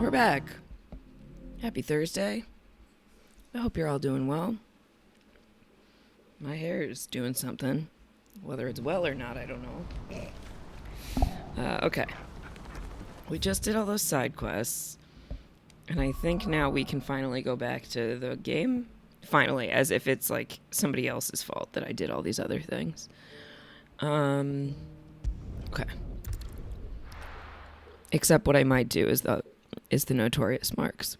We're back. Happy Thursday. I hope you're all doing well. My hair is doing something. Whether it's well or not, I don't know. Okay. We just did all those side quests. And I think now we can finally go back to the game. Finally, as if it's like somebody else's fault that I did all these other things. Okay. Except what I might do is the notorious marks.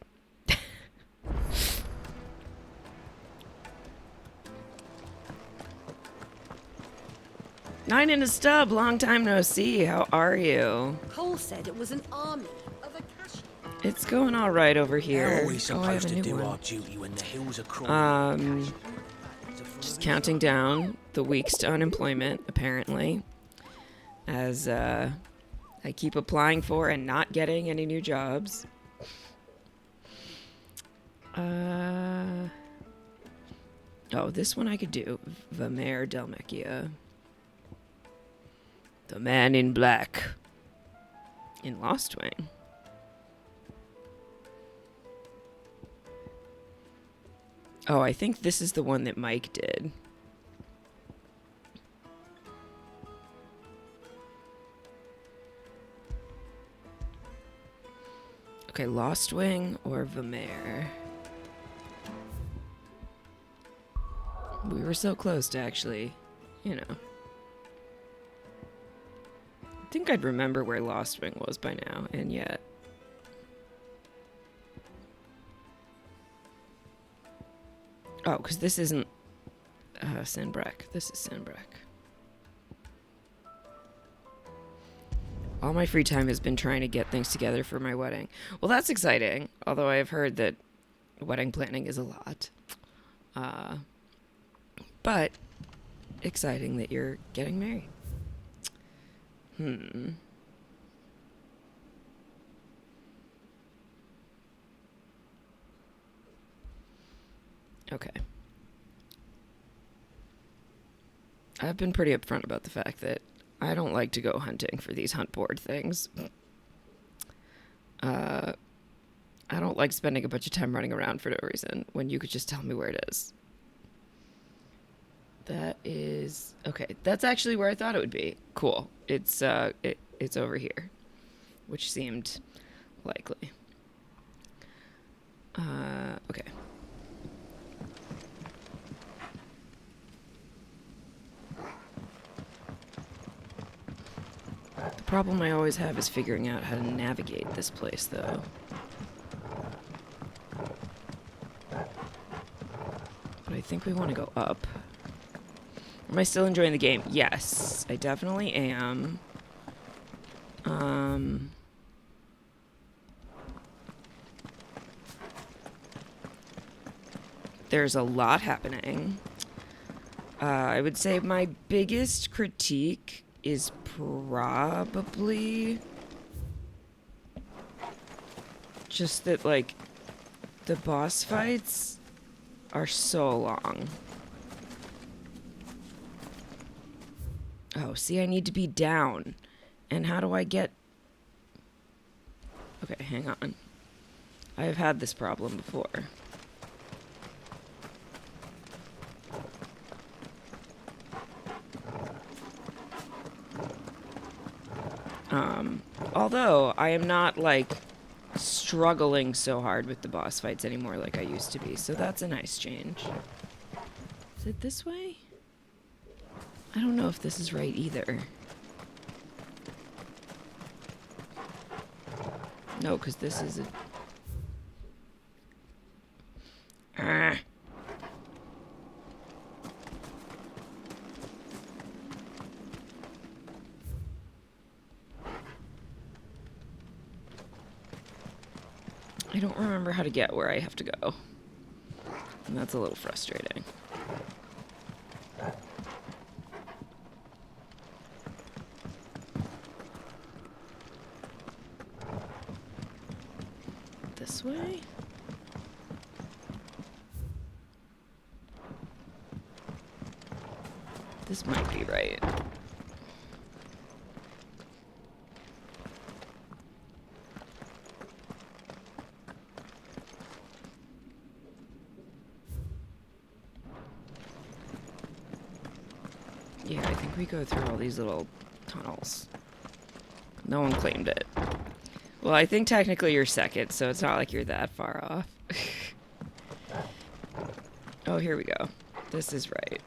Nine in a stub, long time no see. How are you? Cole said it was an army of Akashi. It's going all right over here. How are we supposed to do one. our duty when the hills are crawling? Just counting down the weeks to unemployment, apparently, as I keep applying for and not getting any new jobs. Oh, this one I could do. Vamer Delmechia. The Man in Black. In Lost Wing. Oh, I think this is the one that Mike did. Okay, Lost Wing or Vamer. We were so close to actually, I think I'd remember where Lost Wing was by now, and yet. Oh, because this isn't Sanbreck. This is Sanbreck. All my free time has been trying to get things together for my wedding. Well, that's exciting, although I have heard that wedding planning is a lot. But exciting that you're getting married. Okay. I've been pretty upfront about the fact that I don't like to go hunting for these hunt board things. I don't like spending a bunch of time running around for no reason when you could just tell me where it is. That is... Okay, that's actually where I thought it would be. Cool. It's over here, which seemed likely. Okay. The problem I always have is figuring out how to navigate this place, though. But I think we want to go up. Am I still enjoying the game? Yes, I definitely am. There's a lot happening. I would say my biggest critique is probably just that, like, the boss fights are so long. Oh, see, I need to be down. And how do I get... Okay, hang on. I've had this problem before. Although, I am not, like, struggling so hard with the boss fights anymore like I used to be, so that's a nice change. Is it this way? I don't know if this is right either. No, because this is a... I don't remember how to get where I have to go. And that's a little frustrating. This way? This might be right. Yeah, I think we go through all these little tunnels. No one claimed it. Well, I think technically you're second, so it's not like you're that far off. Oh, here we go. This is right.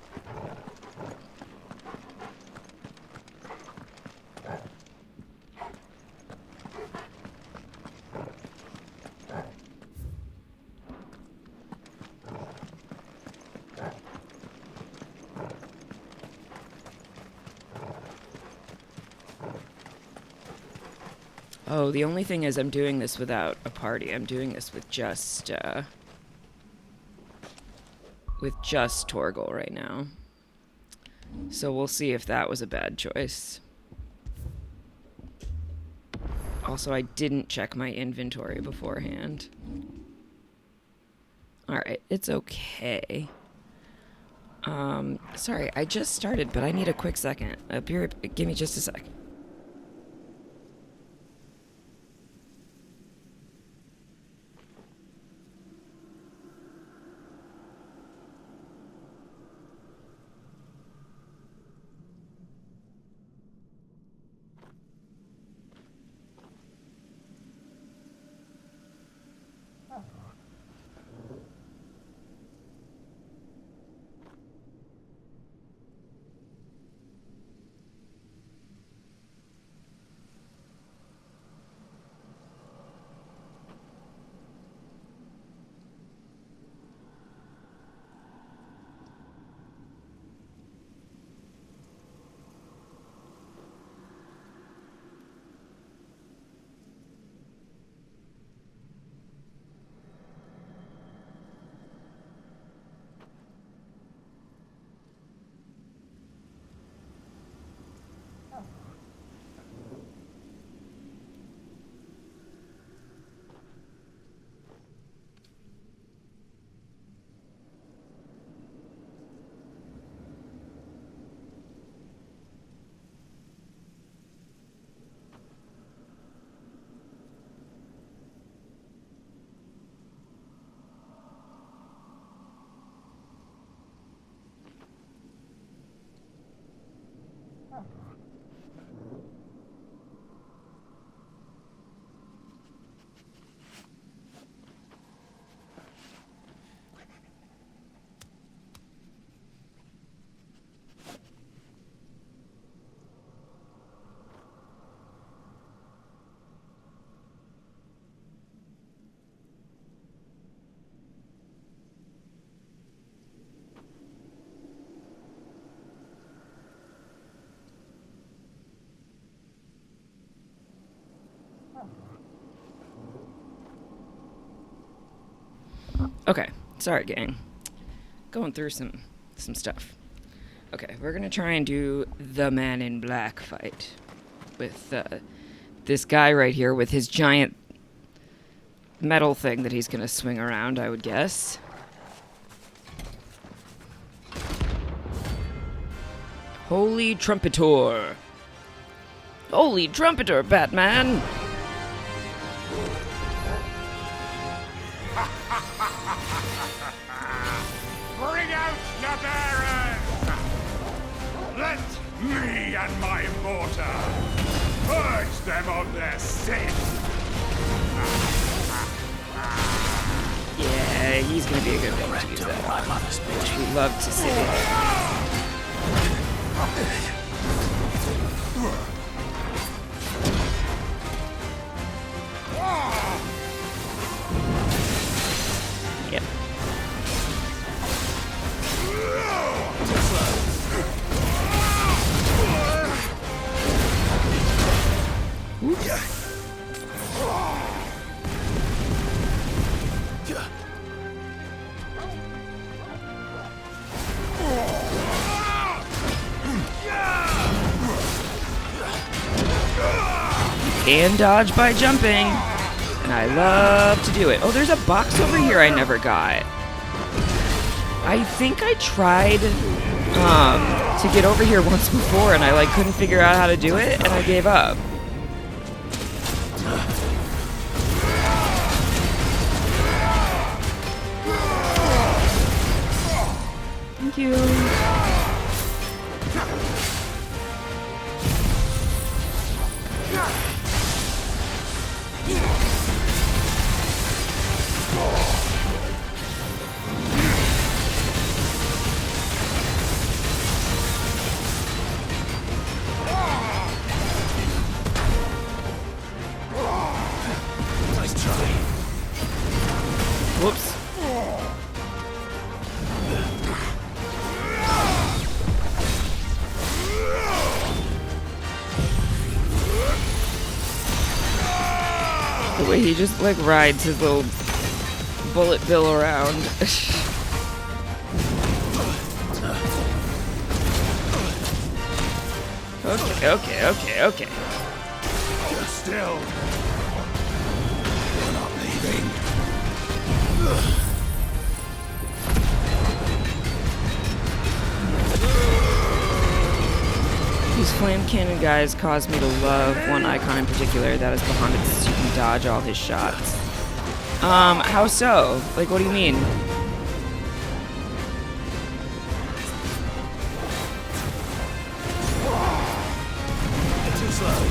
Oh, the only thing is I'm doing this without a party. I'm doing this with just Torgal right now. So we'll see if that was a bad choice. Also, I didn't check my inventory beforehand. Alright, it's okay. Sorry, I just started, but I need a quick second. Give me just a sec. Okay, sorry gang. Going through some stuff. Okay, we're gonna try and do the Man in Black fight with this guy right here with his giant metal thing that he's gonna swing around, I would guess. Holy Trumpeter! Holy Trumpeter, Batman! Bring out your bearers! Let me and my mortar purge them of their sin! Yeah, he's gonna be a good one to use that. Which we love to see. Yep. And dodge by jumping. And I love to do it. Oh, there's a box over here I never got. I think I tried to get over here once before and I couldn't figure out how to do it and I gave up. Thank you. The way he just like rides his little bullet bill around. Okay. Still. You're not leaving. These flame cannon guys cause me to love one icon in particular that is behind it so you can dodge all his shots. How so? Like, what do you mean? Too slow.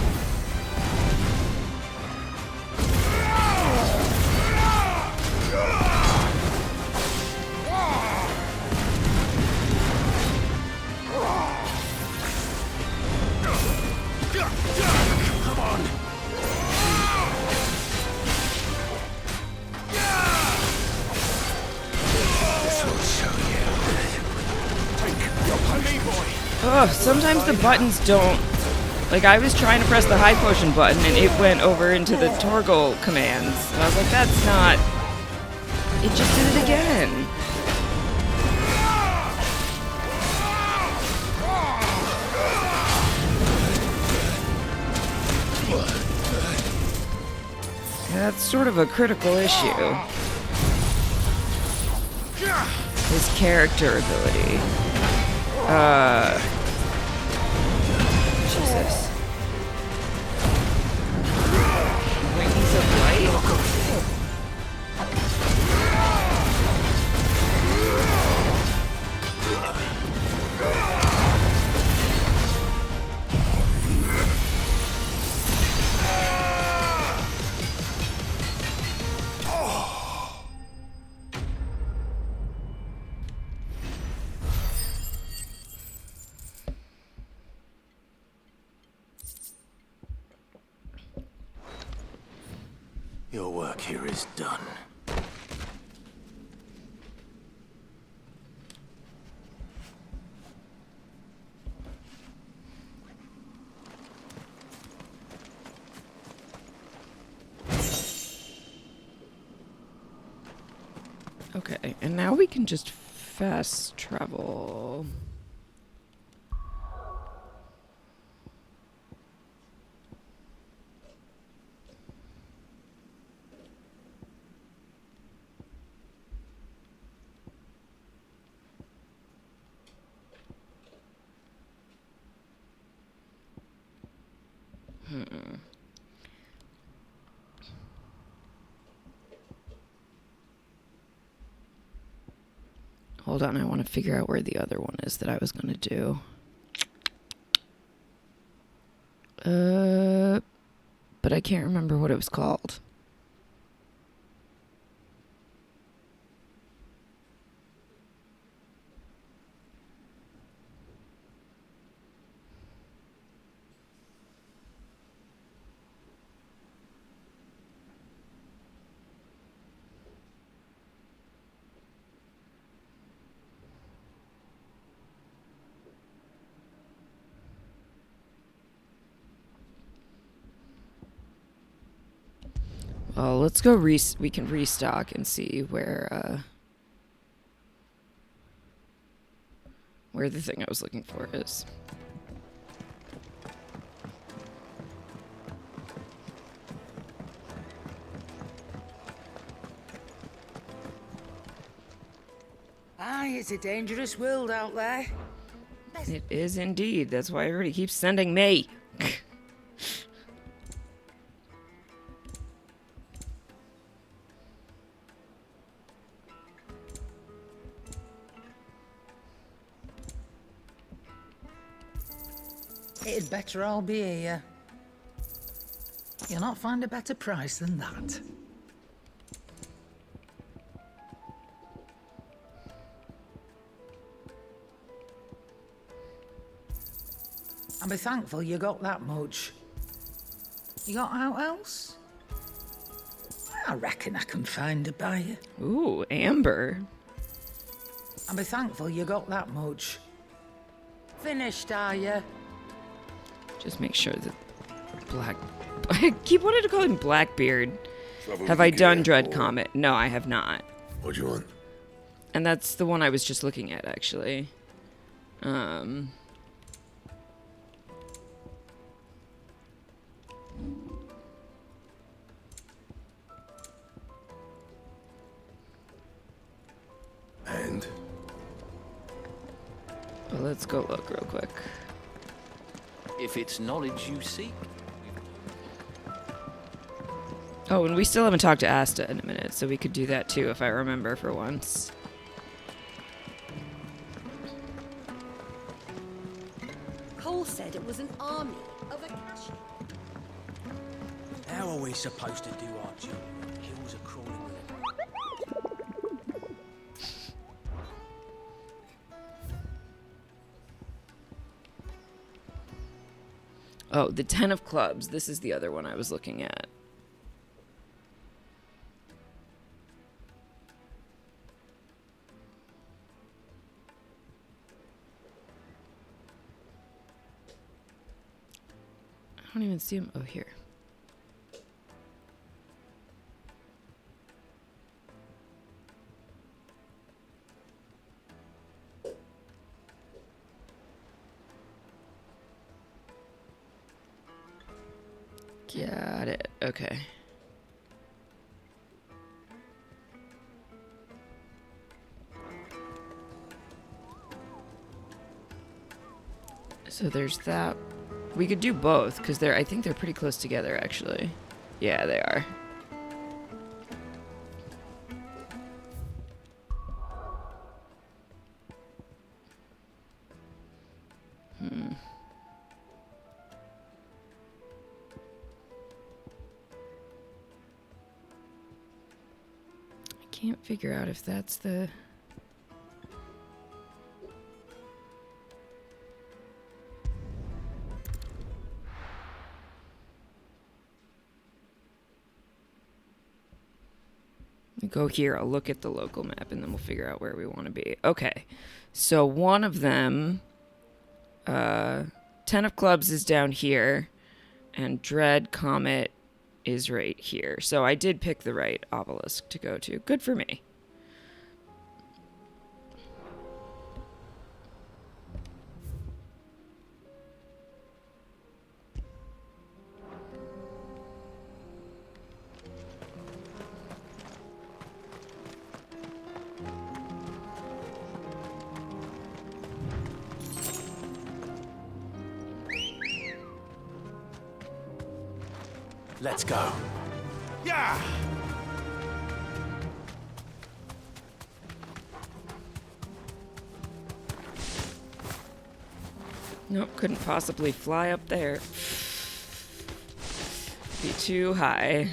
Come on. This will show you. Take your pony, boy. Ugh, sometimes the buttons don't... Like, I was trying to press the high potion button and it went over into the Torgal commands. And I was like, that's not... It just did it again. That's sort of a critical issue. His character ability. Jesus. Wings of light? Your work here is done. Okay, and now we can just fast travel. Hold on, I want to figure out where the other one is that I was going to do. But I can't remember what it was called. Well, let's go we can restock and see where the thing I was looking for is. Aye, it's a dangerous world out there. It is indeed. That's why everybody keeps sending me. It'd better all be here. You'll not find a better price than that. And be thankful you got that much. You got out else? I reckon I can find a buyer. Ooh, amber. And be thankful you got that much. Finished, are you? Just make sure that I keep wanting to call him Blackbeard. Have I done Dread Comet? No, I have not. What do you want? And that's the one I was just looking at, actually. And? Well, let's go look real quick. If it's knowledge you seek. Oh, and we still haven't talked to Asta in a minute, so we could do that too if I remember for once. Cole said it was an army of Akashi. How are we supposed to do our job? Hills are crawling with it. Oh, the 10 of clubs. This is the other one I was looking at. I don't even see him. Oh, here. Got it. Okay. So there's that. We could do both because I think they're pretty close together, actually. Yeah, they are. I can't figure out if that's the... Go here, I'll look at the local map, and then we'll figure out where we want to be. Okay, so one of them, 10 of clubs is down here, and Dread Comet is right here. So I did pick the right obelisk to go to. Good for me. Let's go. Yeah! Nope, couldn't possibly fly up there. Be too high.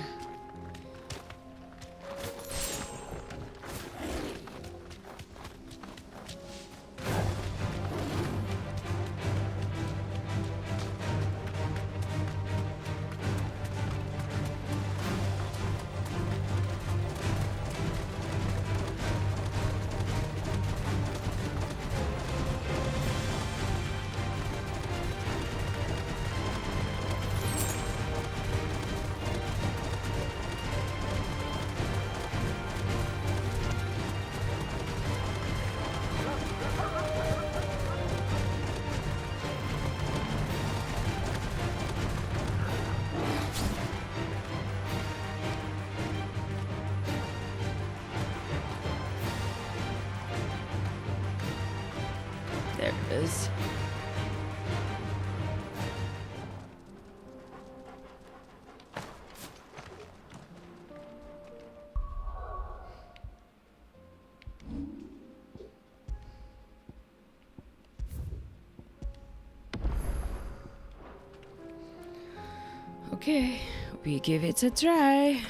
There it is. Okay, we give it a try.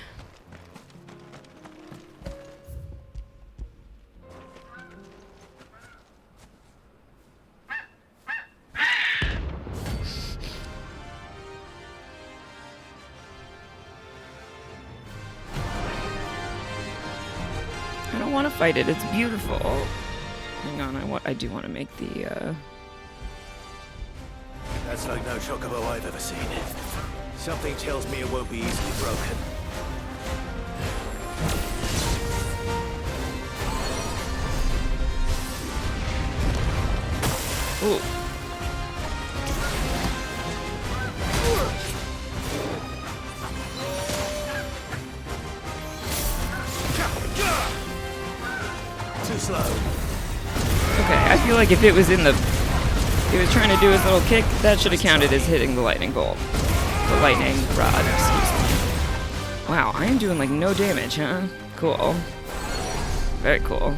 I don't want to fight it. It's beautiful. Hang on, I do want to make the. That's like no chocobo I've ever seen. Something tells me it won't be easily broken. Ooh. Too slow. Okay, I feel like if it was in the... If he was trying to do his little kick, that should have counted as hitting the lightning bolt. The lightning rod, excuse me. Wow, I am doing like no damage, huh? Cool. Very cool.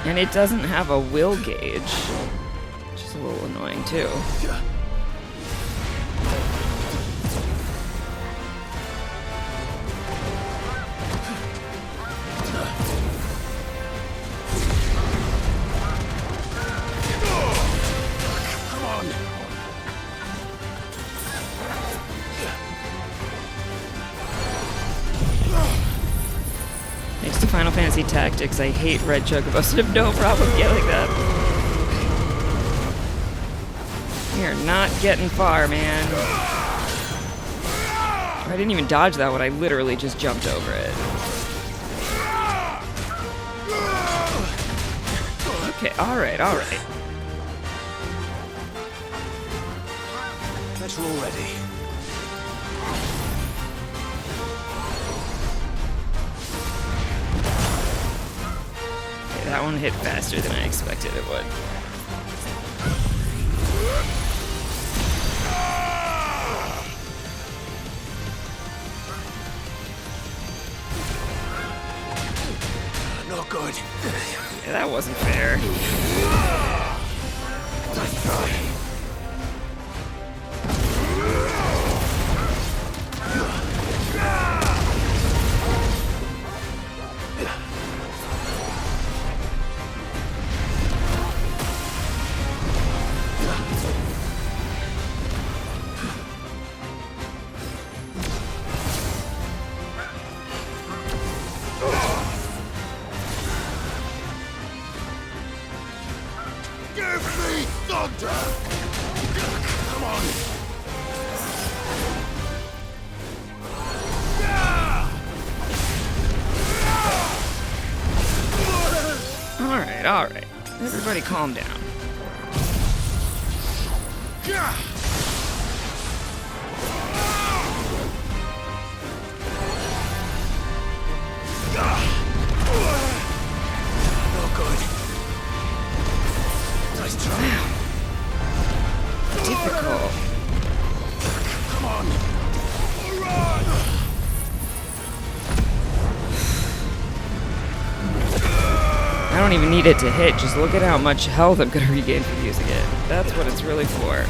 And it doesn't have a will gauge, which is a little annoying too. Thanks to Final Fantasy Tactics, I hate red chocobos and have no problem killing them. We are not getting far, man. I didn't even dodge that one, I literally just jumped over it. Okay, alright, alright. Let's roll ready. Okay, that one hit faster than I expected it would. Not good. Yeah, that wasn't fair. Let's try. Give me thunder! Come on! Alright, alright. Everybody calm down. No good. Nice try. Difficult. Come on! Alright! I don't even need it to hit, just look at how much health I'm gonna regain from using it. That's what it's really for.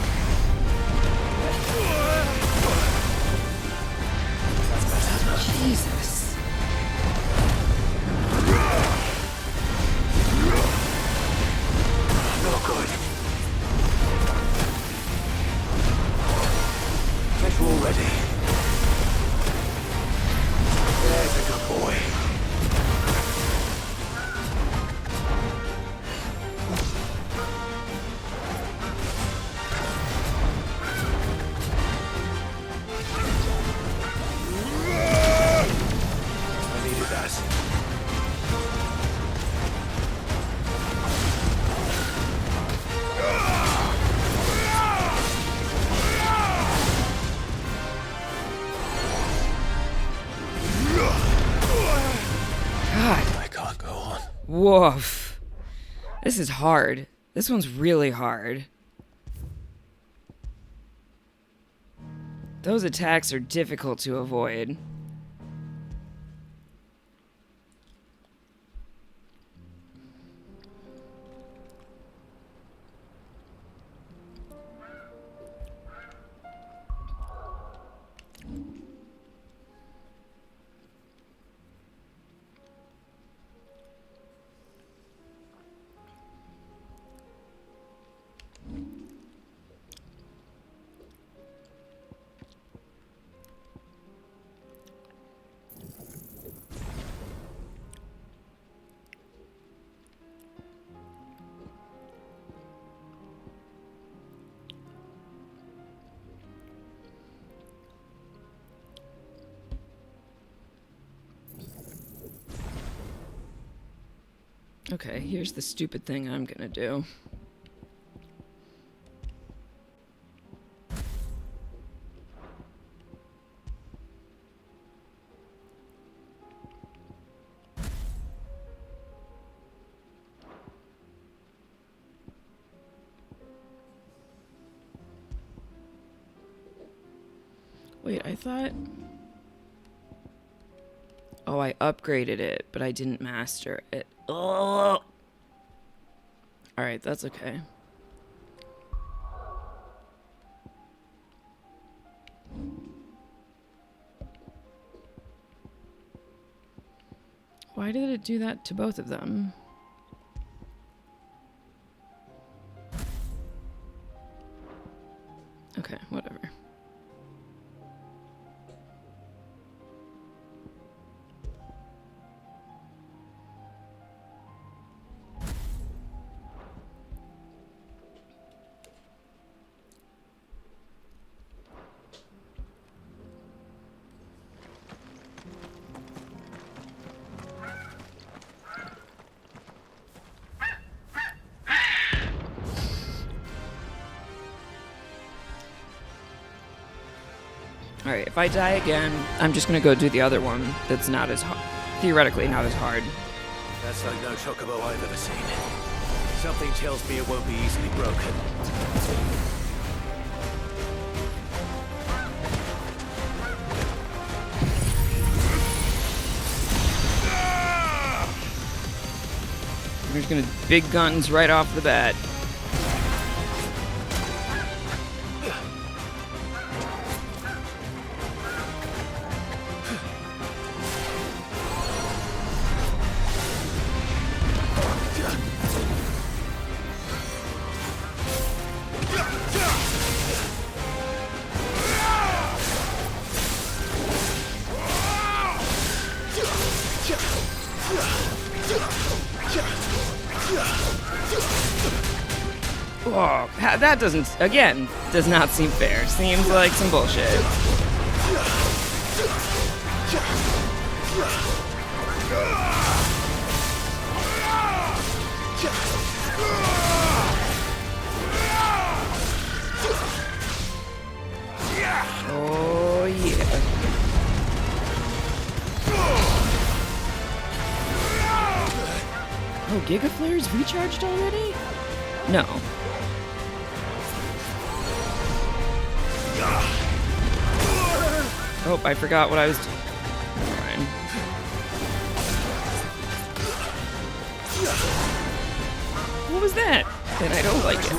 Jesus. No good. Let's roll ready. There's a good boy. I needed that. God. I can't go on. Woof. This is hard. This one's really hard. Those attacks are difficult to avoid. Okay, here's the stupid thing I'm gonna do. Wait, I thought... Oh, I upgraded it, but I didn't master it. Oh! Alright, that's okay. Why did it do that to both of them? Okay, whatever. Alright, if I die again, I'm just gonna go do the other one that's not as hard. Theoretically, not as hard. That's like no chocobo I've ever seen. Something tells me it won't be easily broken. I'm just gonna big guns right off the bat. Oh, that doesn't, again, does not seem fair. Seems like some bullshit. Oh, yeah. Oh, Giga Flare's recharged already? No. Oh, I forgot what I was doing. Fine. What was that? And I don't like it.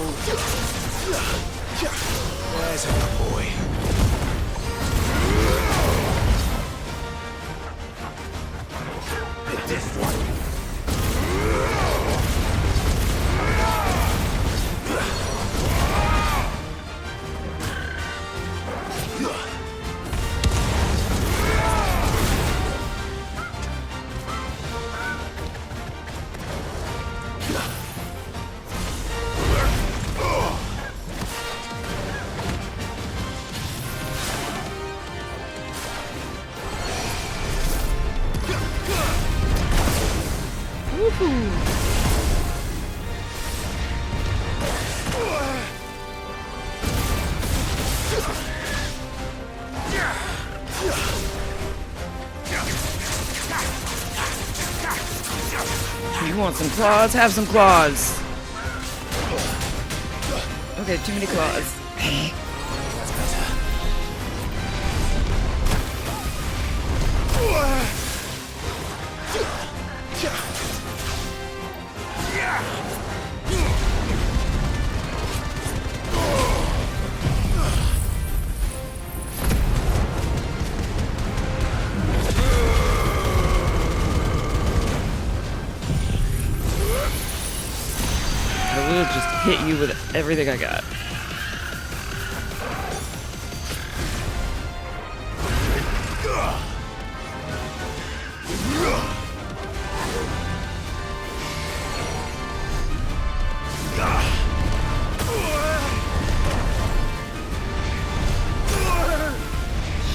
There's a good boy. This one. You want some claws? Have some claws. Okay, too many claws. That's better. I will just hit you with everything I got.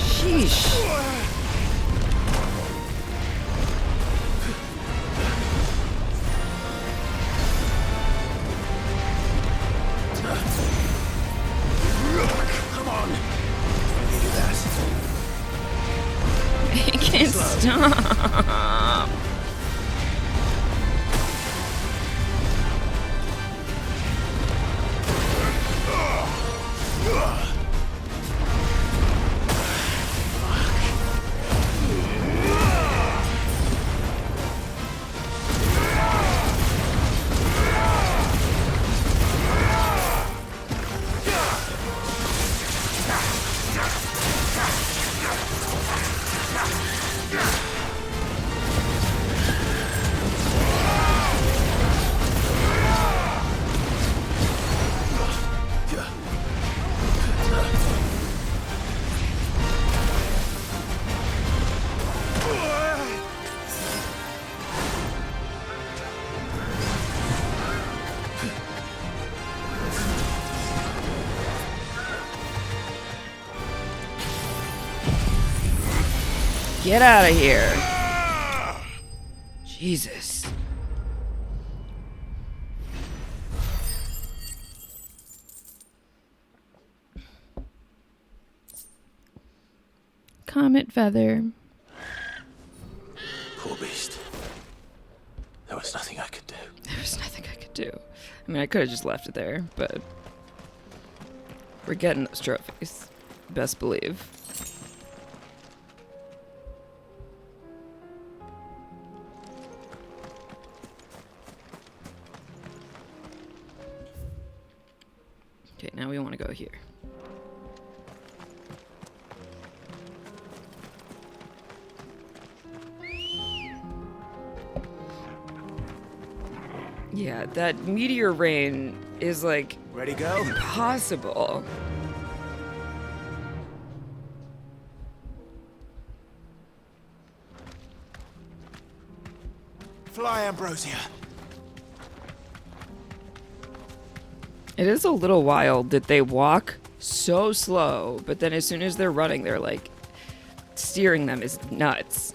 Sheesh. Stop. Get out of here. Jesus. Comet feather. Poor beast. There was nothing I could do. There was nothing I could do. I mean, I could have just left it there, but we're getting those trophies. Best believe. Okay, now we want to go here. Yeah, that meteor rain is like Ready, go? impossible. Fly, Ambrosia. It is a little wild that they walk so slow, but then as soon as they're running, they're like steering them is nuts.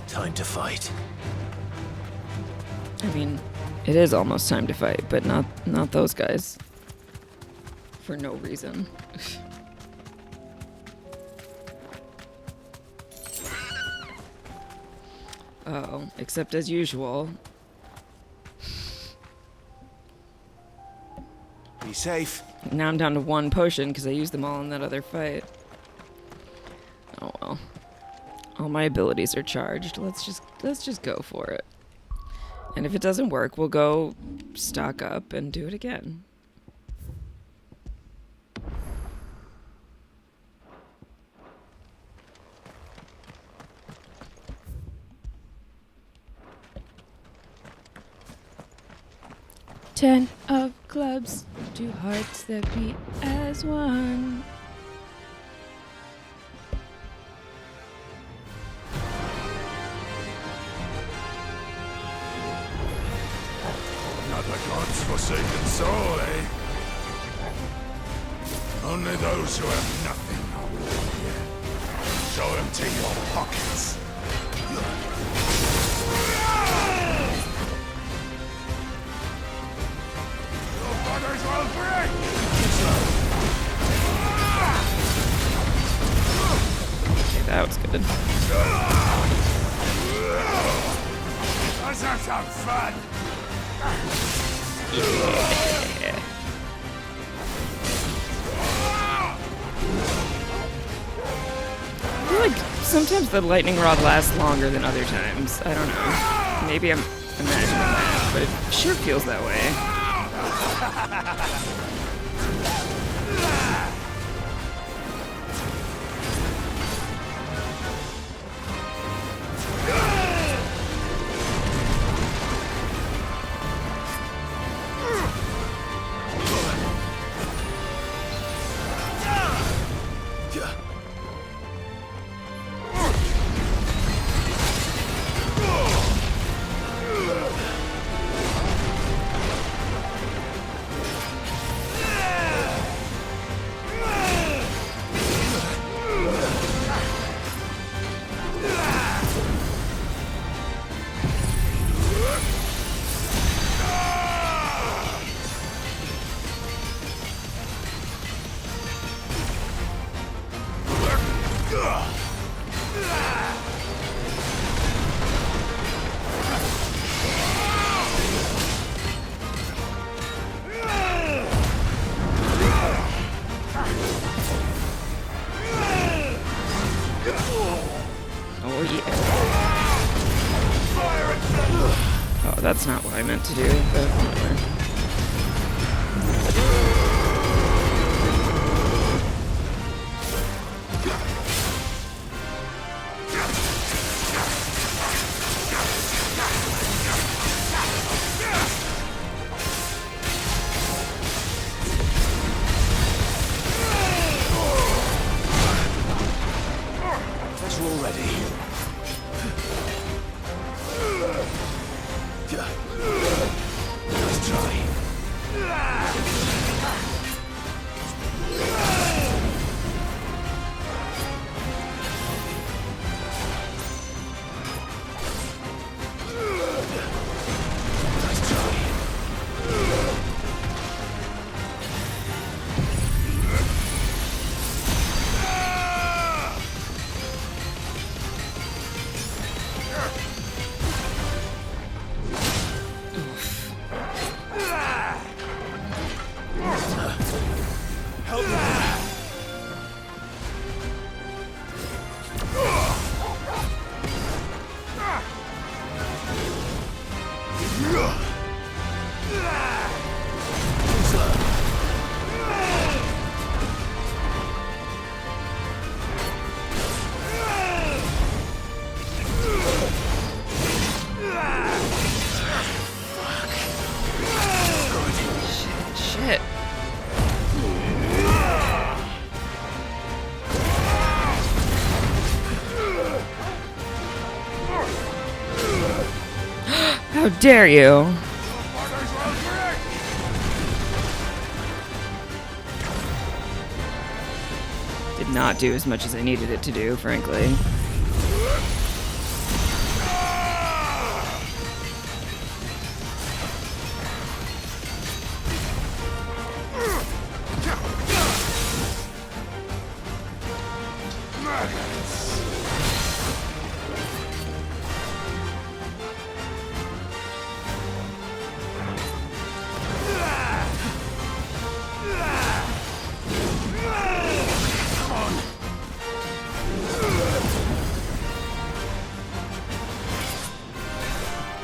Time to fight. I mean, it is almost time to fight, but not those guys. For no reason. Oh, except as usual. Be safe. Now I'm down to one potion because I used them all in that other fight. Oh well. All my abilities are charged. Let's just go for it. And if it doesn't work, we'll go stock up and do it again. Ten of clubs, two hearts that beat as one. Not the god's forsaken soul, eh? Only those who have nothing are show empty your pockets. Your brothers will break! Okay, that was good. Let's have some fun! Yeah. I feel like sometimes the lightning rod lasts longer than other times. I don't know. Maybe I'm imagining that, but it sure feels that way. that's not what I meant to do, but whatever. Shit. How dare you? Did not do as much as I needed it to do, frankly.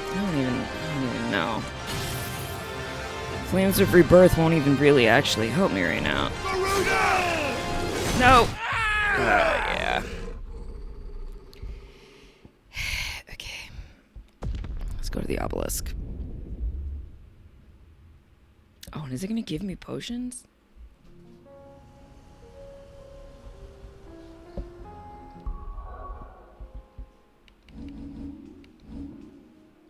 I don't even know. Flames of Rebirth won't even really actually help me right now. No! Yeah. Okay. Let's go to the obelisk. Oh, and is it gonna give me potions?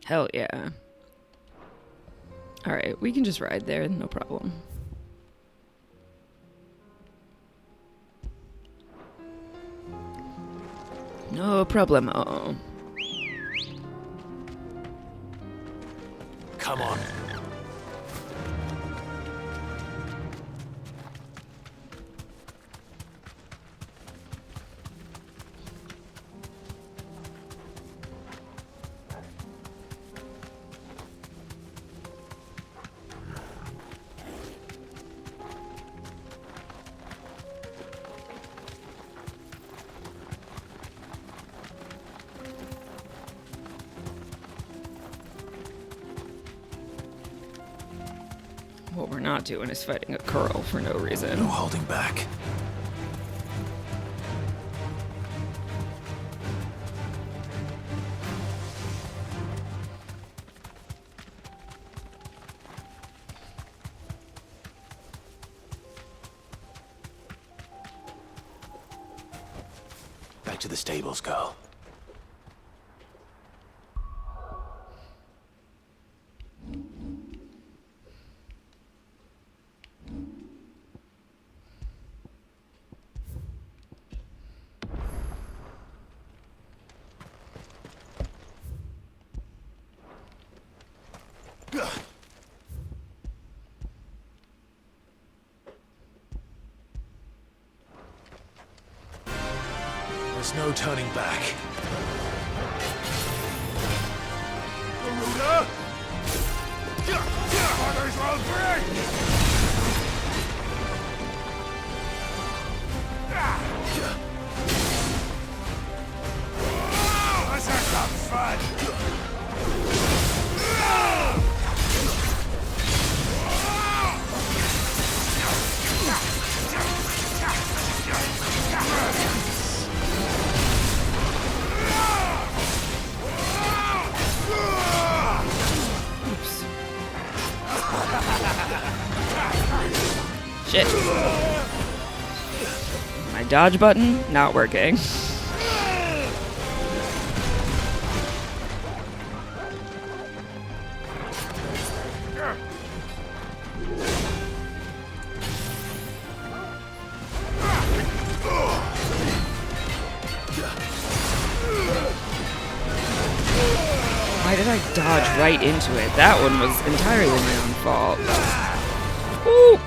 Hell yeah. Alright, we can just ride there, no problem. No problemo. Come on. What we're not doing is fighting a curl for no reason. No holding back. Back to the stables, go. There's no turning back. Garuda! Others will break! Let's have some fun! shit. My dodge button, not working. Why did I dodge right into it? That one was entirely my own fault. Woo!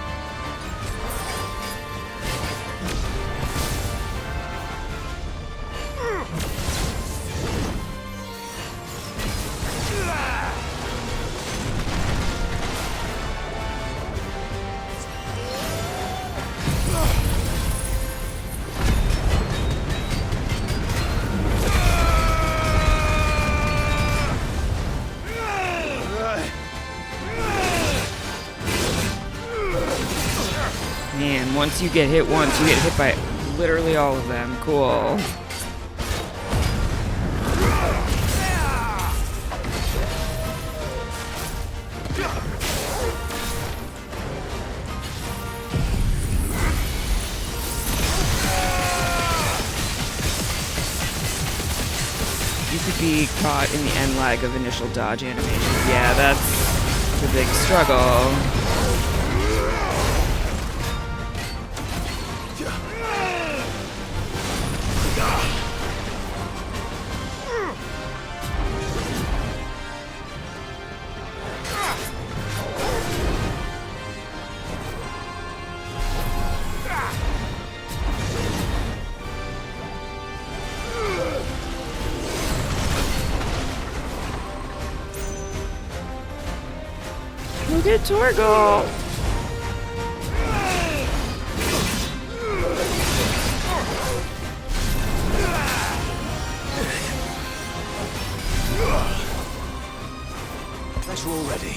Man, once you get hit once, you get hit by literally all of them. Cool. You could be caught in the end lag of initial dodge animation. Yeah, that's the big struggle. Look at Torgal! Guess we're all ready.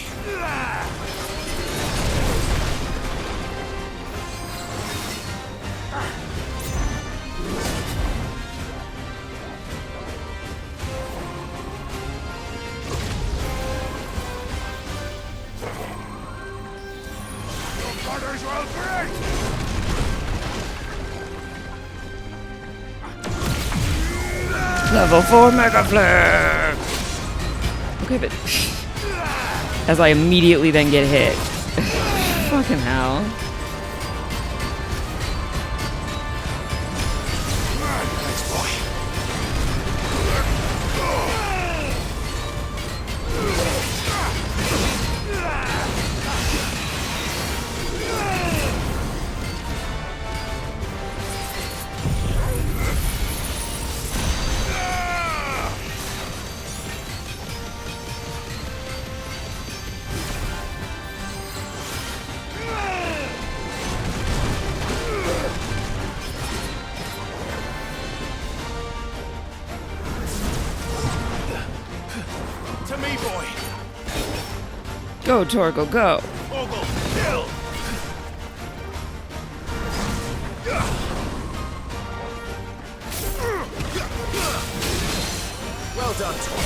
Orders will break! Level 4 Mega Flare! Okay, but... as I immediately then get hit. Fucking hell. Thanks, boy. To me, boy. Go, Torgal, go! Ogle, kill! Well done, Tom.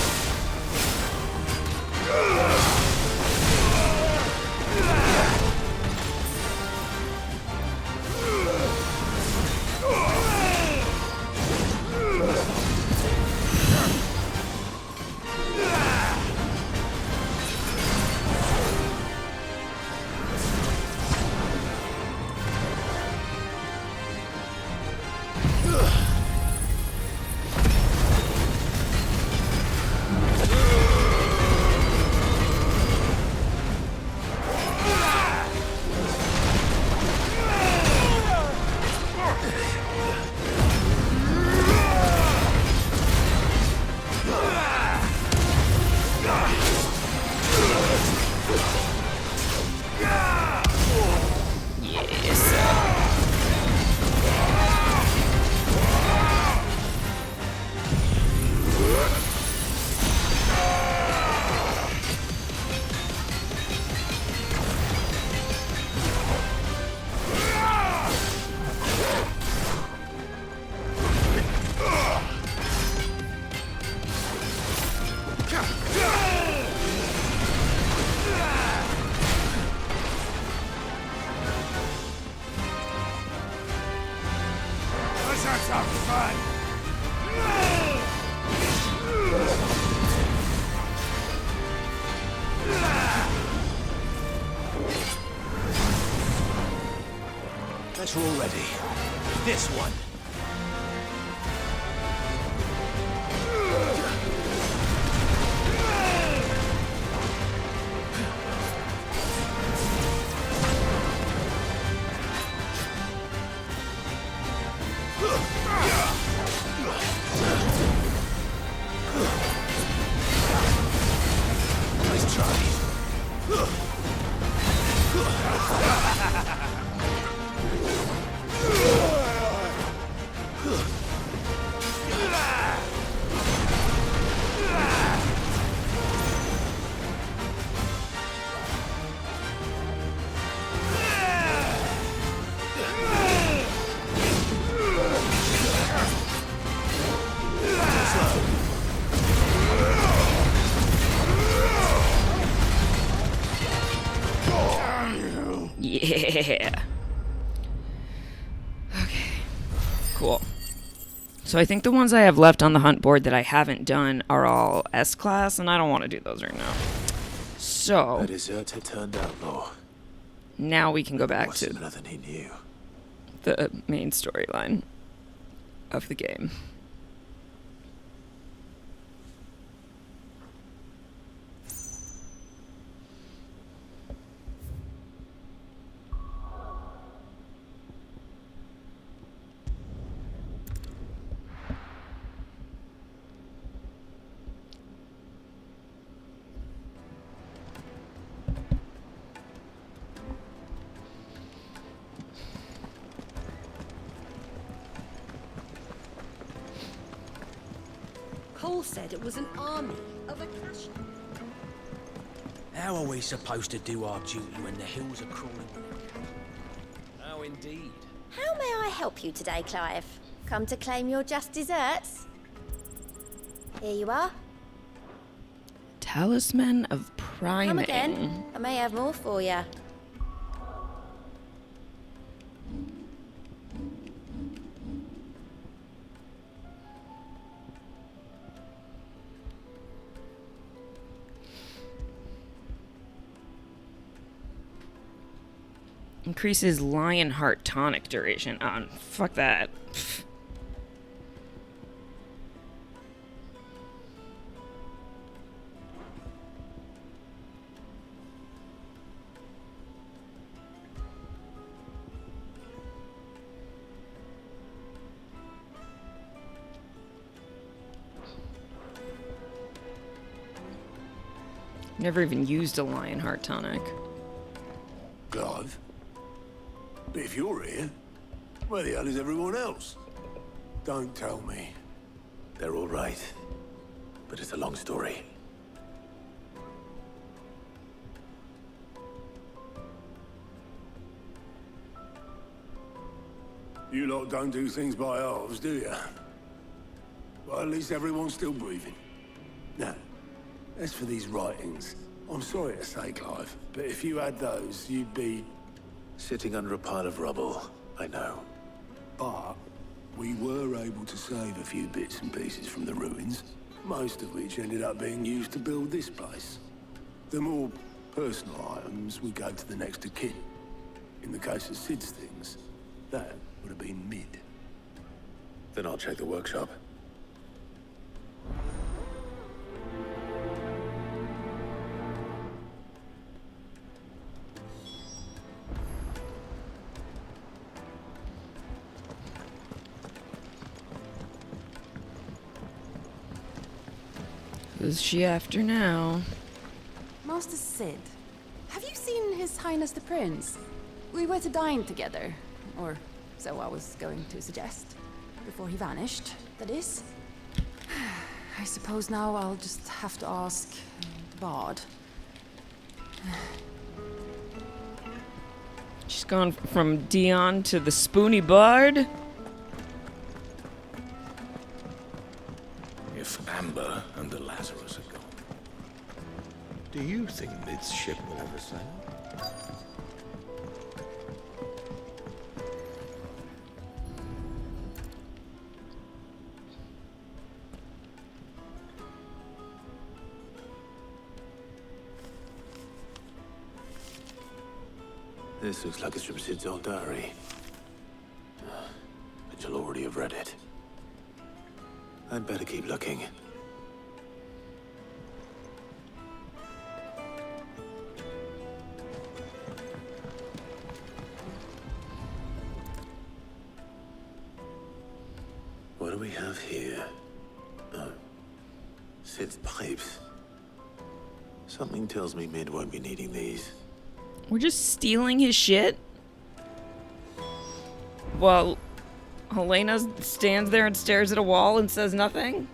closer already. This one. Nice try. Yeah. Okay. Cool. So I think the ones I have left on the hunt board that I haven't done are all S-class, and I don't want to do those right now. So A deserter turned outlaw. now we can go back More to similar than he knew. the main storyline of the game. Cole said it was an army of a clash. How are we supposed to do our duty when the hills are crawling with it? How indeed. How may I help you today, Clive? Come to claim your just desserts? Here you are. Talisman of Priming. Come again. I may have more for you. Increases Lionheart tonic duration. Fuck that. Pfft. Never even used a Lionheart tonic. Clive? But if you're here, where the hell is everyone else? Don't tell me. They're all right. But it's a long story. You lot don't do things by halves, do you? Well, at least everyone's still breathing. Now, as for these writings, I'm sorry to say, Clive, but if you had those, you'd be... Sitting under a pile of rubble, I know. But we were able to save a few bits and pieces from the ruins, most of which ended up being used to build this place. The more personal items would go to the next of kin. In the case of Sid's things, that would have been mid. Then I'll check the workshop. Who's she after now? Master Sid, have you seen His Highness the Prince? We were to dine together, or so I was going to suggest. Before he vanished, that is. I suppose now I'll just have to ask the Bard. She's gone from Dion to the Spoony Bard. If Amber and the Lazarus are gone, do you think this ship will ever sail? This looks like it's from Sid's old diary. read it. I'd better keep looking. What do we have here? Oh. Sid's pipes. Something tells me Mid won't be needing these. We're just stealing his shit? Well, Helena stands there and stares at a wall and says nothing?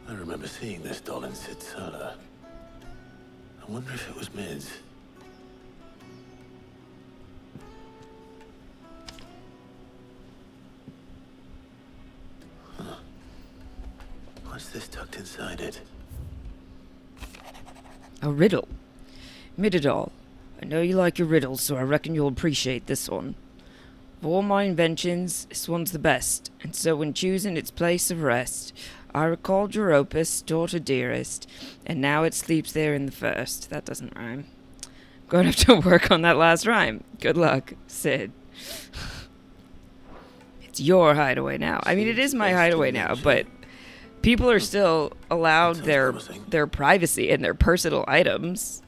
I remember seeing this doll in Sid's cellar. I wonder if it was Mid's. Huh. What's this tucked inside it? A riddle. Midadol, I know you like your riddles, so I reckon you'll appreciate this one. Of all my inventions, this one's the best, and so when choosing its place of rest, I recalled your opus, daughter dearest, and now it sleeps there in the first. That doesn't rhyme. Gonna have to work on that last rhyme. Good luck, Sid. It's your hideaway now. I mean, it is my hideaway now, but people are still allowed their privacy and their personal items.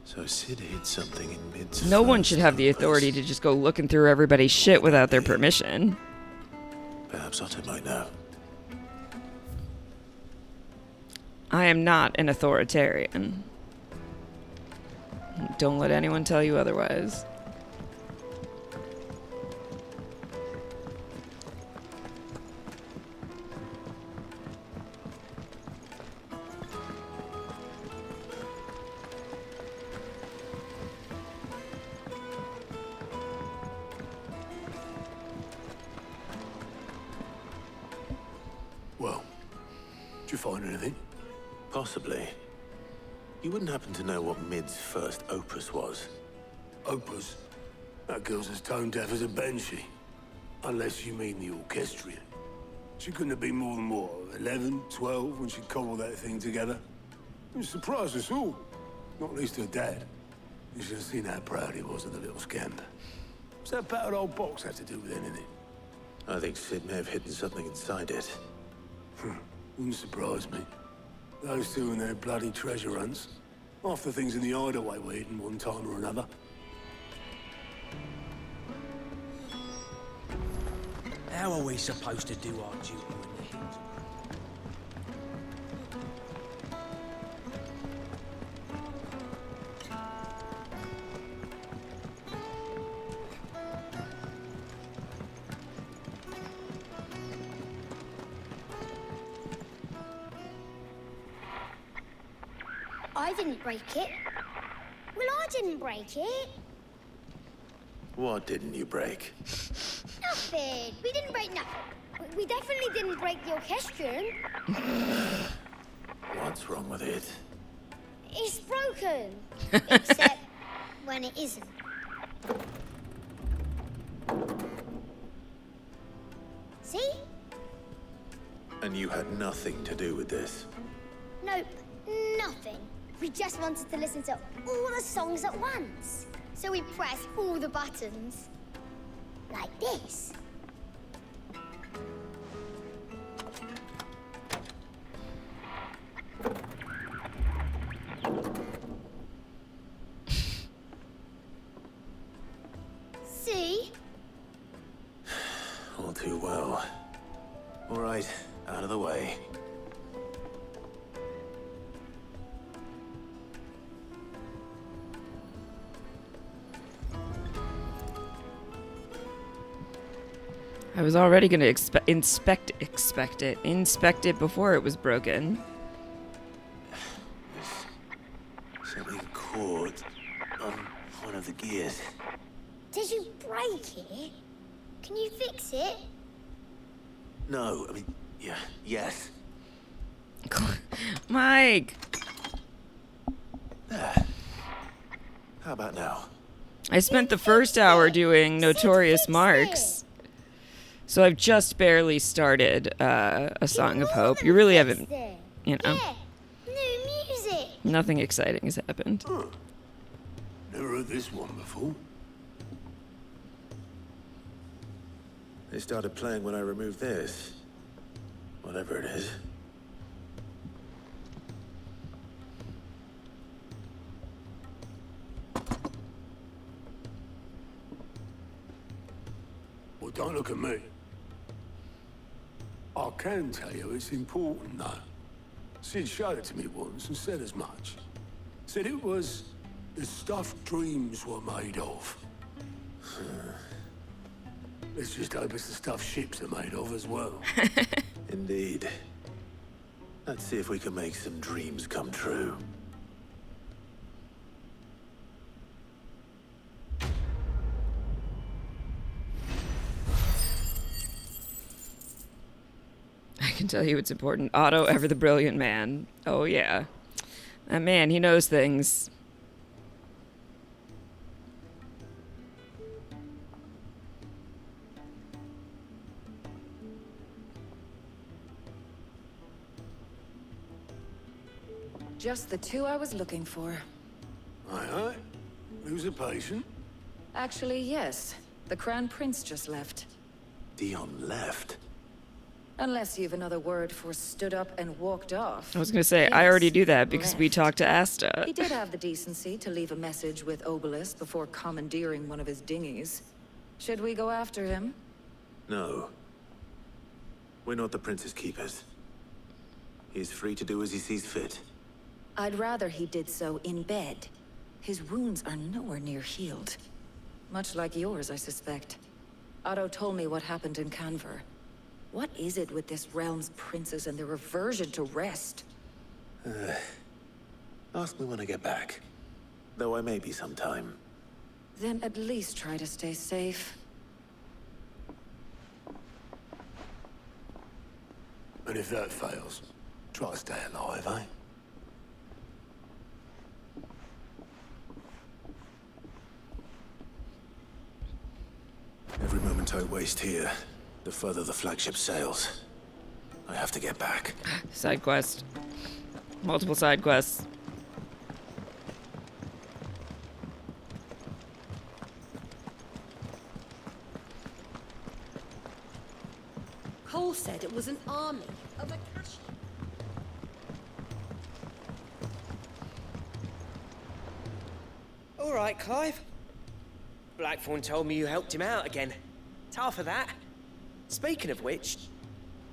So Sid hid something in Mid's. No one should have the authority to just go looking through everybody's shit without their permission. Perhaps Otto might know. I am not an authoritarian. Don't let anyone tell you otherwise. Well, did you find anything? Possibly. You wouldn't happen to know what Mid's first opus was? Opus? That girl's as tone deaf as a banshee. Unless you mean the orchestrion. She couldn't have been more than, what, 11, 12 when she cobbled that thing together? It surprised us all. Not least her dad. You should have seen how proud he was of the little scamper. What's that battered old box have to do with anything? I think Sid may have hidden something inside it. Wouldn't surprise me. Those two and their bloody treasure hunts. Half the things in the hideaway were hidden one time or another. How are we supposed to do our duty when the hills are... I didn't break it. Well, I didn't break it. What didn't you break? Nothing. We didn't break nothing. We definitely didn't break the orchestrion. What's wrong with it? It's broken. Except when it isn't. See? And you had nothing to do with this? Nope, nothing. We just wanted to listen to all the songs at once. So we pressed all the buttons. Like this. See? All too well. All right, out of the way. I was already going to inspect it before it was broken. There's something caught on one of the gears. Did you break it? Can you fix it? No, I mean, yeah, yes. Mike! There. How about now? I spent the first hour doing Notorious Marks. So I've just barely started A Song of Hope. You really haven't, you know. Yeah, new music. Nothing exciting has happened. Huh. Never heard this one before. They started playing when I removed this. Whatever it is. Well, don't look at me. I can tell you it's important, though. Sid showed it to me once and said as much. Said it was the stuff dreams were made of. Let's just hope it's the stuff ships are made of as well. Indeed. Let's see if we can make some dreams come true. I can tell you it's important. Otto, ever the brilliant man. Oh, yeah. That man, he knows things. Just the two I was looking for. Aye. Who's a patient? Actually, yes. The Crown Prince just left. Dion left. Unless you've another word for stood up and walked off. I was going to say, I already do that because we talked to Asta. He did have the decency to leave a message with Obelisk before commandeering one of his dinghies. Should we go after him? No. We're not the Prince's keepers. He's free to do as he sees fit. I'd rather he did so in bed. His wounds are nowhere near healed. Much like yours, I suspect. Otto told me what happened in Canver. What is it with this realm's princes and their aversion to rest? Ask me when I get back. Though I may be sometime. Then at least try to stay safe. And if that fails, try to stay alive, eh? Every moment I waste here, the further the flagship sails. I have to get back. Side quest. Multiple side quests. Cole said it was an army of Akashi. All right, Clive. Blackthorn told me you helped him out again. Tough for that. Speaking of which,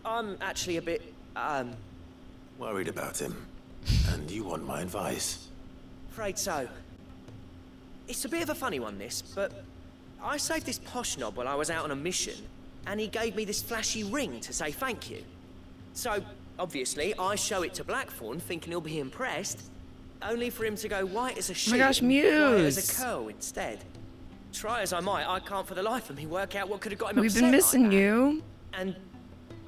I'm actually a bit, Worried about him. And you want my advice? afraid so. It's a bit of a funny one, this, but I saved this posh knob while I was out on a mission, and he gave me this flashy ring to say thank you. So, obviously, I show it to Blackthorn, thinking he'll be impressed, only for him to go white as a sheet. Oh my gosh, and white as Muse. a curl instead. Try as I might, I can't for the life of me work out what could have got him We've upset been like missing that. you. And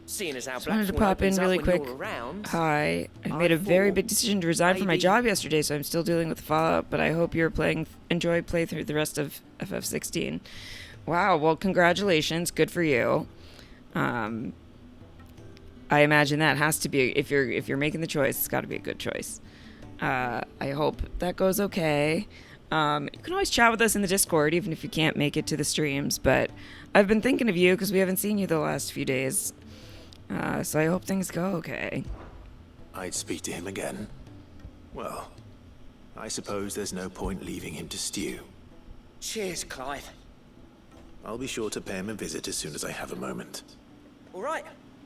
seeing as how Just wanted to Blackthorn pop in opens up really when quick. you're around, Hi. I made a very big decision to resign from my maybe- job yesterday, so I'm still dealing with the fallout, but I hope you're enjoy playthrough the rest of FF16. Wow, well, congratulations. Good for you. I imagine that has to be, if you're making the choice, it's got to be a good choice. I hope that goes okay. You can always chat with us in the Discord, even if you can't make it to the streams, but I've been thinking of you because we haven't seen you the last few days. So I hope things go okay. I'd speak to him again. Well, I suppose there's no point leaving him to stew. cheers, Clive. I'll be sure to pay him a visit as soon as I have a moment. All right,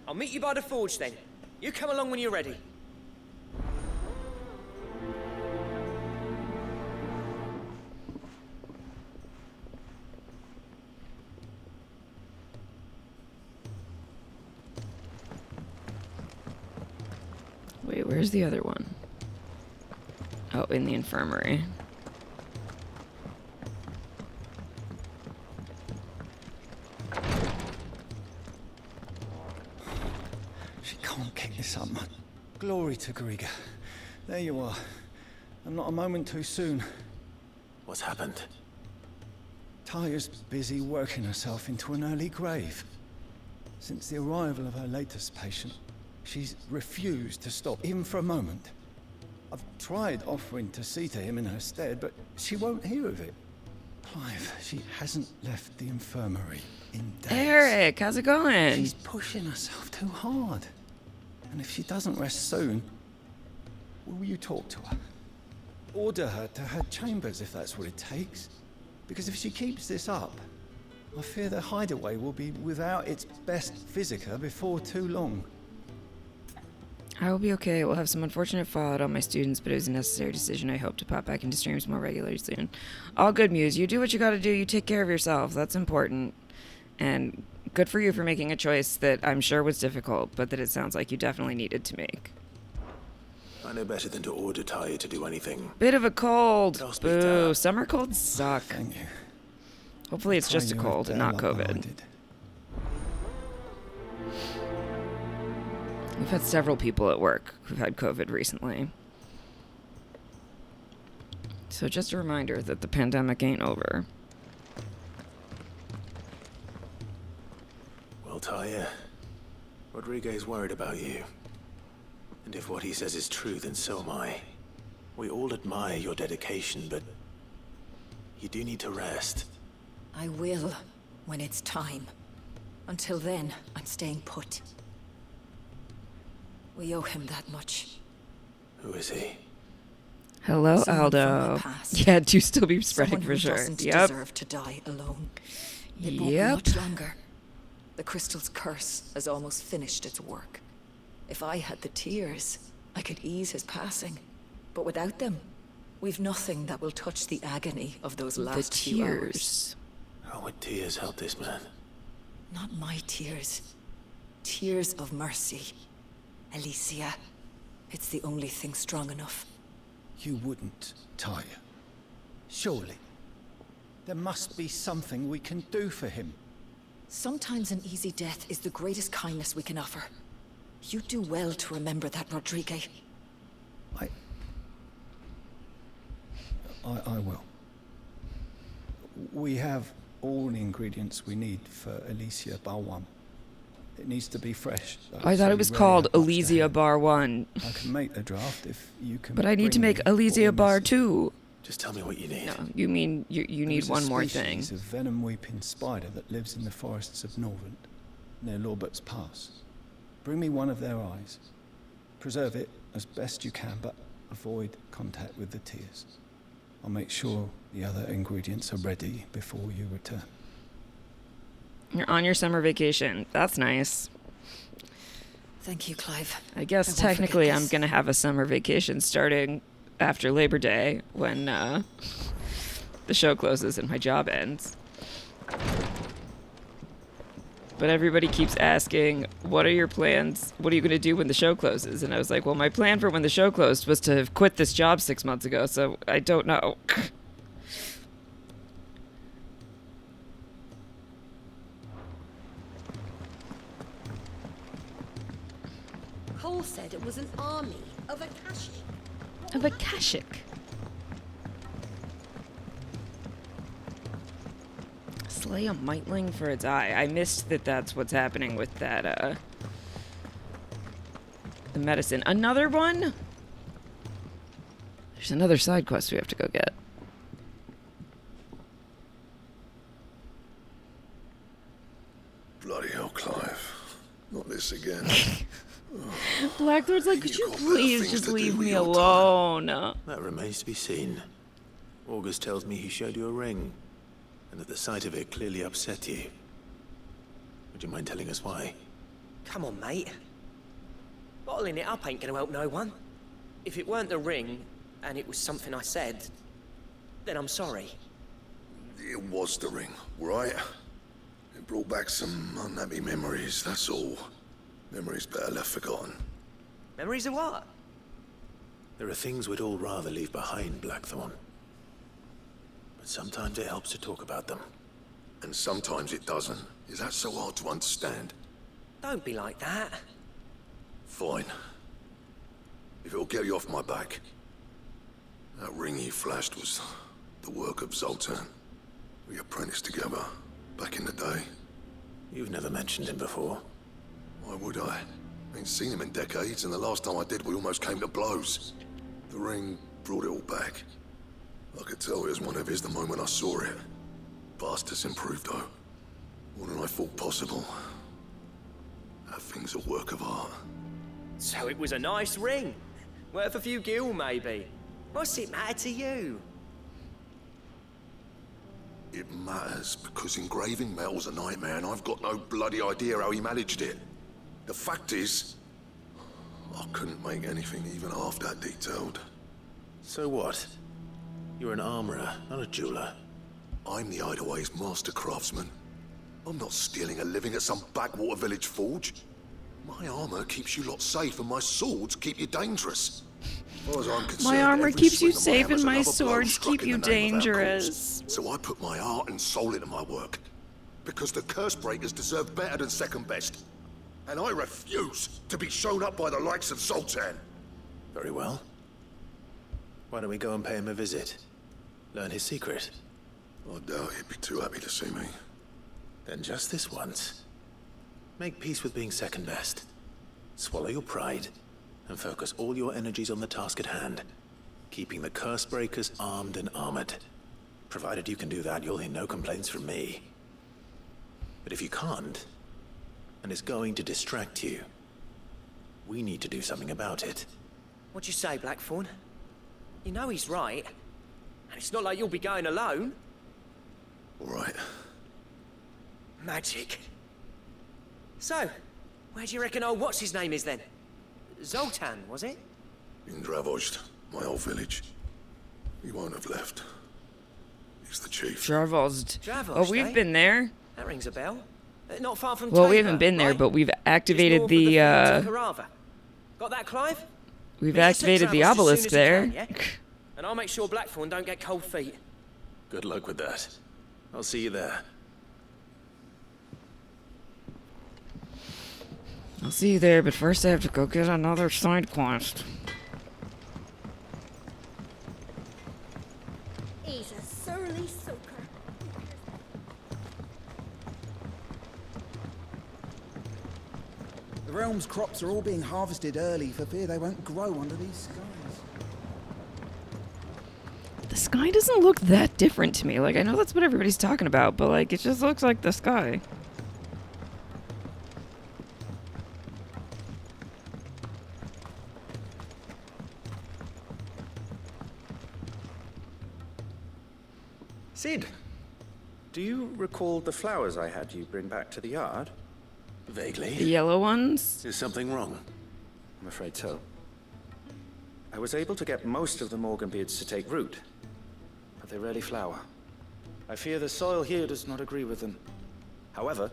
I'll meet you by the forge then. You come along when you're ready. Wait, where's the other one? Oh, in the infirmary. She can't kick this up, man. Glory to Gariga. There you are. And not a moment too soon. What's happened? Taya's busy working herself into an early grave. Since the arrival of her latest patient, she's refused to stop, even for a moment. I've tried offering to see to him in her stead, but she won't hear of it. Clive, she hasn't left the infirmary in days. Eric, how's it going? She's pushing herself too hard. And if she doesn't rest soon, will you talk to her? Order her to her chambers if that's what it takes. Because if she keeps this up, I fear the hideaway will be without its best physica before too long. I will be okay. We'll have some unfortunate fallout on my students, but it was a necessary decision. I hope to pop back into streams more regularly soon. All good, Muse. You do what you gotta do. You take care of yourself. That's important. And good for you for making a choice that I'm sure was difficult, but that it sounds like you definitely needed to make. I know better than to order Taya to do anything. Bit of a cold. Don't speak Boo. down. Summer colds suck. Thank you. Hopefully it's just a cold and not COVID. We've had several people at work who've had COVID recently. So just a reminder that the pandemic ain't over. Well, Taya, Rodriguez worried about you. And if what he says is true, then so am I. We all admire your dedication, but you do need to rest. I will, when it's time. Until then, I'm staying put. We owe him that much. Who is he? Hello, Someone from my Aldo. past. Yeah, do still be spreading Someone for who sure. doesn't Yep. deserve to die alone. It won't be Yep. much longer. The crystal's curse has almost finished its work. If I had the tears, I could ease his passing. But without them, we've nothing that will touch the agony of those last few hours. Tears. How would tears help this man? Not my tears. Tears of mercy. Alicia, it's the only thing strong enough. You wouldn't, Taya. Surely. There must be something we can do for him. Sometimes an easy death is the greatest kindness we can offer. You do well to remember that, Rodriguez. I will. We have all the ingredients we need for Alicia Bar 1. It needs to be fresh. I thought it was called Elysia Bar 1. I can make the draft if you can. But I need to bring make me what Elysia we're Bar missing. 2. Just tell me what you need. No, you mean you need one more thing. There's a venom-weeping spider that lives in the forests of Norvent, near Lorbert's Pass. Bring me one of their eyes. Preserve it as best you can, but avoid contact with the tears. I'll make sure the other ingredients are ready before you return. You're on your summer vacation. That's nice. Thank you, Clive. I guess I won't technically forget I'm this. going to have a summer vacation starting after Labor Day when the show closes and my job ends. But everybody keeps asking, what are your plans? What are you going to do when the show closes? And I was like, well, my plan for when the show closed was to have quit this job 6 months ago, so I don't know. Cole said it was an army of Akashi. Of Akashic. Slay a Mightling for its eye. I missed that that's what's happening with that, the medicine. Another one? There's another side quest we have to go get. Bloody hell, Clive. Not this again. Blackthorn's like, could you please things just to do leave with me your alone? That remains to be seen. August tells me he showed you a ring, and that the sight of it clearly upset you. Would you mind telling us why? Come on, mate. Bottling it up ain't gonna help no one. If it weren't the ring, and it was something I said, then I'm sorry. It was the ring, right? It brought back some unhappy memories, that's all. Memories better left forgotten. Memories of what? There are things we'd all rather leave behind, Blackthorn. But sometimes it helps to talk about them. And sometimes it doesn't. Is that so hard to understand? Don't be like that. Fine. If it'll get you off my back. That ring he flashed was the work of Zoltan. We apprenticed together, back in the day. You've never mentioned him before. Why would I? Ain't seen him in decades, and the last time I did, we almost came to blows. The ring brought it all back. I could tell it was one of his the moment I saw it. Bastard's improved, though. More than I thought possible. That thing's a work of art. So it was a nice ring. Worth a few gil, maybe. What's it matter to you? It matters because engraving metal's a nightmare, and I've got no bloody idea how he managed it. The fact is, I couldn't make anything even half that detailed. So what? You're an armorer, not a jeweler. I'm the Hideaway's master craftsman. I'm not stealing a living at some backwater village forge. My armor keeps you lot safe, and my swords keep you dangerous. As far as I'm concerned, My armor every keeps you swing of safe, hammer's and my another blow swords struck keep in you the name of our dangerous. cause. So I put my heart and soul into my work. Because the curse breakers deserve better than second best. And I refuse to be shown up by the likes of Zoltan. Very well. Why don't we go and pay him a visit? Learn his secret. I doubt he'd be too happy to see me. Then just this once. Make peace with being second best. Swallow your pride, and focus all your energies on the task at hand. Keeping the curse breakers armed and armored. Provided you can do that, you'll hear no complaints from me. But if you can't, and it's going to distract you, we need to do something about it. What'd you say, Blackthorn? You know he's right. And it's not like you'll be going alone. All right. Magic. So, where do you reckon old what's-his-name is then? Zoltan, was it? In Dravozd, my old village. He won't have left. He's the chief. Dravozd. Dravozd, Oh, we've been there. That rings a bell. Not far from Well, we Tabor, haven't been there, right? but we've activated Just north of the, fields of Carava. Got that, Clive? we've Meet us at activated the Dravozd as soon obelisk as you there. can, yeah? And I'll make sure Blackthorn don't get cold feet. Good luck with that. I'll see you there. I'll see you there, but first I have to go get another side quest. He's a surly soaker. The realm's crops are all being harvested early for fear they won't grow under these skies. The sky doesn't look that different to me. Like, I know that's what everybody's talking about, but, like, it just looks like the sky. Sid, do you recall the flowers I had you bring back to the yard? Vaguely. The yellow ones? Is something wrong? I'm afraid so. I was able to get most of the Morganbeards to take root, but they rarely flower. I fear the soil here does not agree with them. However,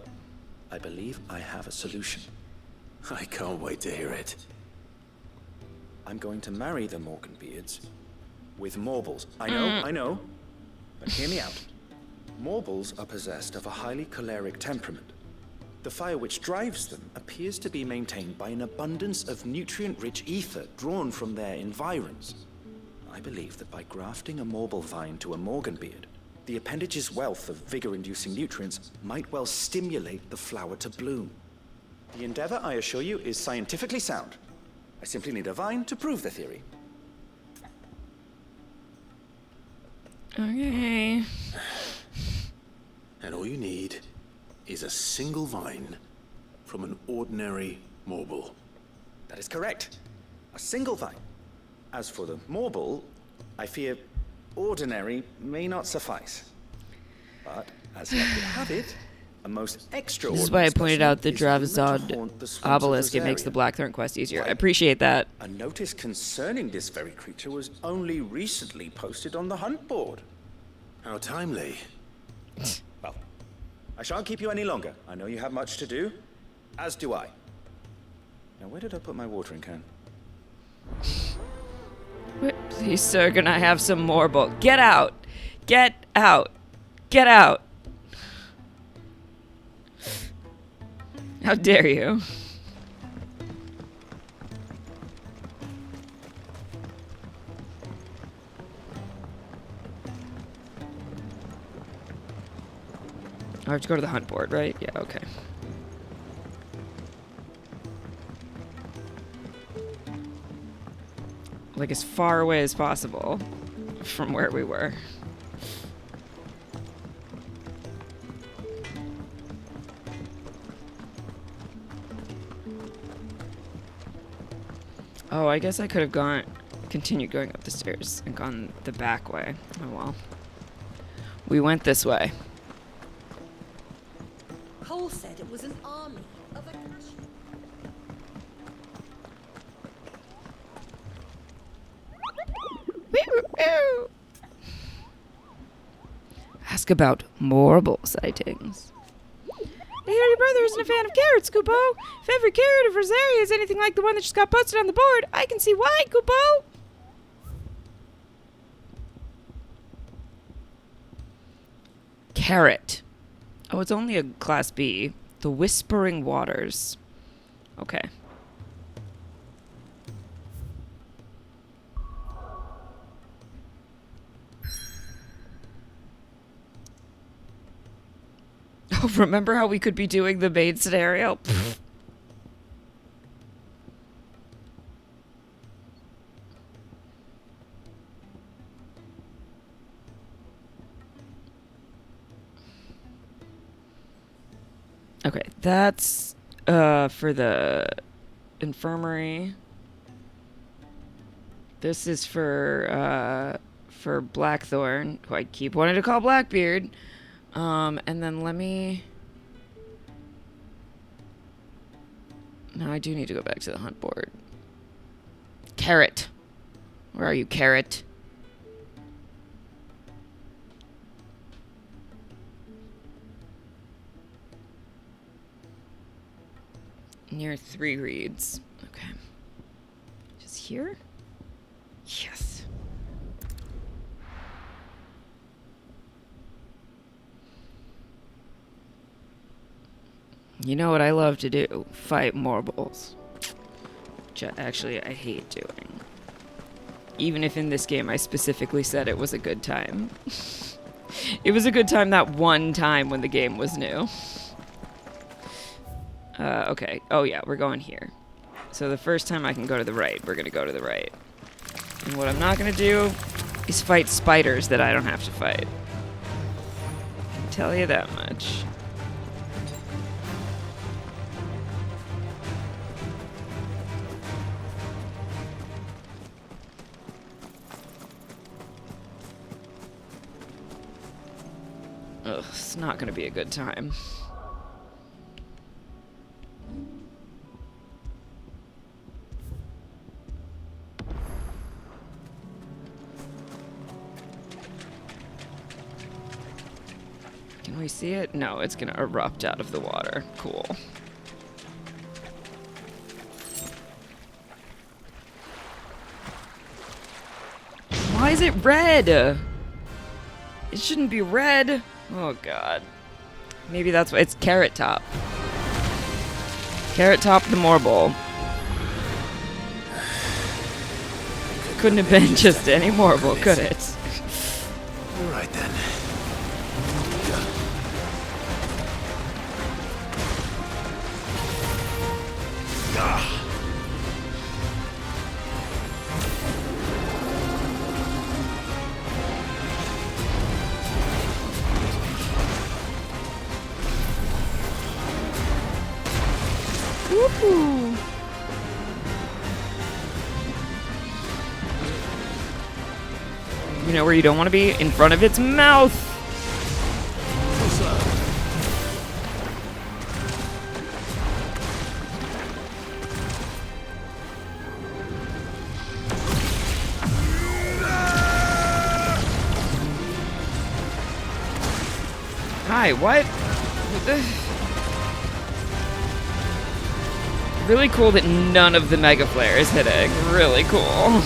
I believe I have a solution. I can't wait to hear it. I'm going to marry the Morganbeards with Morbles. I know, but hear me out. Morbles are possessed of a highly choleric temperament. The fire which drives them appears to be maintained by an abundance of nutrient-rich ether drawn from their environs. I believe that by grafting a Morble vine to a Morganbeard, the appendage's wealth of vigor-inducing nutrients might well stimulate the flower to bloom. The endeavor, I assure you, is scientifically sound. I simply need a vine to prove the theory. Okay. And all you need is a single vine from an ordinary Morble. That is correct. A single vine. As for the Morble, I fear ordinary may not suffice. But, as luck would have it, a most extraordinary This is why I pointed out the specimen is rumored to Dravozd haunt the swamps of obelisk. It makes the Rosaria. Blackthorn quest easier. I appreciate that. A notice concerning this very creature was only recently posted on the hunt board. How timely. Well, I shan't keep you any longer. I know you have much to do, as do I. Now, where did I put my watering can? Please, sir, can I have some more bowl? Get out! Get out! Get out! How dare you? I have to go to the hunt board, right? Yeah, okay. Like as far away as possible from where we were. Oh, I guess I could have continued going up the stairs and gone the back way. Oh well. We went this way. Cole said it was an army of a Akashi. Ask about Morble sightings. I hear your brother isn't a fan of carrots, Kupo. If every carrot of Rosaria is anything like the one that just got posted on the board, I can see why, Kupo. Carrot. Oh, it's only a Class B. The Whispering Waters. Okay. Oh, remember how we could be doing the main scenario? Okay, that's for the infirmary. This is for Blackthorn, who I keep wanting to call Blackbeard. And then let me... No, I do need to go back to the hunt board. Carrot. Where are you, Carrot? Near 3 reeds. Okay. Just here? Yes. You know what I love to do? Fight Morbles. Which actually I hate doing. Even if in this game I specifically said it was a good time. It was a good time that one time when the game was new. Okay. Oh yeah, we're going here. So the first time I can go to the right, we're gonna go to the right. And what I'm not gonna do is fight spiders that I don't have to fight. I can tell you that much. Ugh, it's not gonna be a good time. Can we see it? No, it's gonna erupt out of the water. Cool. Why is it red? It shouldn't be red. Oh god. Maybe that's why it's Carrot Top. Carrot Top the Morble. Couldn't have been just any Morble, could it? Alright then. Woohoo! You know where you don't want to be? In front of its mouth! Hi, what? Really cool that none of the Mega Flare is hitting. Really cool.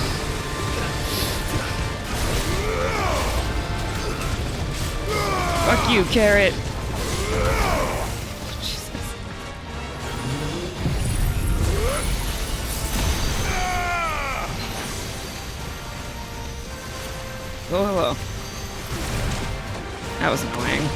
Fuck you, Carrot. Jesus. Oh, hello. That was annoying.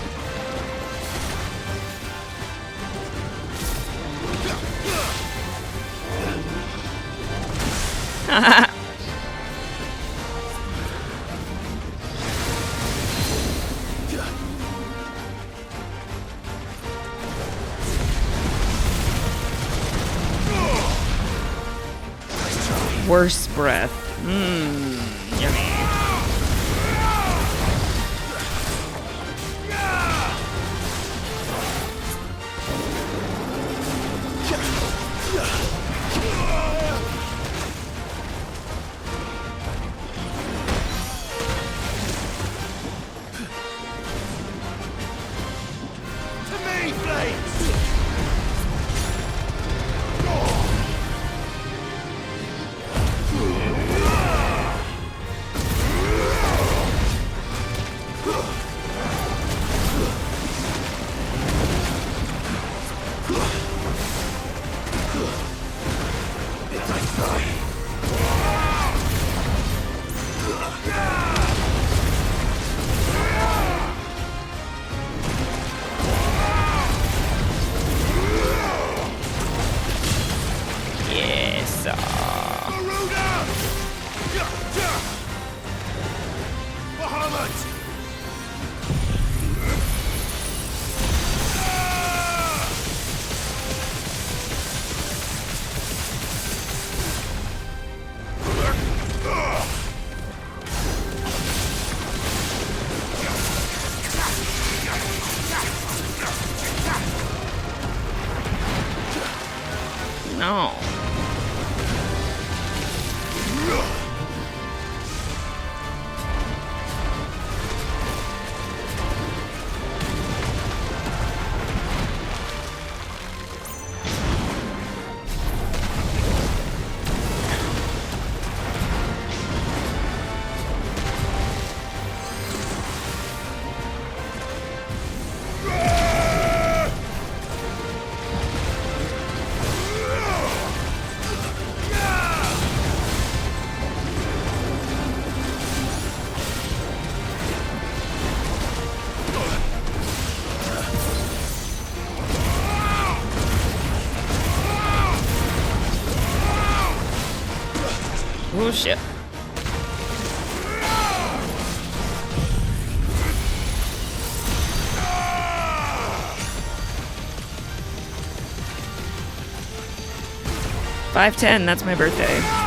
Worse breath. Mmm, yummy. No. Oh shit. $5.10, that's my birthday.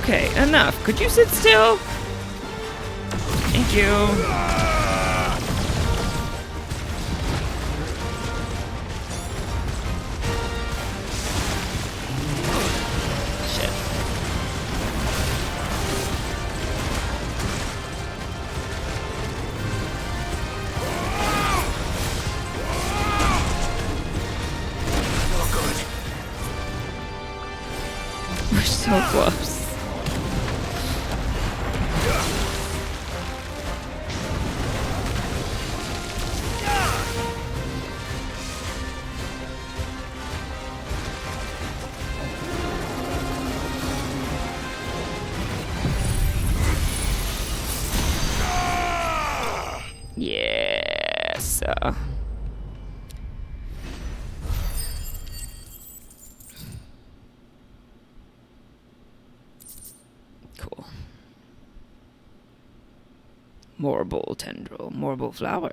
Okay, enough. Could you sit still? Thank you. Shit. We're so close. Yes. Cool. Marble tendril, marble flower.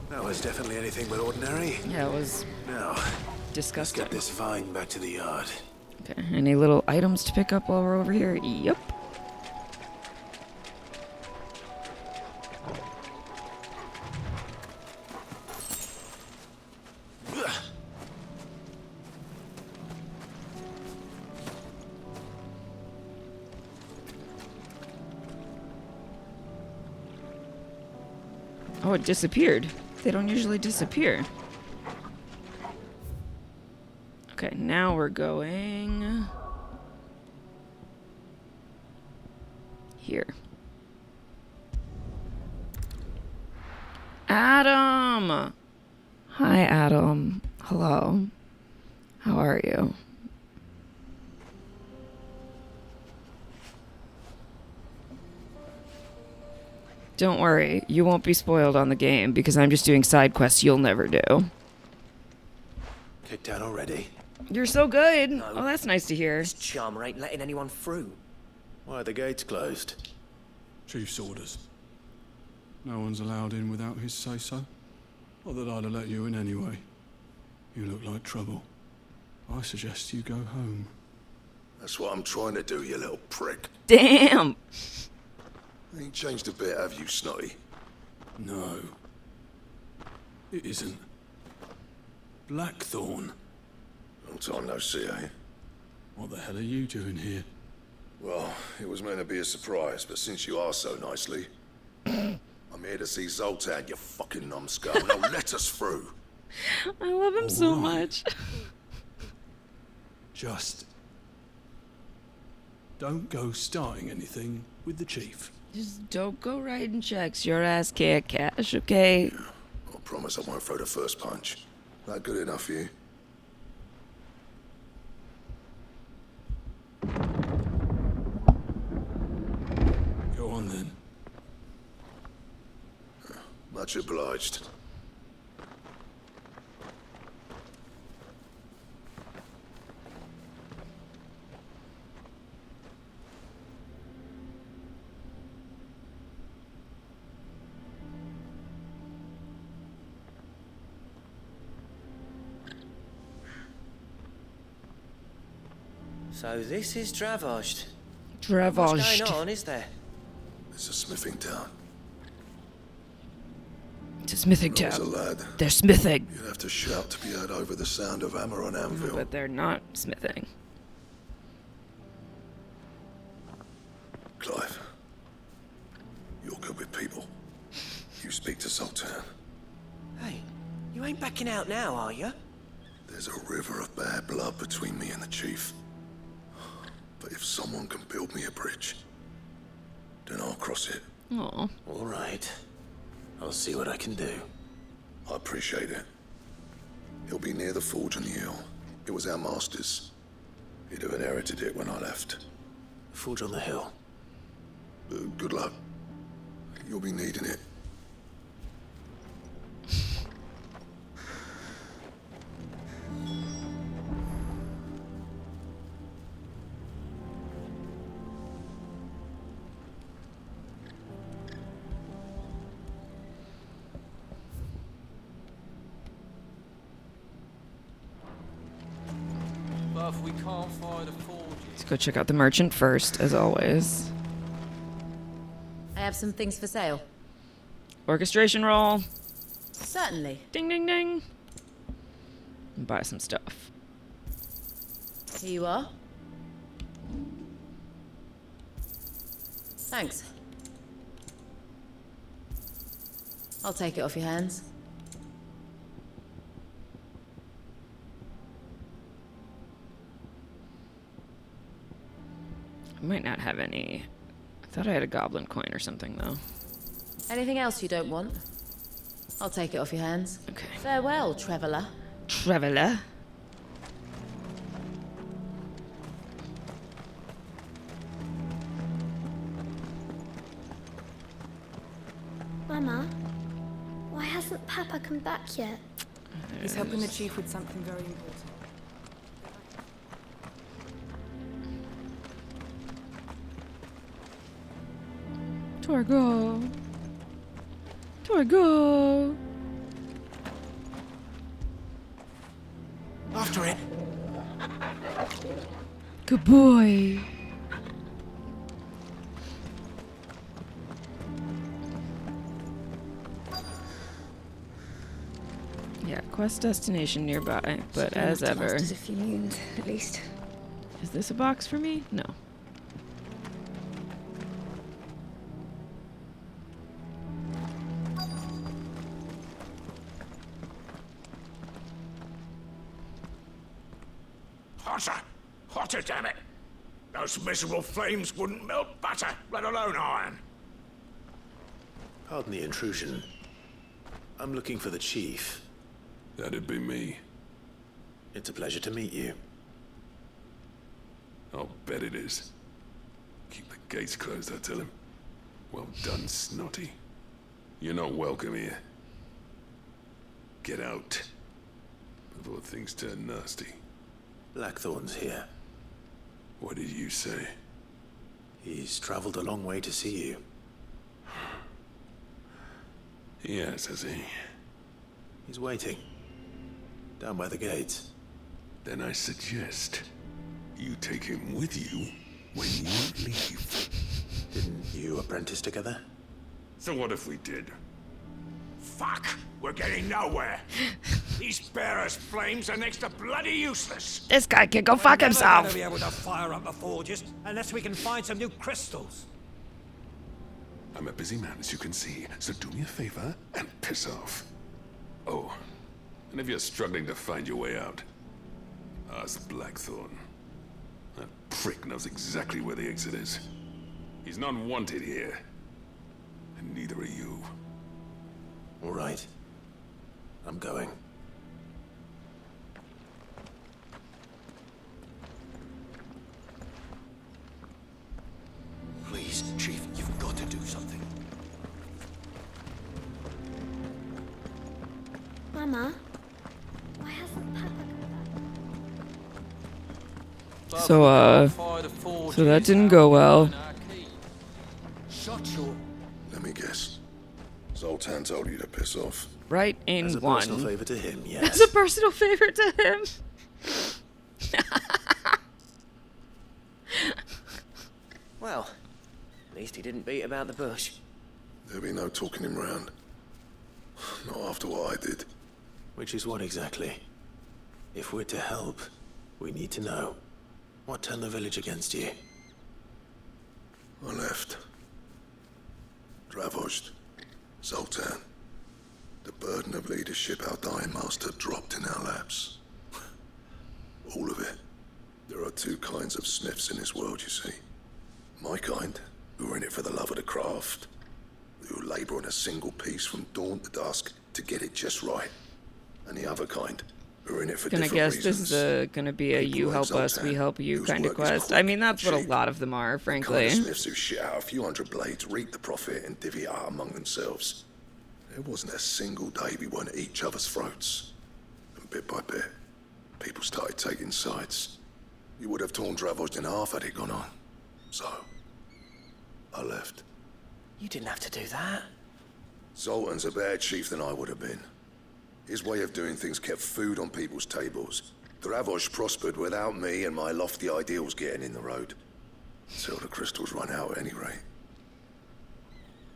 That was definitely anything but ordinary. Yeah, it was Now, disgusting. let's get this vine back to the yard. Okay, any little items to pick up while we're over here? Yep. Oh, it disappeared. They don't usually disappear. Okay, now we're going here. Adam! Hi, Adam. Hello. How are you? Don't worry, you won't be spoiled on the game because I'm just doing side quests you'll never do. Kicked out already? You're so good. Oh, that's nice to hear. This charmer ain't letting anyone through. Why are the gates closed? Chief's orders. No one's allowed in without his say-so. Not that I'd have let you in anyway. You look like trouble. I suggest you go home. That's what I'm trying to do, you little prick. Damn! Ain't changed a bit, have you, Snotty? No. It isn't. Blackthorn. Long time no see, eh? What the hell are you doing here? Well, it was meant to be a surprise, but since you are so nicely, I'm here to see Zoltan, you fucking numbskull. Now let us through. I love him so much. Just don't go starting anything with the chief. Just don't go writing checks. Your ass can't cash, okay? I promise I won't throw the first punch. That good enough for you? Go on then. Much obliged. So this is Dravaged. What's Dravaged. going on, is there? It's a smithing town. It's a smithing When I was town. a lad, They're smithing. you'd have to shout to be heard over the sound of hammer on anvil. But they're not smithing. Clive, you're good with people. You speak to Sultan. Hey, you ain't backing out now, are you? There's a river of bad blood between me and the chief. But if someone can build me a bridge, then I'll cross it. Aw. All right. I'll see what I can do. I appreciate it. He'll be near the forge on the hill. It was our master's. He'd have inherited it when I left. Forge on the hill. Good luck. You'll be needing it. if we can't find a forge. Let's go check out the merchant first, as always. I have some things for sale. Orchestration roll. Certainly. Ding, ding, ding. And buy some stuff. Here you are. Thanks. I'll take it off your hands. I might not have any. I thought I had a goblin coin or something, though. Anything else you don't want? I'll take it off your hands. Okay. Farewell, traveler. Traveler? Mama, why hasn't Papa come back yet? He's helping the chief with something very important. Torgo. Torgo. After it. Good boy. Yeah, quest destination nearby, but as ever. Last us a few moons, at least. Is this a box for me? No. Hotter! Hotter, damn it! Those miserable flames wouldn't melt butter, let alone iron. Pardon the intrusion. I'm looking for the chief. That'd be me. It's a pleasure to meet you. I'll bet it is. Keep the gates closed, I tell him. Well done, Snotty. You're not welcome here. Get out. Before things turn nasty. Blackthorn's here. What did you say? He's traveled a long way to see you. Yes, has he? He's waiting. Down by the gates. Then I suggest you take him with you when you leave. Didn't you apprentice together? So what if we did? Fuck! We're getting nowhere! These bearers' flames are next to bloody useless! This guy can go fuck himself! We're never gonna be able to fire up the forges unless we can find some new crystals. I'm a busy man, as you can see, so do me a favor and piss off. Oh, and if you're struggling to find your way out, ask Blackthorn. That prick knows exactly where the exit is. He's not wanted here. And neither are you. All right. I'm going. Please, Chief, you've got to do something. Mama, why hasn't Papa come back? So that didn't go well. Shut your... Let me guess. Zoltan told you to piss off. Right in As a one. personal favor to him, yes. As a personal favor to him. Well, at least he didn't beat about the bush. There'll be no talking him round. Not after what I did. Which is what exactly? If we're to help, we need to know. What turned the village against you? I left. Dravost. Zoltan. The burden of leadership our dying master dropped in our laps. All of it. There are two kinds of sniffs in this world, you see. My kind, who are in it for the love of the craft, who labour on a single piece from dawn to dusk to get it just right. And the other kind, who are in it for Gonna different guess reasons. this is gonna be a you help us, we help you kind of quest. I mean, that's what a lot of them are, Kind frankly. of smiths who shit out a few hundred blades, reap the profit, and divvy it out among themselves. There wasn't a single day we weren't at each other's throats. And bit by bit, people started taking sides. You would have torn Dravost in half had it gone on. So, I left. You didn't have to do that. Zoltan's a better chief than I would have been. His way of doing things kept food on people's tables. Dravosh prospered without me and my lofty ideals getting in the road. Till the crystals run out at any rate.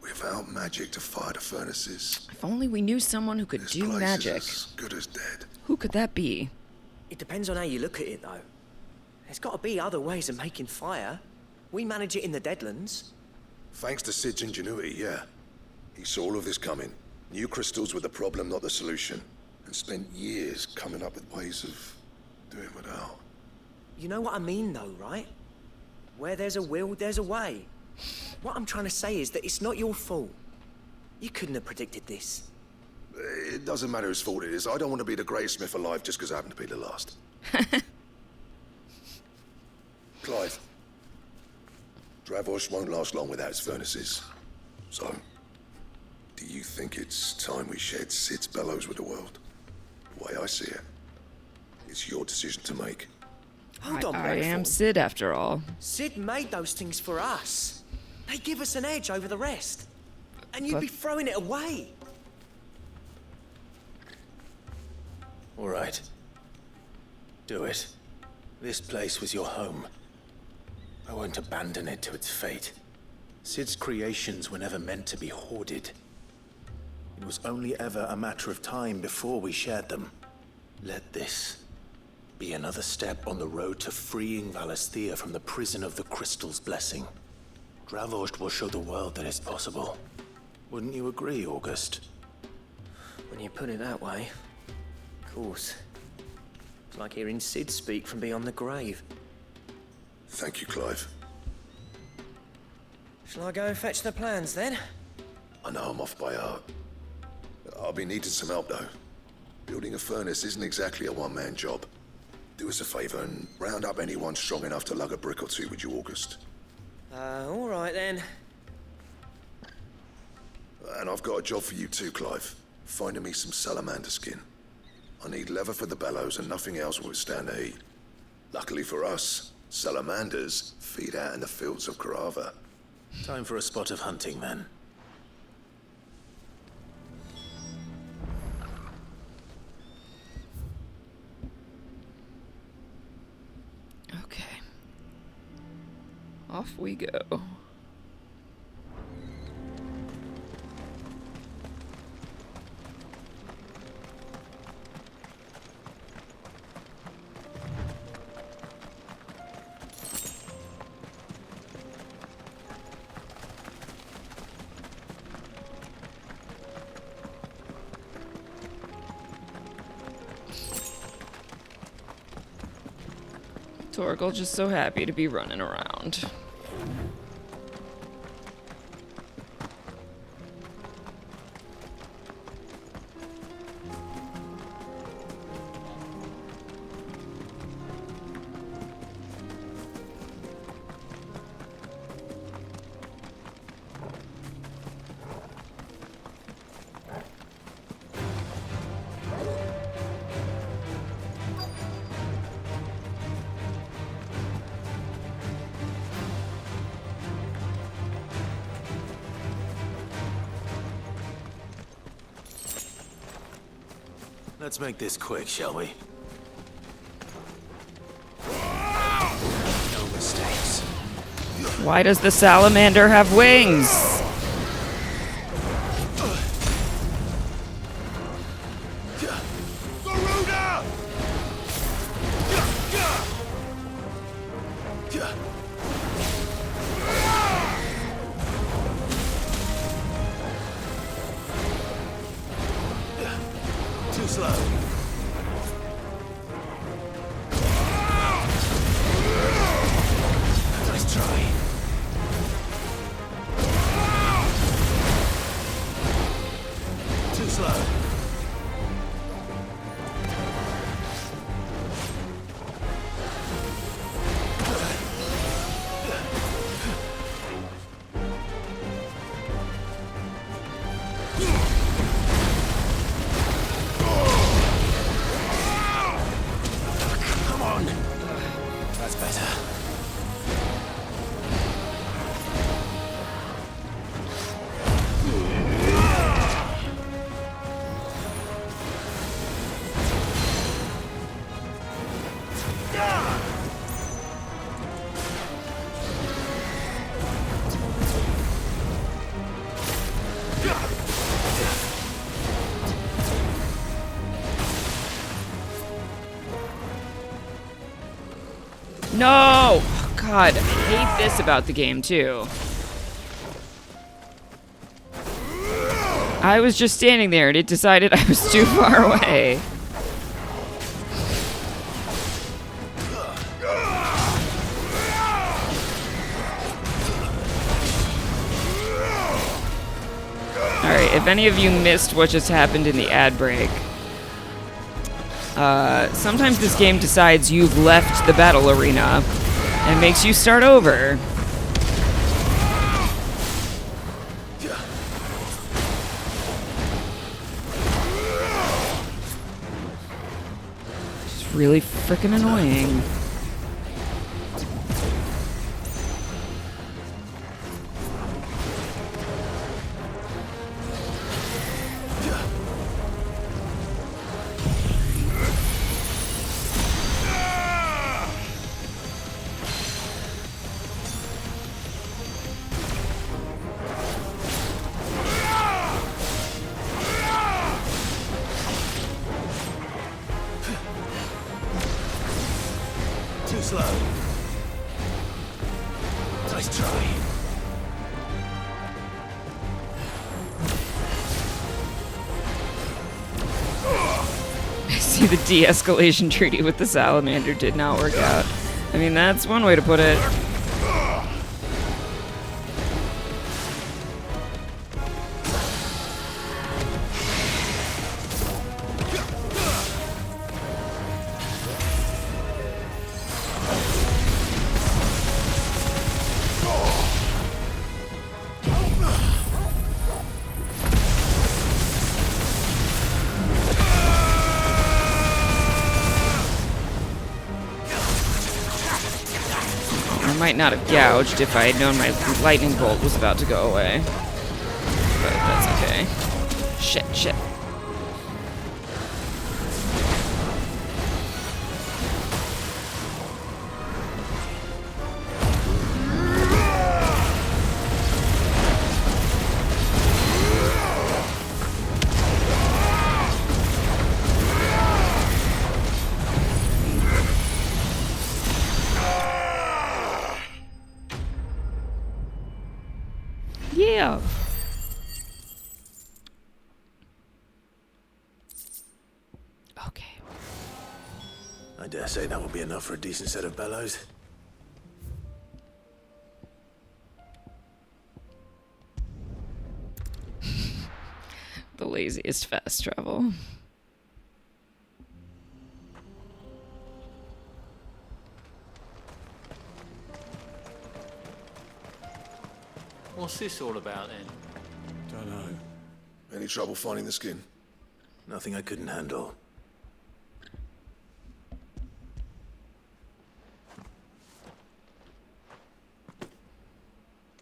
Without magic to fire the furnaces. If only we knew someone who could do magic. As good as dead. Who could that be? It depends on how you look at it, though. There's got to be other ways of making fire. We manage it in the Deadlands. Thanks to Sid's ingenuity, yeah. He saw all of this coming. Knew crystals were the problem, not the solution. And spent years coming up with ways of doing without. You know what I mean, though, right? Where there's a will, there's a way. What I'm trying to say is that it's not your fault. You couldn't have predicted this. It doesn't matter whose fault it is. I don't want to be the greatest smith alive just because I happen to be the last. Clive. Dravosh won't last long without his furnaces. So, do you think it's time we shared Sid's bellows with the world? The way I see it, it's your decision to make. Hold on, I am Redford. Sid after all. Sid made those things for us. They give us an edge over the rest. And you'd But- be throwing it away. All right. Do it. This place was your home. I won't abandon it to its fate. Sid's creations were never meant to be hoarded. It was only ever a matter of time before we shared them. Let this be another step on the road to freeing Valisthea from the prison of the Crystal's blessing. Dravosh will show the world that it's possible. Wouldn't you agree, August? When you put it that way, of course. It's like hearing Sid speak from beyond the grave. Thank you, Clive. Shall I go and fetch the plans, then? I know I'm off by heart. I'll be needing some help, though. Building a furnace isn't exactly a one-man job. Do us a favor and round up anyone strong enough to lug a brick or two with you, August. All right, then. And I've got a job for you too, Clive. Finding me some salamander skin. I need leather for the bellows and nothing else will withstand the heat. Luckily for us, salamanders feed out in the fields of Carava. Time for a spot of hunting, then. Okay. Off we go. Torgal just so happy to be running around. Let's make this quick, shall we? No mistakes. Why does the salamander have wings? Too slow. Nice try. No! God, I hate this about the game, too. I was just standing there and it decided I was too far away. Alright, if any of you missed what just happened in the ad break, sometimes this game decides you've left the battle arena and makes you start over. It's really freaking annoying. Too slow. Nice try. I see the de-escalation treaty with the salamander did not work out. I mean, that's one way to put it. I might not have gouged if I had known my lightning bolt was about to go away. But that's okay. Shit. Yeah. Okay. I dare say that will be enough for a decent set of bellows. The laziest fast travel. What's this all about then? Don't know. Any trouble finding the skin? Nothing I couldn't handle.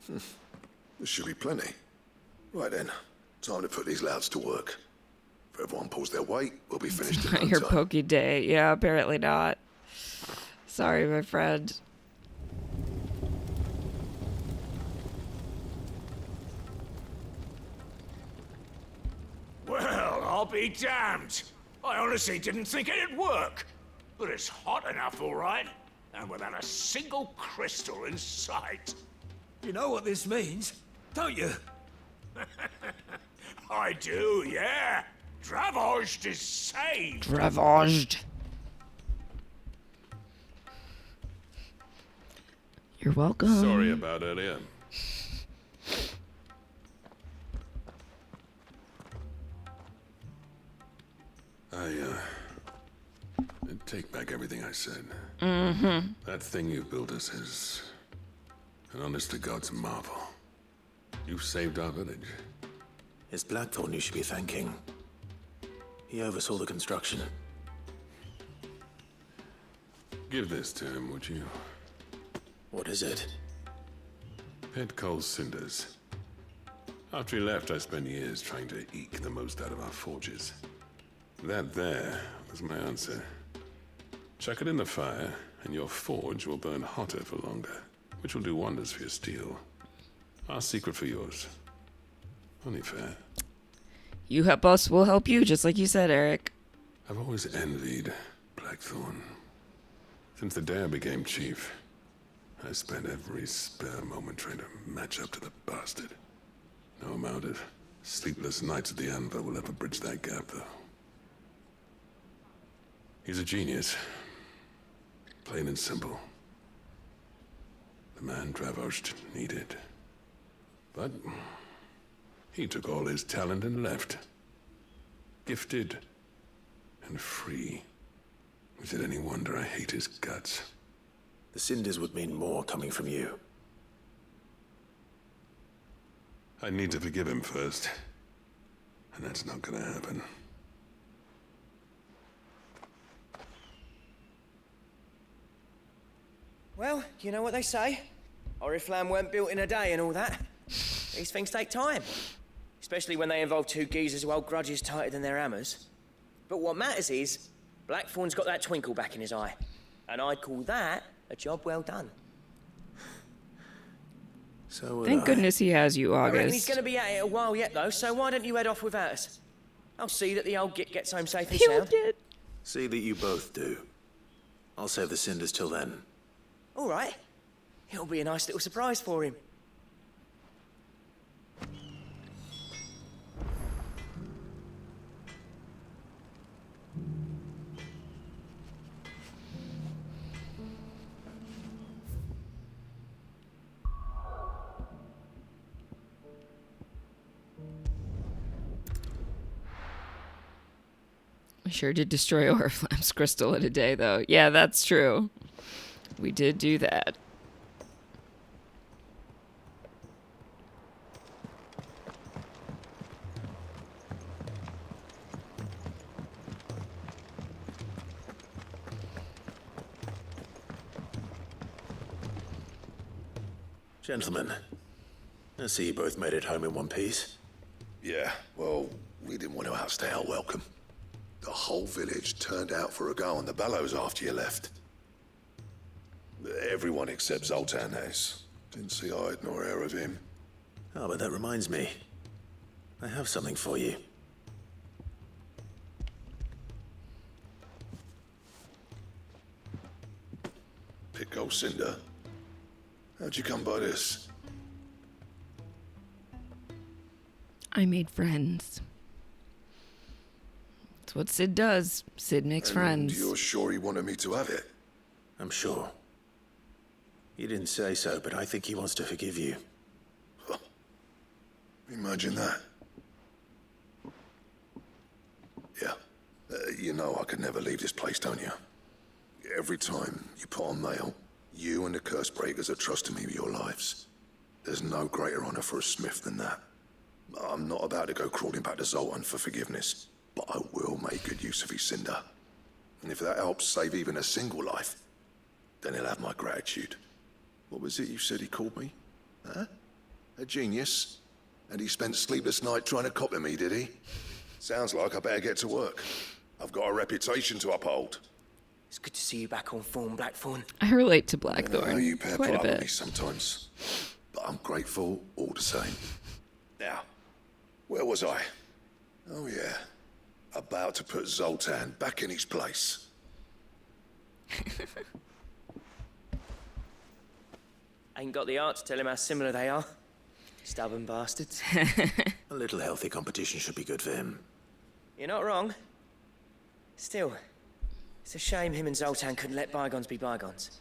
There should be plenty. Right then, time to put these louts to work. If everyone pulls their weight, we'll be finished in no Not your time. pokey day. Yeah, apparently not. Sorry, my friend. Well, I'll be damned. I honestly didn't think it'd work. But it's hot enough, all right. And without a single crystal in sight. You know what this means, don't you? I do, yeah. Dravoged is saved. Dravoged. You're welcome. Sorry about earlier. I take back everything I said. Mm-hmm. That thing you built us is an honest to God's marvel. You've saved our village. It's Blackthorn you should be thanking. He oversaw the construction. Give this to him, would you? What is it? Pet Cole's cinders. After he left, I spent years trying to eke the most out of our forges. That there was my answer. Chuck it in the fire, and your forge will burn hotter for longer, which will do wonders for your steel. Our secret for yours. Only fair. You help us, we'll help you, just like you said, Eric. I've always envied Blackthorn. Since the day I became chief, I spent every spare moment trying to match up to the bastard. No amount of sleepless nights at the Anvil will ever bridge that gap, though. He's a genius. Plain and simple. The man Dravost needed. But he took all his talent and left. Gifted and free. Is it any wonder I hate his guts? The cinders would mean more coming from you. I need to forgive him first. And that's not gonna happen. Well, you know what they say. Oriflamme weren't built in a day and all that. These things take time. Especially when they involve two geezers who hold grudges tighter than their hammers. But what matters is, Blackthorn's got that twinkle back in his eye. And I'd call that a job well done. So would Thank goodness he has you, I reckon he's August. going to be at it a while yet, though, so why don't you head off without us? I'll see that the old git gets home safe and sound. See that you both do. I'll save the cinders till then. All right. It'll be a nice little surprise for him. We sure did destroy Oriflamme's crystal in a day, though. Yeah, that's true. We did do that. Gentlemen, I see you both made it home in one piece. Yeah, well, we didn't want to outstay our welcome. The whole village turned out for a go on the bellows after you left. Everyone except Zoltan has. Didn't see hide nor hair of him. Oh, but that reminds me. I have something for you. Pico Cinder. How'd you come by this? I made friends. That's what Sid does. Sid makes friends. You're sure he wanted me to have it? I'm sure. He didn't say so, but I think he wants to forgive you. Imagine that. Yeah. You know I could never leave this place, don't you? Every time you put on mail, you and the curse breakers are trusting me with your lives. There's no greater honor for a smith than that. I'm not about to go crawling back to Zoltan for forgiveness, but I will make good use of his cinder. And if that helps save even a single life, then he'll have my gratitude. What was it you said he called me? Huh? A genius? And he spent sleepless night trying to copy me, did he? Sounds like I better get to work. I've got a reputation to uphold. It's good to see you back on form, Blackthorn. I relate to I know Blackthorn you pair quite a play with bit. me sometimes, but I'm grateful all the same. Now, where was I? Oh yeah, about to put Zoltan back in his place. Ain't got the art to tell him how similar they are. Stubborn bastards. A little healthy competition should be good for him. You're not wrong. Still, it's a shame him and Zoltan couldn't let bygones be bygones.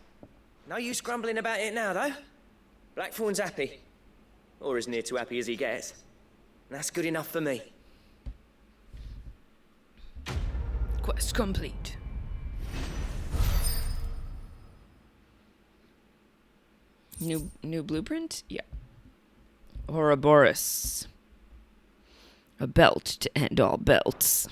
No use grumbling about it now, though. Blackthorn's happy. Or as near to happy as he gets. And that's good enough for me. Quest complete. New blueprint? Yeah. Ouroboros. A belt to end all belts.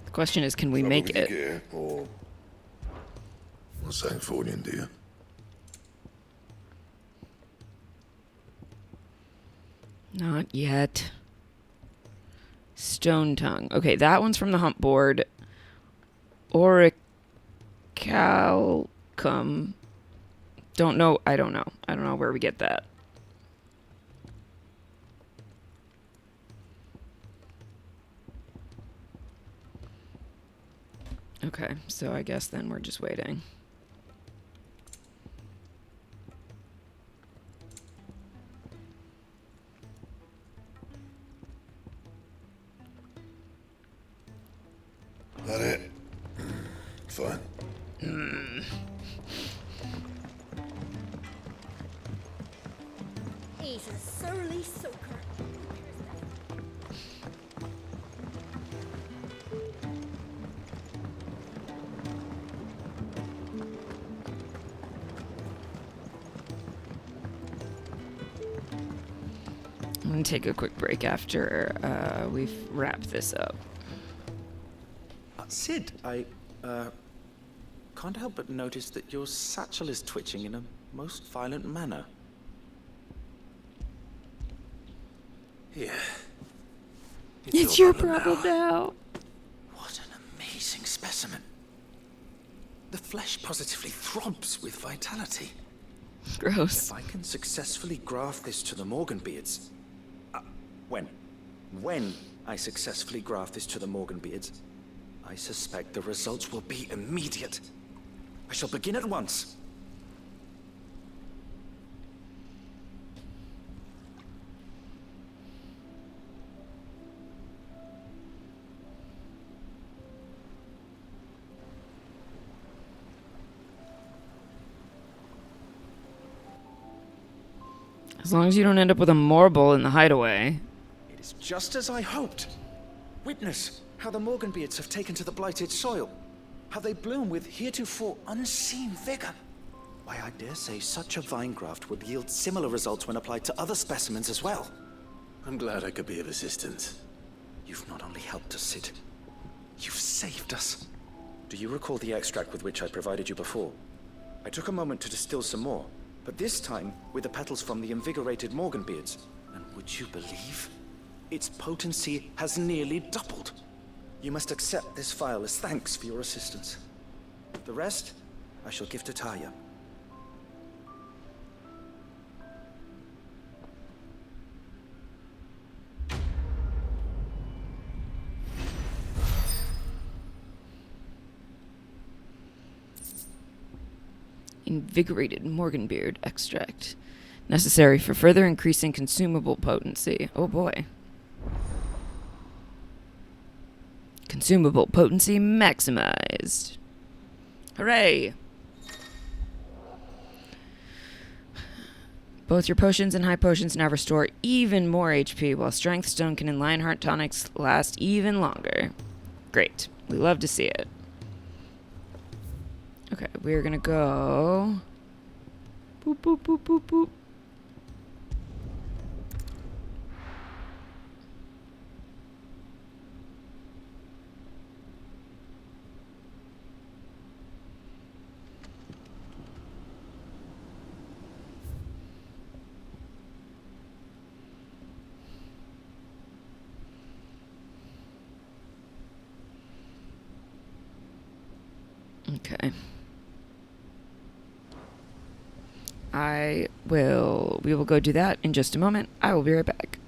The question is, can we Trouble make with your it? gear, or what's that for you, dear? Not yet. Stone Tongue. Okay, that one's from the hump board. Orichalcum. Don't know. I don't know. I don't know where we get that. Okay, so I guess then we're just waiting. That it? Fine. He's a surly soaker. I'm gonna take a quick break after we've wrapped this up. Sid, I can't help but notice that your satchel is twitching in a most violent manner. Yeah. It's your problem now. What an amazing specimen. The flesh positively throbs with vitality. Gross. If I can successfully graft this to the Morganbeards... When I successfully graft this to the Morganbeards, I suspect the results will be immediate. I shall begin at once. As long as you don't end up with a marble in the hideaway. It is just as I hoped. Witness how the Morganbeards have taken to the blighted soil. How they bloom with heretofore unseen vigor. Why, I dare say such a vine graft would yield similar results when applied to other specimens as well. I'm glad I could be of assistance. You've not only helped us, Sid, you've saved us. Do you recall the extract with which I provided you before? I took a moment to distill some more, but this time with the petals from the invigorated Morganbeards. And would you believe? Its potency has nearly doubled. You must accept this vial as thanks for your assistance. The rest, I shall give to Taya. Invigorated Morganbeard extract. Necessary for further increasing consumable potency. Oh boy. Consumable potency maximized. Hooray! Both your potions and high potions now restore even more HP, while Strength Stone and Lionheart tonics last even longer. Great. We love to see it. Okay, we're gonna go... Boop, boop, boop, boop, boop. Okay. We will go do that in just a moment. I will be right back.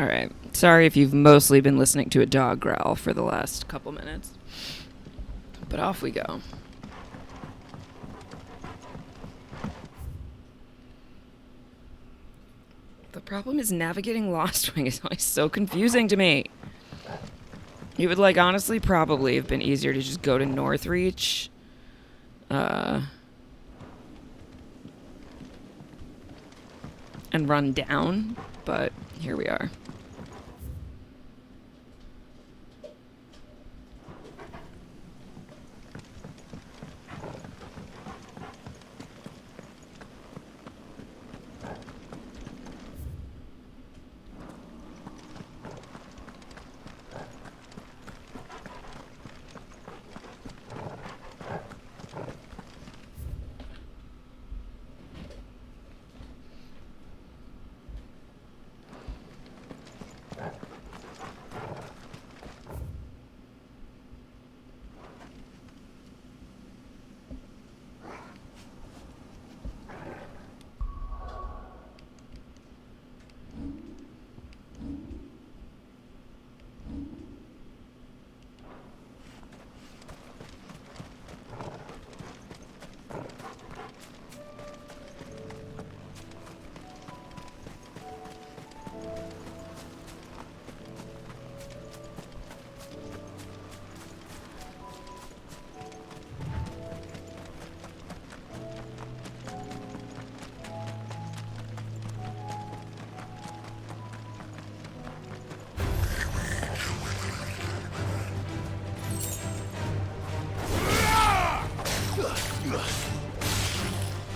Alright. Sorry if you've mostly been listening to a dog growl for the last couple minutes. But off we go. The problem is navigating Lostwing is always so confusing to me. It would, like, honestly probably have been easier to just go to Northreach. And run down, but here we are.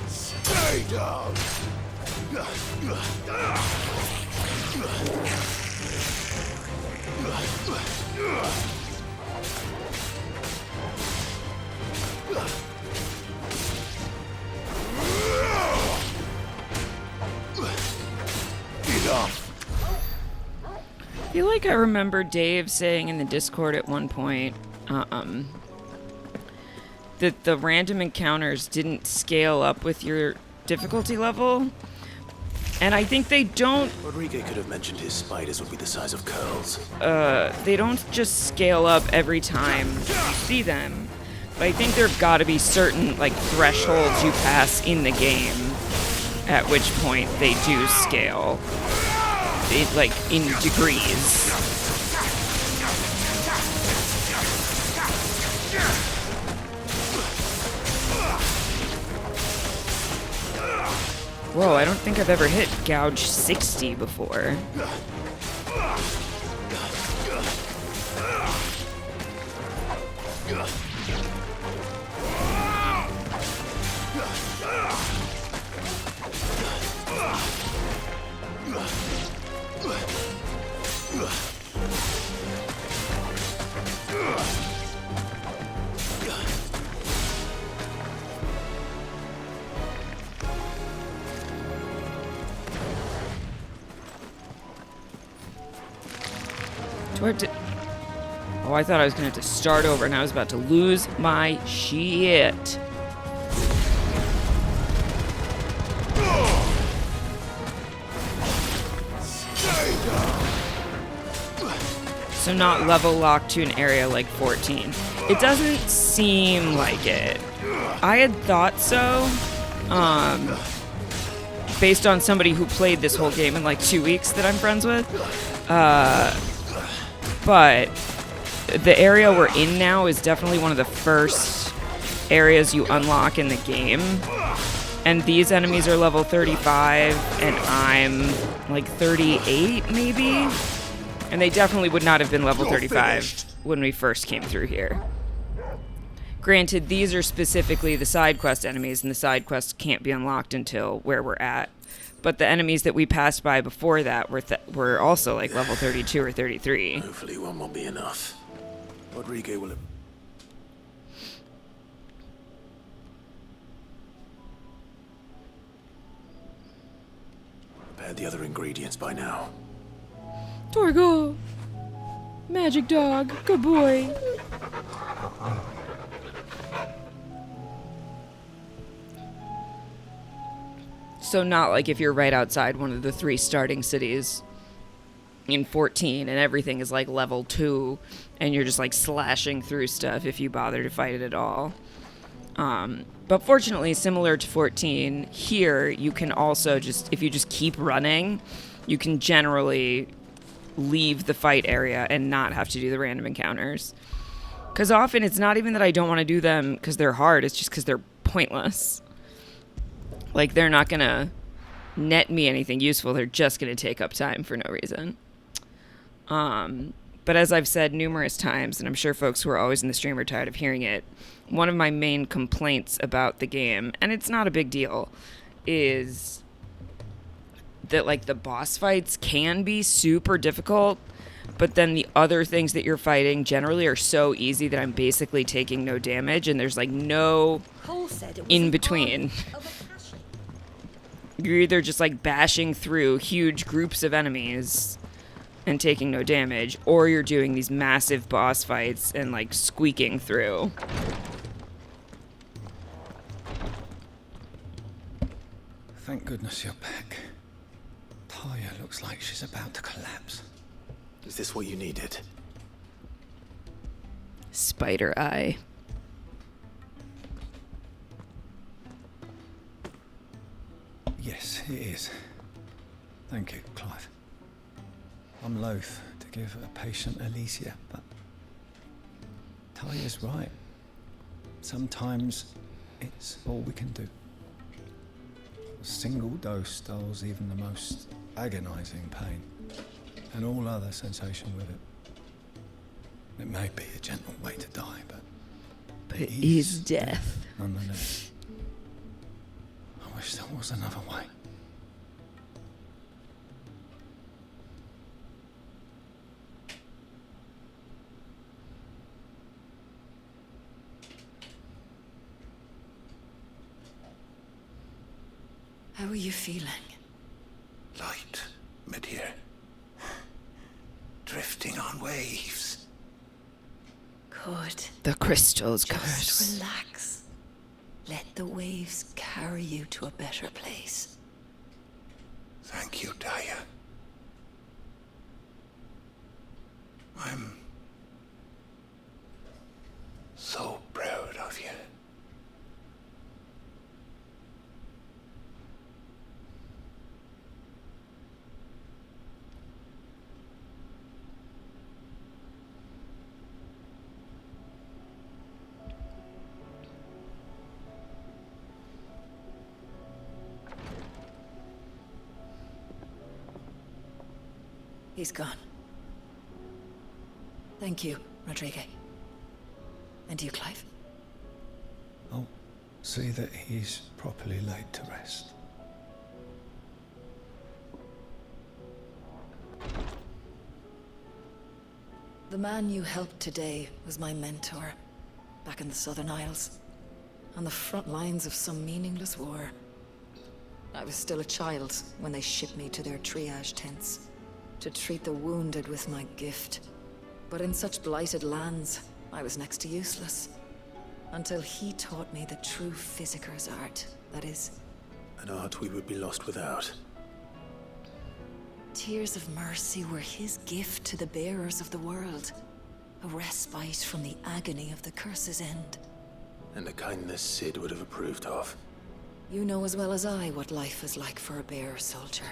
Stay down. I feel like I remember Dave saying in the Discord at one point that the random encounters didn't scale up with your difficulty level. And I think they don't... Rodrigo could have mentioned his spiders would be the size of curls. They don't just scale up every time you see them. But I think there've got to be certain, like, thresholds you pass in the game at which point they do scale. Like, in degrees. Whoa, I don't think I've ever hit Gouge 60 before. Oh, I thought I was gonna have to start over and I was about to lose my shit. So not level locked to an area like 14. It doesn't seem like it. I had thought so, based on somebody who played this whole game in like 2 weeks that I'm friends with. But the area we're in now is definitely one of the first areas you unlock in the game. And these enemies are level 35, and I'm like 38, maybe? And they definitely would not have been level 35 when we first came through here. Granted, these are specifically the side quest enemies, and the side quests can't be unlocked until where we're at. But the enemies that we passed by before that were also like level 32 or 33. Hopefully one won't be enough. Rodrigo will have... prepared the other ingredients by now. Torgo! Magic dog, good boy. So not like if you're right outside one of the 3 starting cities. in 14 and everything is like level 2 and you're just like slashing through stuff if you bother to fight it at all. But fortunately, similar to 14, here you can also just, if you just keep running, you can generally leave the fight area and not have to do the random encounters. Because often it's not even that I don't want to do them because they're hard, it's just because they're pointless. Like, they're not going to net me anything useful, they're just going to take up time for no reason. But as I've said numerous times, and I'm sure folks who are always in the stream are tired of hearing it, one of my main complaints about the game, and it's not a big deal, is that, like, the boss fights can be super difficult, but then the other things that you're fighting generally are so easy that I'm basically taking no damage, and there's, like, no in between. You're either just, like, bashing through huge groups of enemies and taking no damage, or you're doing these massive boss fights and, like, squeaking through. Thank goodness you're back. Talia looks like she's about to collapse. Is this what you needed? Spider eye. Yes, it is. Thank you, Clive. I'm loath to give a patient Alicia, but Talia's right. Sometimes it's all we can do. A single dose dulls even the most agonizing pain, and all other sensation with it. It may be a gentle way to die, but it is death. Nonetheless. I wish there was another way. How are you feeling? Light, mid-here. Drifting on waves. Good. The crystal's Just curse. relax. Let the waves carry you to a better place. Thank you, Talia. I'm so proud of you. He's gone. Thank you, Rodrigo. And you, Clive? I'll see that he's properly laid to rest. The man you helped today was my mentor, back in the Southern Isles, on the front lines of some meaningless war. I was still a child when they shipped me to their triage tents, to treat the wounded with my gift. But in such blighted lands, I was next to useless. Until he taught me the true physicker's art, that is. An art we would be lost without. Tears of mercy were his gift to the bearers of the world. A respite from the agony of the curse's end. And a kindness Sid would have approved of. You know as well as I what life is like for a bearer soldier.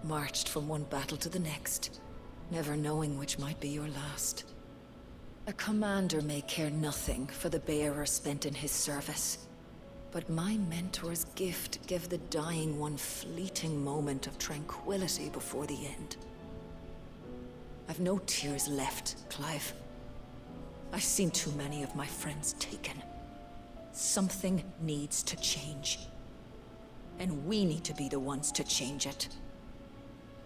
Marched from one battle to the next, never knowing which might be your last. A commander may care nothing for the bearer spent in his service, but my mentor's gift gave the dying one fleeting moment of tranquility before the end. I've no tears left, Clive. I've seen too many of my friends taken. Something needs to change. And we need to be the ones to change it.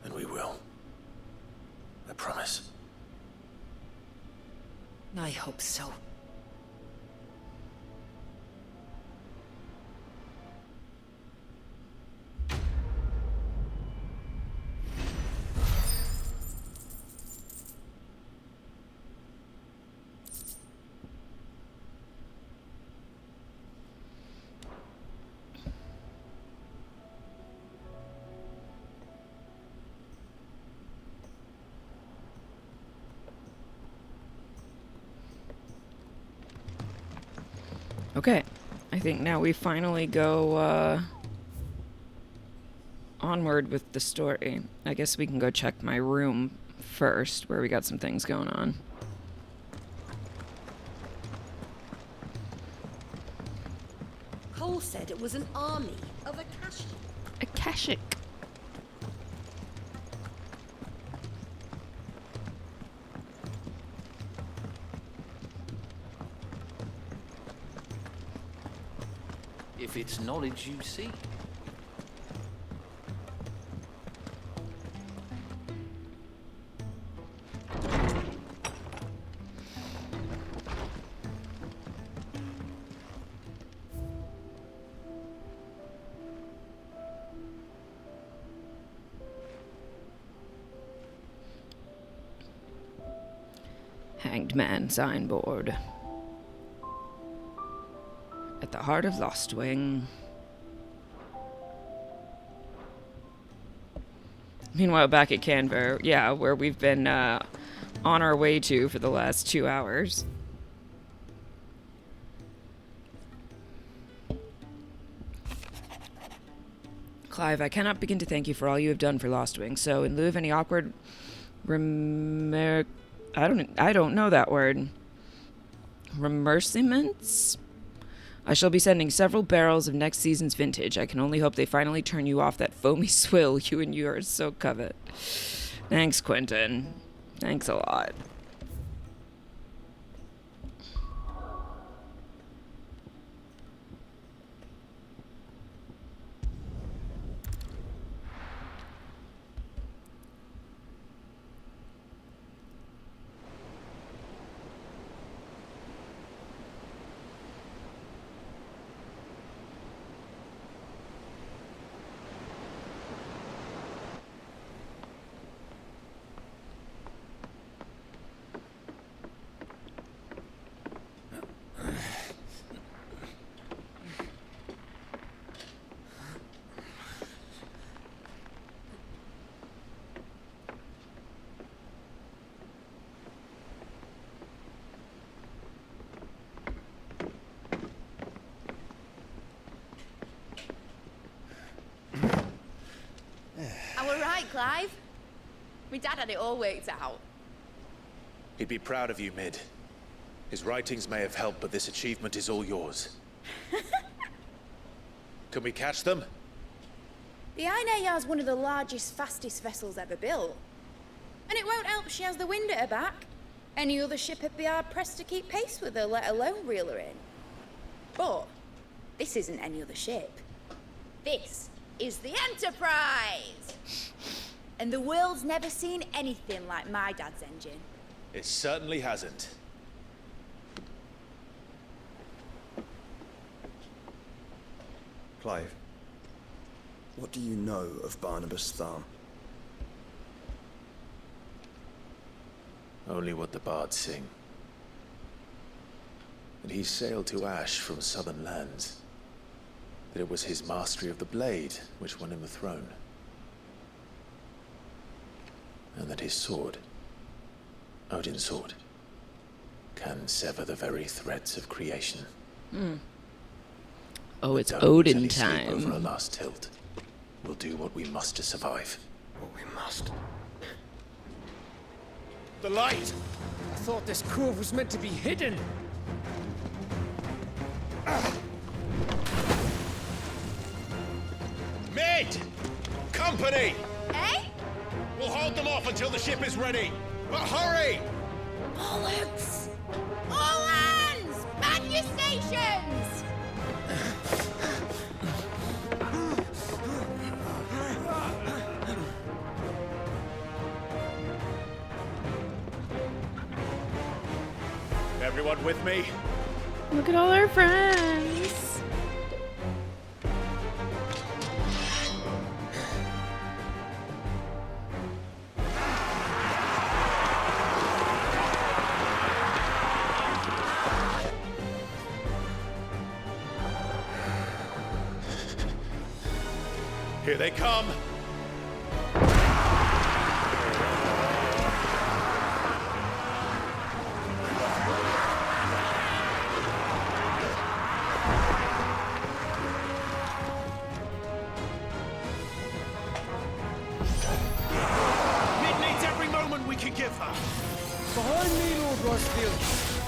And we will. I promise. I hope so. Okay, I think now we finally go onward with the story. I guess we can go check my room first, where we got some things going on. Cole said it was an army of Akashi. Akashic. If it's knowledge you seek. Hanged Man signboard. At the heart of Lostwing. Meanwhile, back at Canver, yeah, where we've been on our way to for the last 2 hours. Clive, I cannot begin to thank you for all you have done for Lostwing, so in lieu of any awkward I don't know that word. Remerciments? I shall be sending several barrels of next season's vintage. I can only hope they finally turn you off that foamy swill you and yours so covet. Thanks, Quentin. Thanks a lot. All right, Clive. My dad had it all worked out. He'd be proud of you, Mid. His writings may have helped, but this achievement is all yours. Can we catch them? The Aine is one of the largest, fastest vessels ever built. And it won't help she has the wind at her back. Any other ship would be hard-pressed to keep pace with her, let alone reel her in. But this isn't any other ship. This is the Enterprise! And the world's never seen anything like my dad's engine. It certainly hasn't. Clive, what do you know of Barnabas Thal? Only what the bards sing. That he sailed to Ash from southern lands. That it was his mastery of the blade which won him the throne. And that his sword, Odin's sword, can sever the very threads of creation. Oh, it's Don't Odin lose any sleep time. over a last tilt. We'll do what we must to survive. What we must. The light! I thought this cove was meant to be hidden. Mid! Company! Eh? We'll hold them off until the ship is ready. But hurry! Bollocks! All hands! Man your stations! Everyone with me? Look at all our friends. Here they come.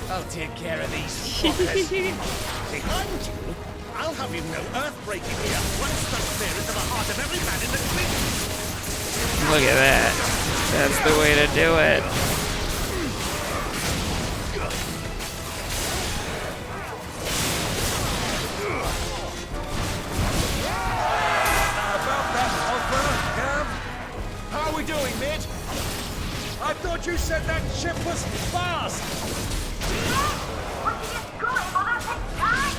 I'll take care of these fuckers. Behind you, I'll have you know earth-breaking here once the spear into the heart of every man in the creek. Look at that. That's the way to do it. About that offer, Gav? How are we doing, mate? I thought you said that ship was fast. What you get going, well, that takes time.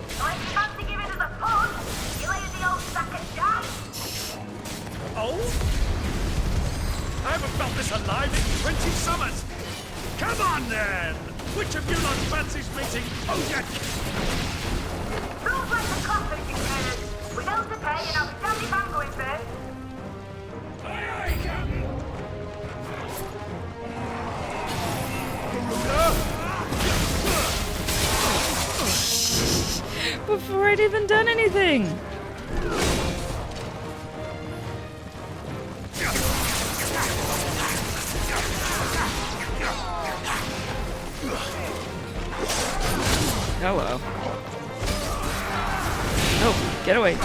So if you fancy giving us a push, you lay in the old sack of dice. Oh? I haven't felt this alive in 20 summers. Come on, then. Which of you lot fancies meeting Ojek? Rules like the classic, Lieutenant. We don't to pay and I'll be damned if I'm going first. Aye, aye, Captain. Before I'd even done anything. Hello. Oh, get away.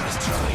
Let's try.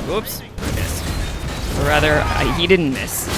Whoops. Missed. Or rather, he didn't miss.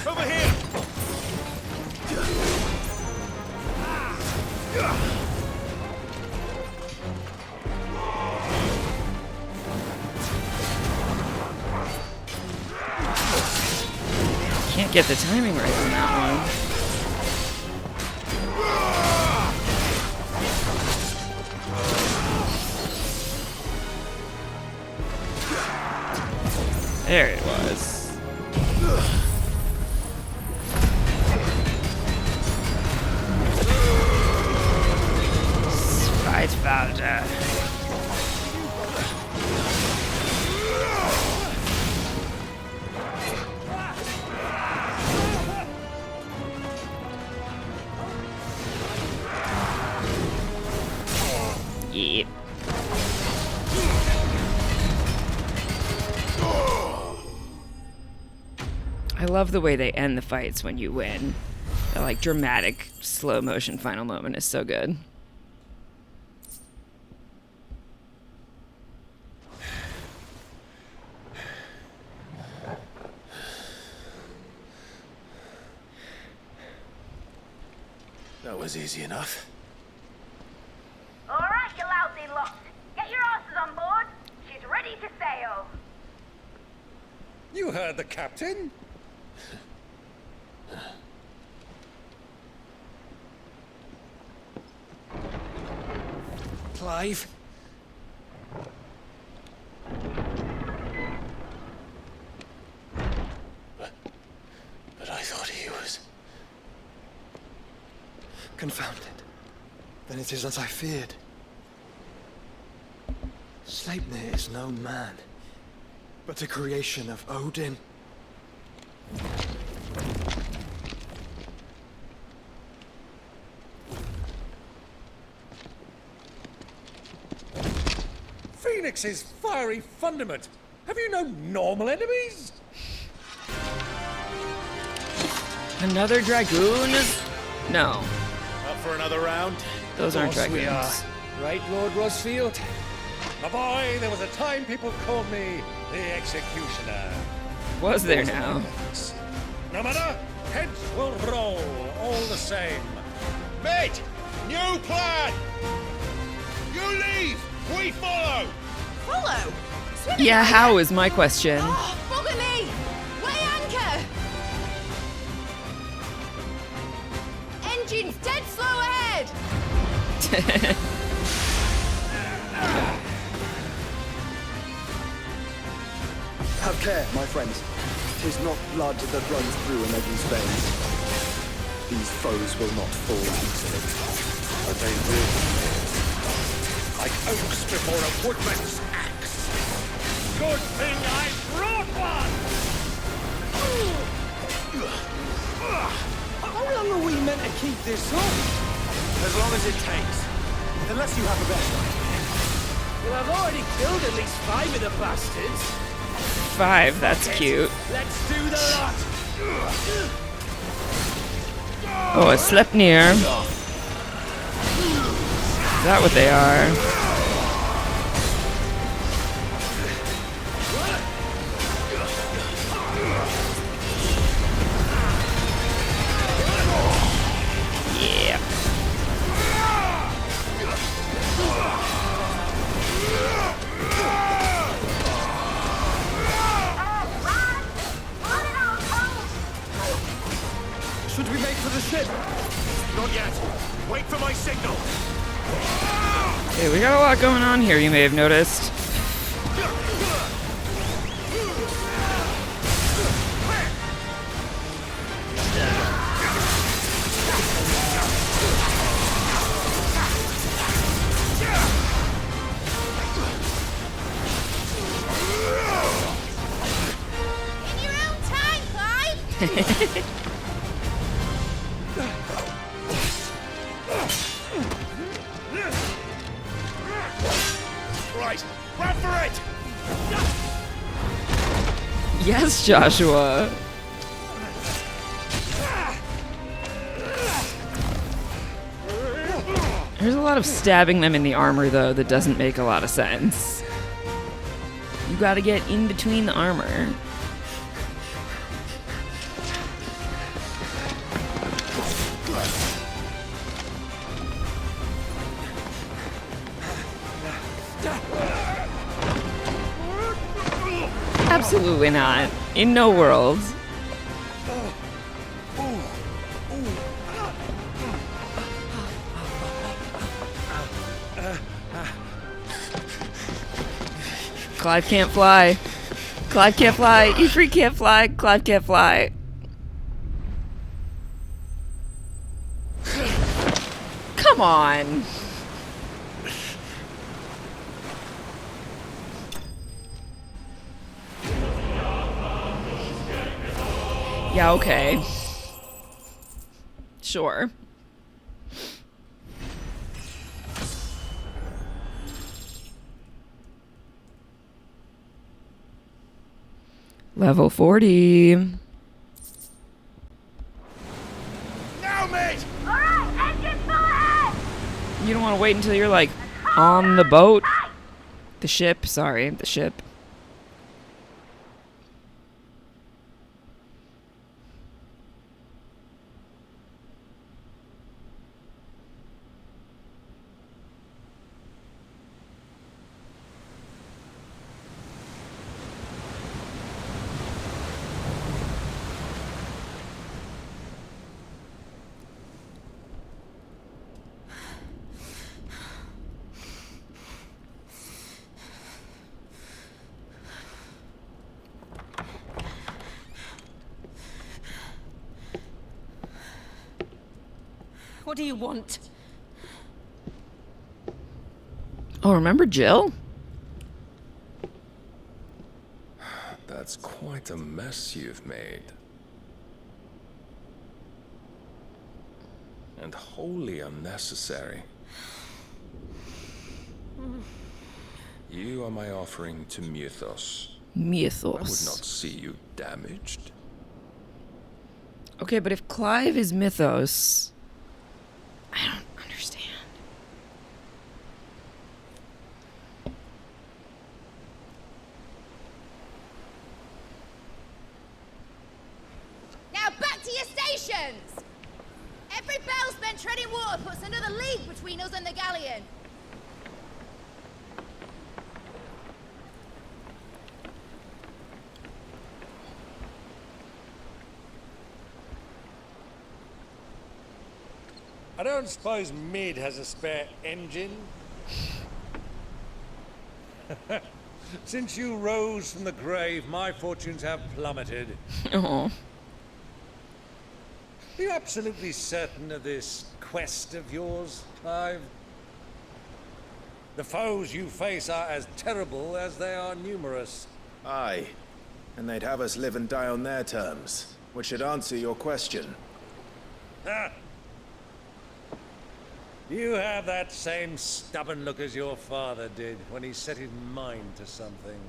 Over here! Can't get the timing right on that one. There it was. Spice Yep. I love the way they end the fights when you win. The like dramatic slow motion final moment is so good. That was easy enough. All right, you lousy lot. Get your asses on board. She's ready to sail. You heard the captain? Clive? But I thought he was... Confounded. Then it is as I feared. Sleipnir is no man, but a creation of Odin. Phoenix's fiery fundament. Have you no normal enemies? Another dragoon? No. Up for another round? Those aren't Of course we are. dragoons. Right, Lord Rosfield? My boy, there was a time people called me the Executioner. Was there now? No matter, heads will roll all the same. Mate, new plan! You leave, we follow! Follow? Yeah, how is my question? Oh, bugger me! Weigh anchor! Engine's dead slow ahead! Have care, my friends. 'Tis not blood that runs through Omega's veins. These foes will not fall easily. But they will. Like oaks before a woodman's axe. Good thing I brought one! How long are we meant to keep this up? As long as it takes. Unless you have a better idea. Well, I've already killed at least 5 of the bastards. 5, that's cute. Let's do the lot. Oh, a Sleipnir. Is that what they are? Yeah. Should we make for the ship? Not yet. Wait for my signal. Hey, we got a lot going on here, you may have noticed. In your own time, Clive! Right, run for it! Yes, Joshua. There's a lot of stabbing them in the armor, though, that doesn't make a lot of sense. You gotta get in between the armor. Absolutely not. In no world. Clive can't fly. Clive can't fly. Ifrit can't fly. Clive can't fly. Come on. Yeah, okay. Sure. Level 40. Now, mate! Alright, engine full ahead! You don't want to wait until you're like on the boat? The ship, sorry, the ship. What do you want? Oh, remember Jill? That's quite a mess you've made. And wholly unnecessary. You are my offering to Mythos. Mythos. I would not see you damaged. Okay, but if Clive is Mythos, I don't understand. Now back to your stations! Every bell spent treading water puts another league between us and the galleon. I don't suppose Mid has a spare engine? Since you rose from the grave, my fortunes have plummeted. Oh. Are you absolutely certain of this quest of yours, Clive? The foes you face are as terrible as they are numerous. Aye. And they'd have us live and die on their terms, which should answer your question. Ha! You have that same stubborn look as your father did when he set his mind to something.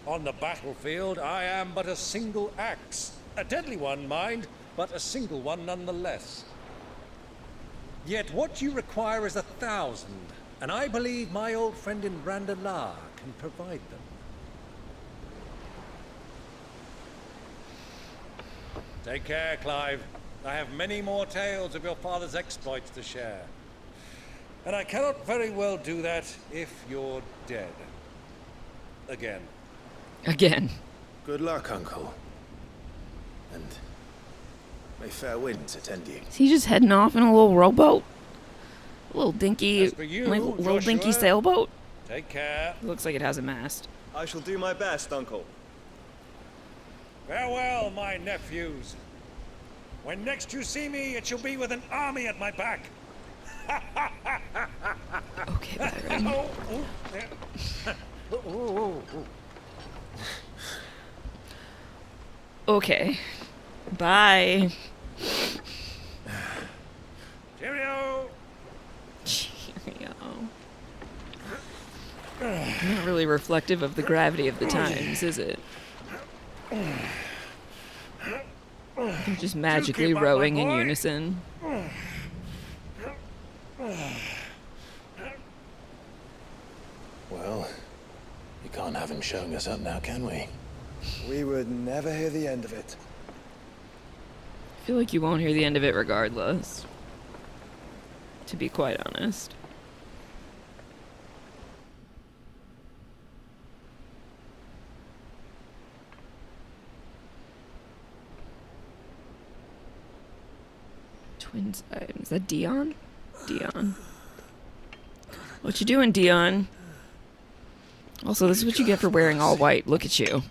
On the battlefield, I am but a single axe. A deadly one, mind, but a single one nonetheless. Yet what you require is 1,000, and I believe my old friend in Brandalar can provide them. Take care, Clive. I have many more tales of your father's exploits to share. And I cannot very well do that if you're dead. Again. Again. Good luck, Uncle. And may fair winds attend you. Is he just heading off in a little rowboat? A little dinky, As for you, little dinky Joshua, sailboat? Take care. Looks like it has a mast. I shall do my best, Uncle. Farewell, my nephews. When next you see me, it shall be with an army at my back. Okay, Byron. Okay. Bye. Cheerio. Cheerio. Not really reflective of the gravity of the times, is it? They're just magically rowing in unison. Well, you can't have him showing us up now, can we? We would never hear the end of it. I feel like you won't hear the end of it regardless. To be quite honest. Twins. Is that Dion? Dion. What you doing, Dion? Also, this is what you get for wearing all white. Look at you.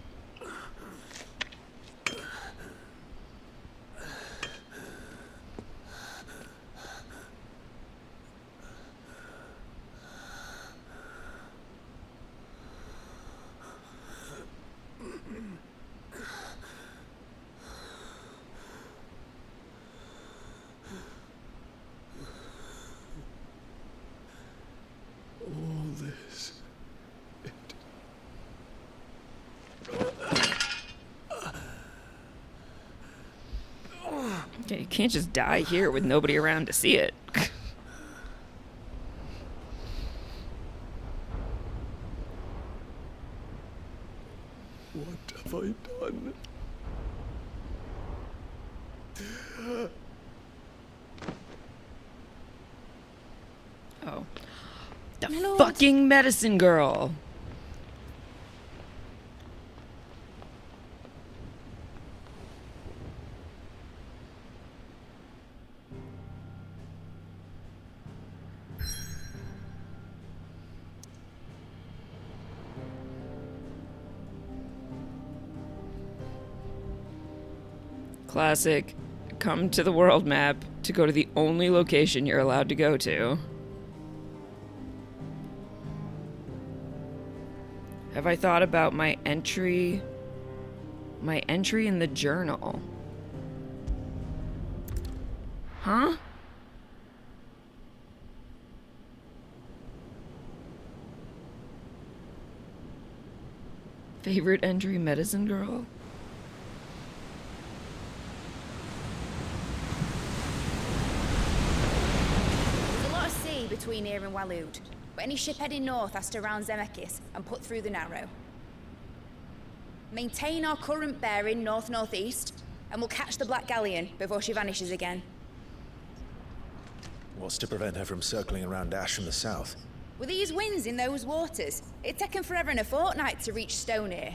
All this. Okay, you can't just die here with nobody around to see it. What have I done? Oh. The fucking medicine girl. Classic. Come to the world map to go to the only location you're allowed to go to. Have I thought about my entry? My entry in the journal. Huh? Favorite entry, medicine girl? There's a lot of sea between here and Waloed, but any ship heading north has to round Zemeckis and put through the Narrow. Maintain our current bearing north-northeast, and we'll catch the Black Galleon before she vanishes again. What's to prevent her from circling around Ash from the south? With these winds in those waters, it'd taken forever and a fortnight to reach Stonehere.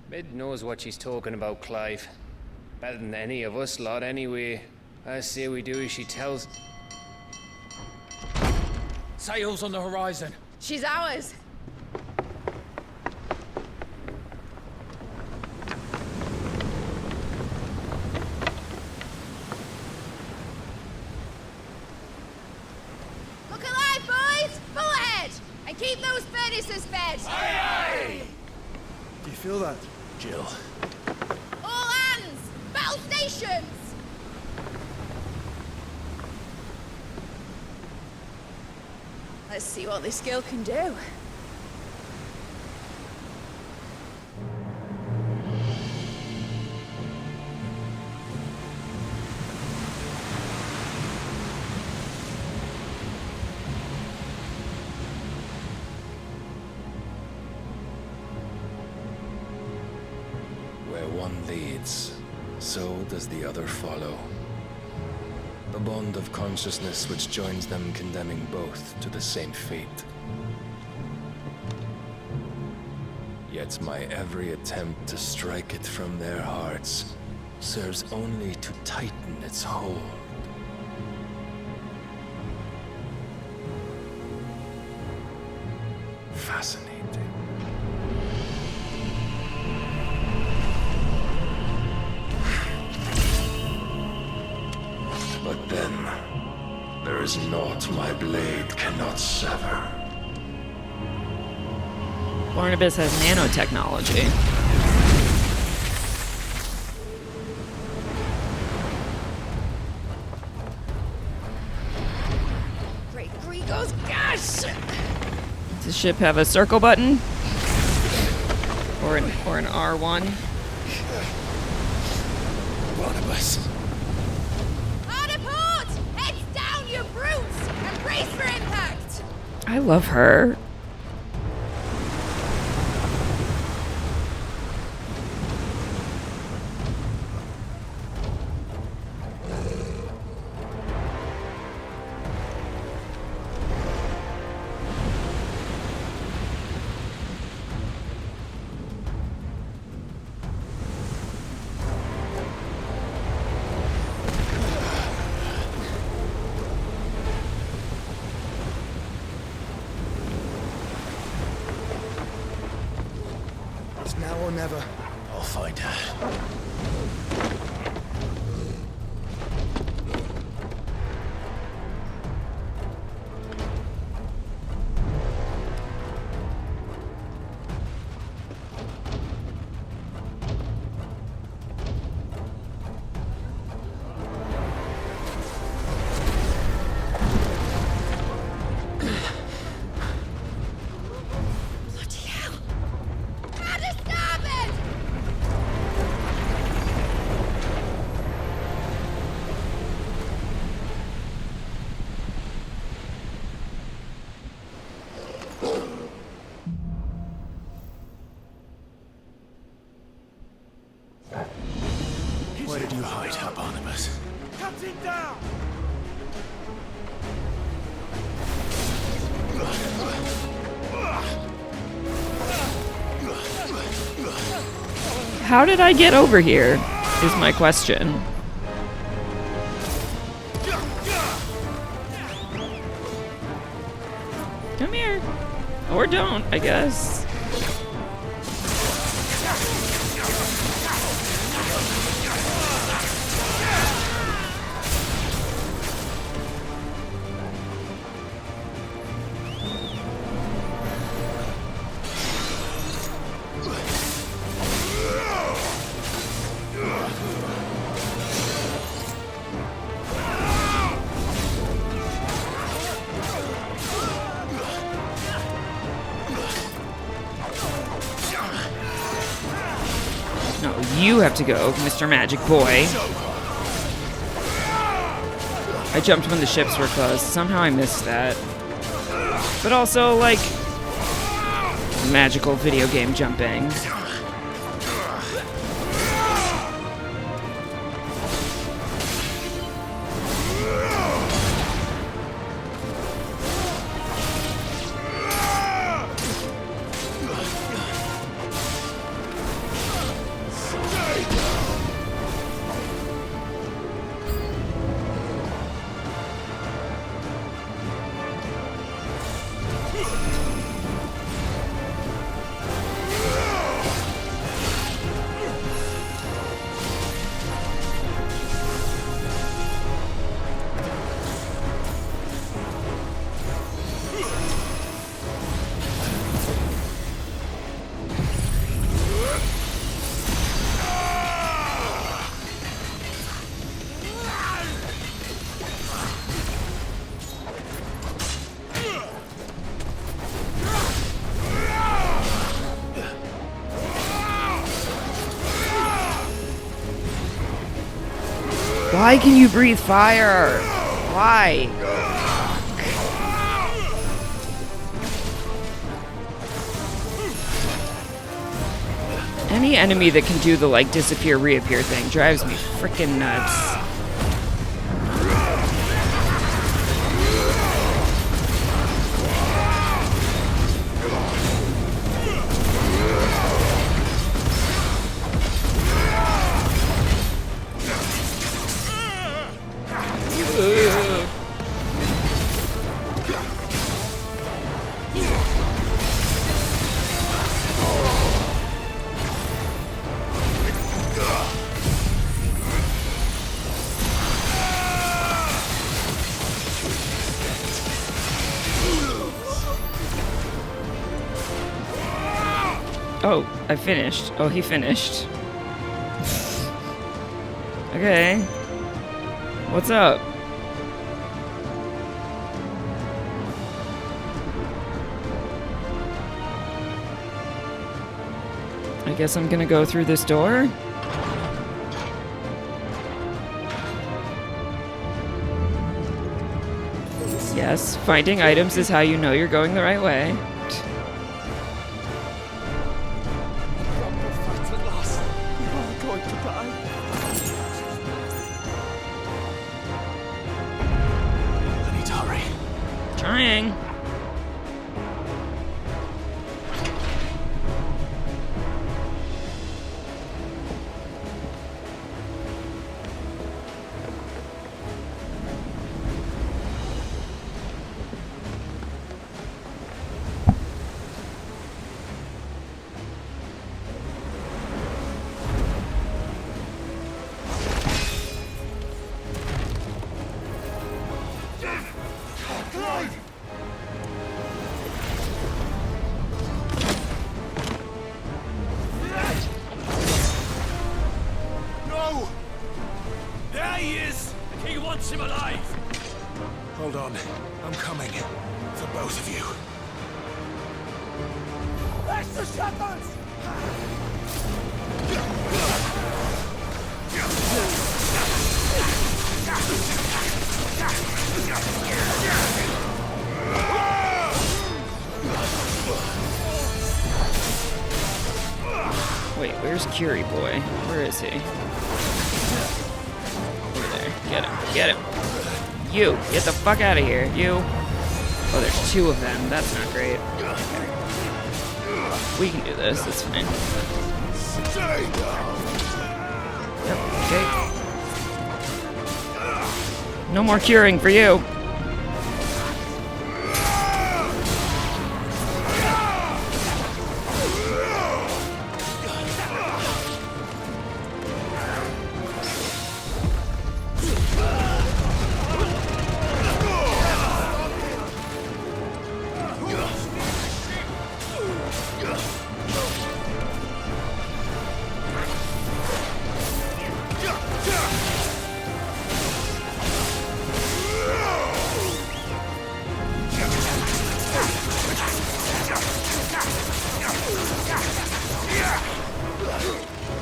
Mid knows what she's talking about, Clive. Better than any of us lot, anyway. I say we do as she tells. Sails on the horizon. She's ours. Look alive, boys! Full ahead! And keep those furnaces fed! Aye, aye! Do you feel that? Jill. All hands! Battle stations! Let's see what this girl can do. Where one leads, so does the other follow. The bond of consciousness which joins them condemning both to the same fate. Yet my every attempt to strike it from their hearts serves only to tighten its hold. Fascinating. But then, there is naught my blade cannot sever. Barnabas has nanotechnology. Great Gregos, gosh! Does the ship have a circle button? Or an R1? Barnabas. Hard port! Heads down, you brutes! And brace for impact! I love her. It's now or never. I'll find her. Bloody hell! At a starboard! Where did you hide her, Barnabas? Cut him down! How did I get over here? Is my question. Come here. Or don't, I guess. You have to go, Mr. Magic Boy. I jumped when the ships were close. Somehow I missed that. But also, like, magical video game jumping. Why can you breathe fire? Why? Any enemy that can do the, like, disappear, reappear thing drives me freaking nuts. Oh, I finished. Oh, he finished. Okay. What's up? I guess I'm gonna go through this door. Yes, finding items is how you know you're going the right way. Trying. Hold on. I'm coming. For both of you. That's the shotguns! Wait, where's Curie Boy? Where is he? Over there. Get him. Get him. You! Get the fuck out of here. You! Oh, there's two of them. That's not great. We can do this. It's fine. Yep, okay. No more curing for you.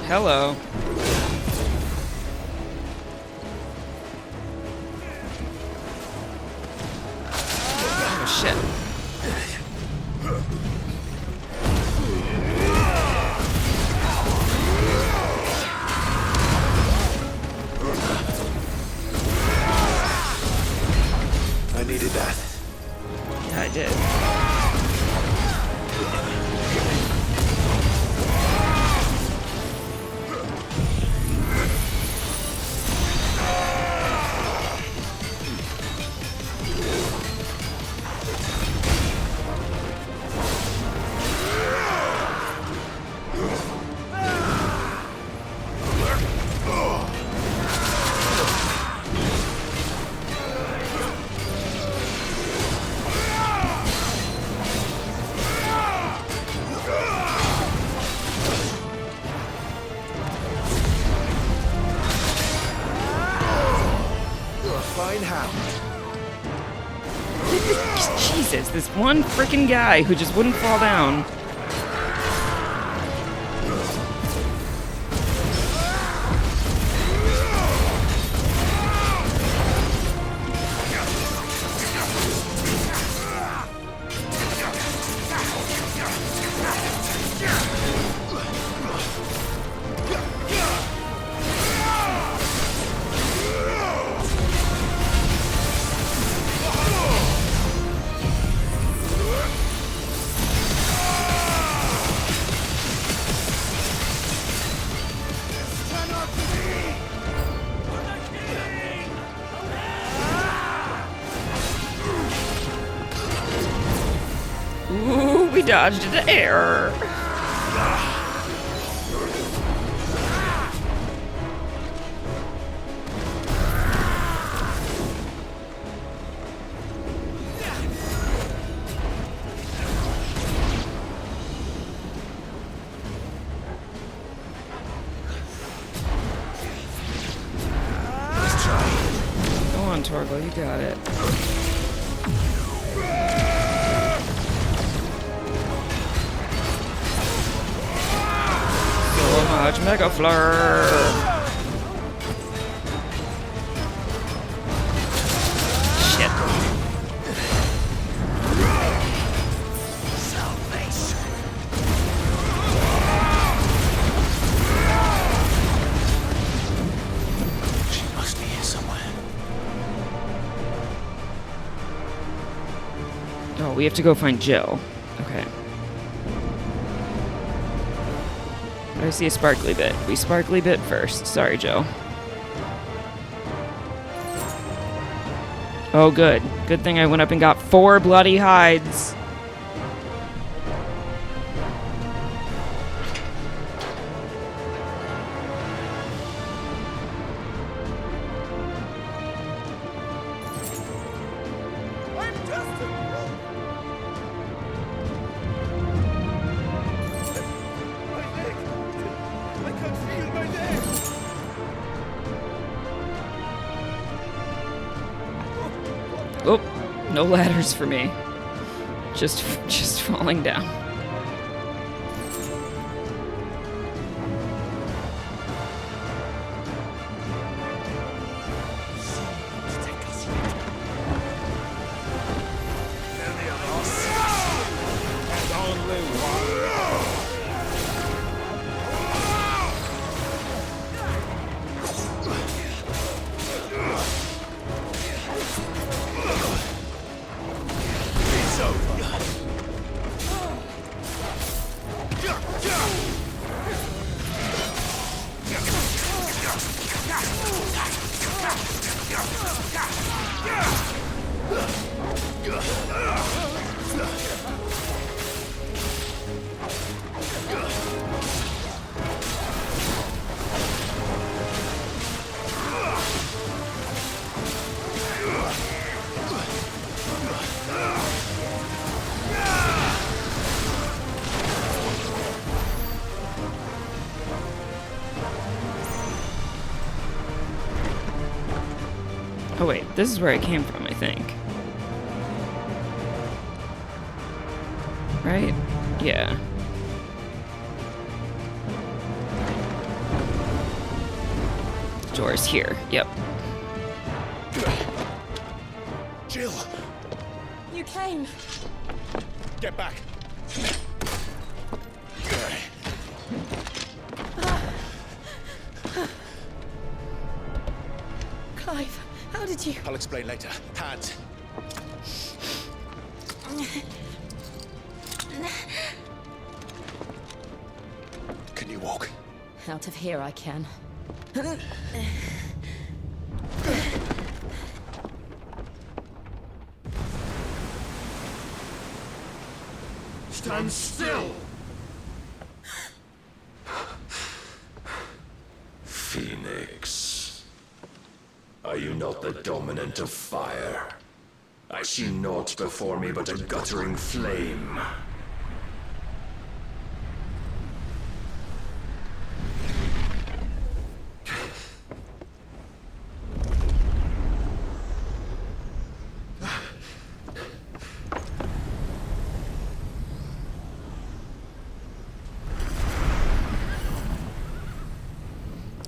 Hello. Oh, shit. I needed that. Yeah, I did. Fine how. Jesus, this one freaking guy who just wouldn't fall down. Ooh, we dodged into air. Go on, Torgal, you got it. So much Mega Flare! Shit. She must be here somewhere. Oh, we have to go find Jill. Okay. I see a sparkly bit. We sparkly bit first. Sorry, Joe. Oh, good. Good thing I went up and got 4 bloody hides. Oh, no ladders for me. Just falling down. Oh wait, this is where I came from, I think. Right? Yeah. Doors here. Yep. Jill! You came. Get back! Clive, how did you... I'll explain later. Hands. Can you walk? Out of here I can. Stand still! Phoenix. Are you not the dominant of fire? I see naught before me but a guttering flame.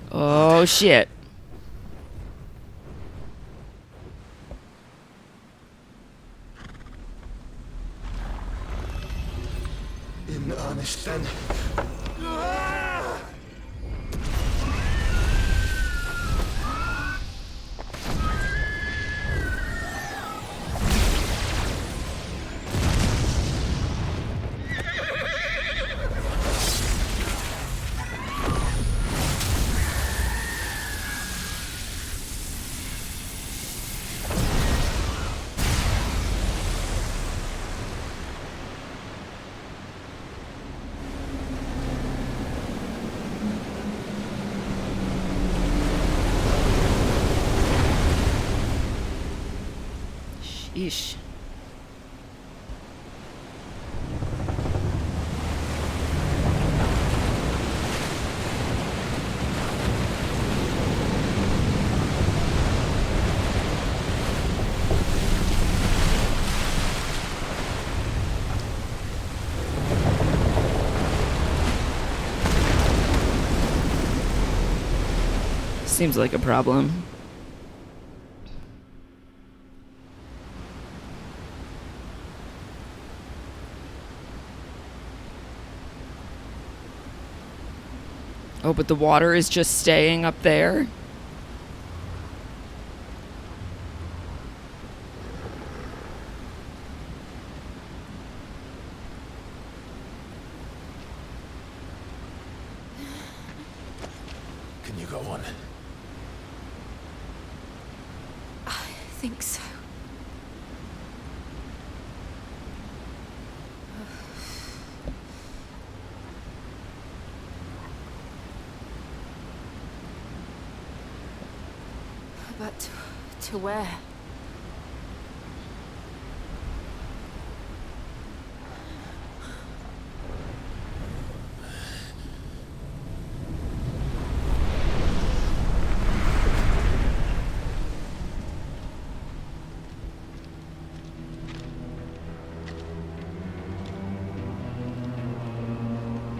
Oh shit. In earnest then. Sheesh. Seems like a problem. Oh, but the water is just staying up there? Can you go on? I think so. But to where?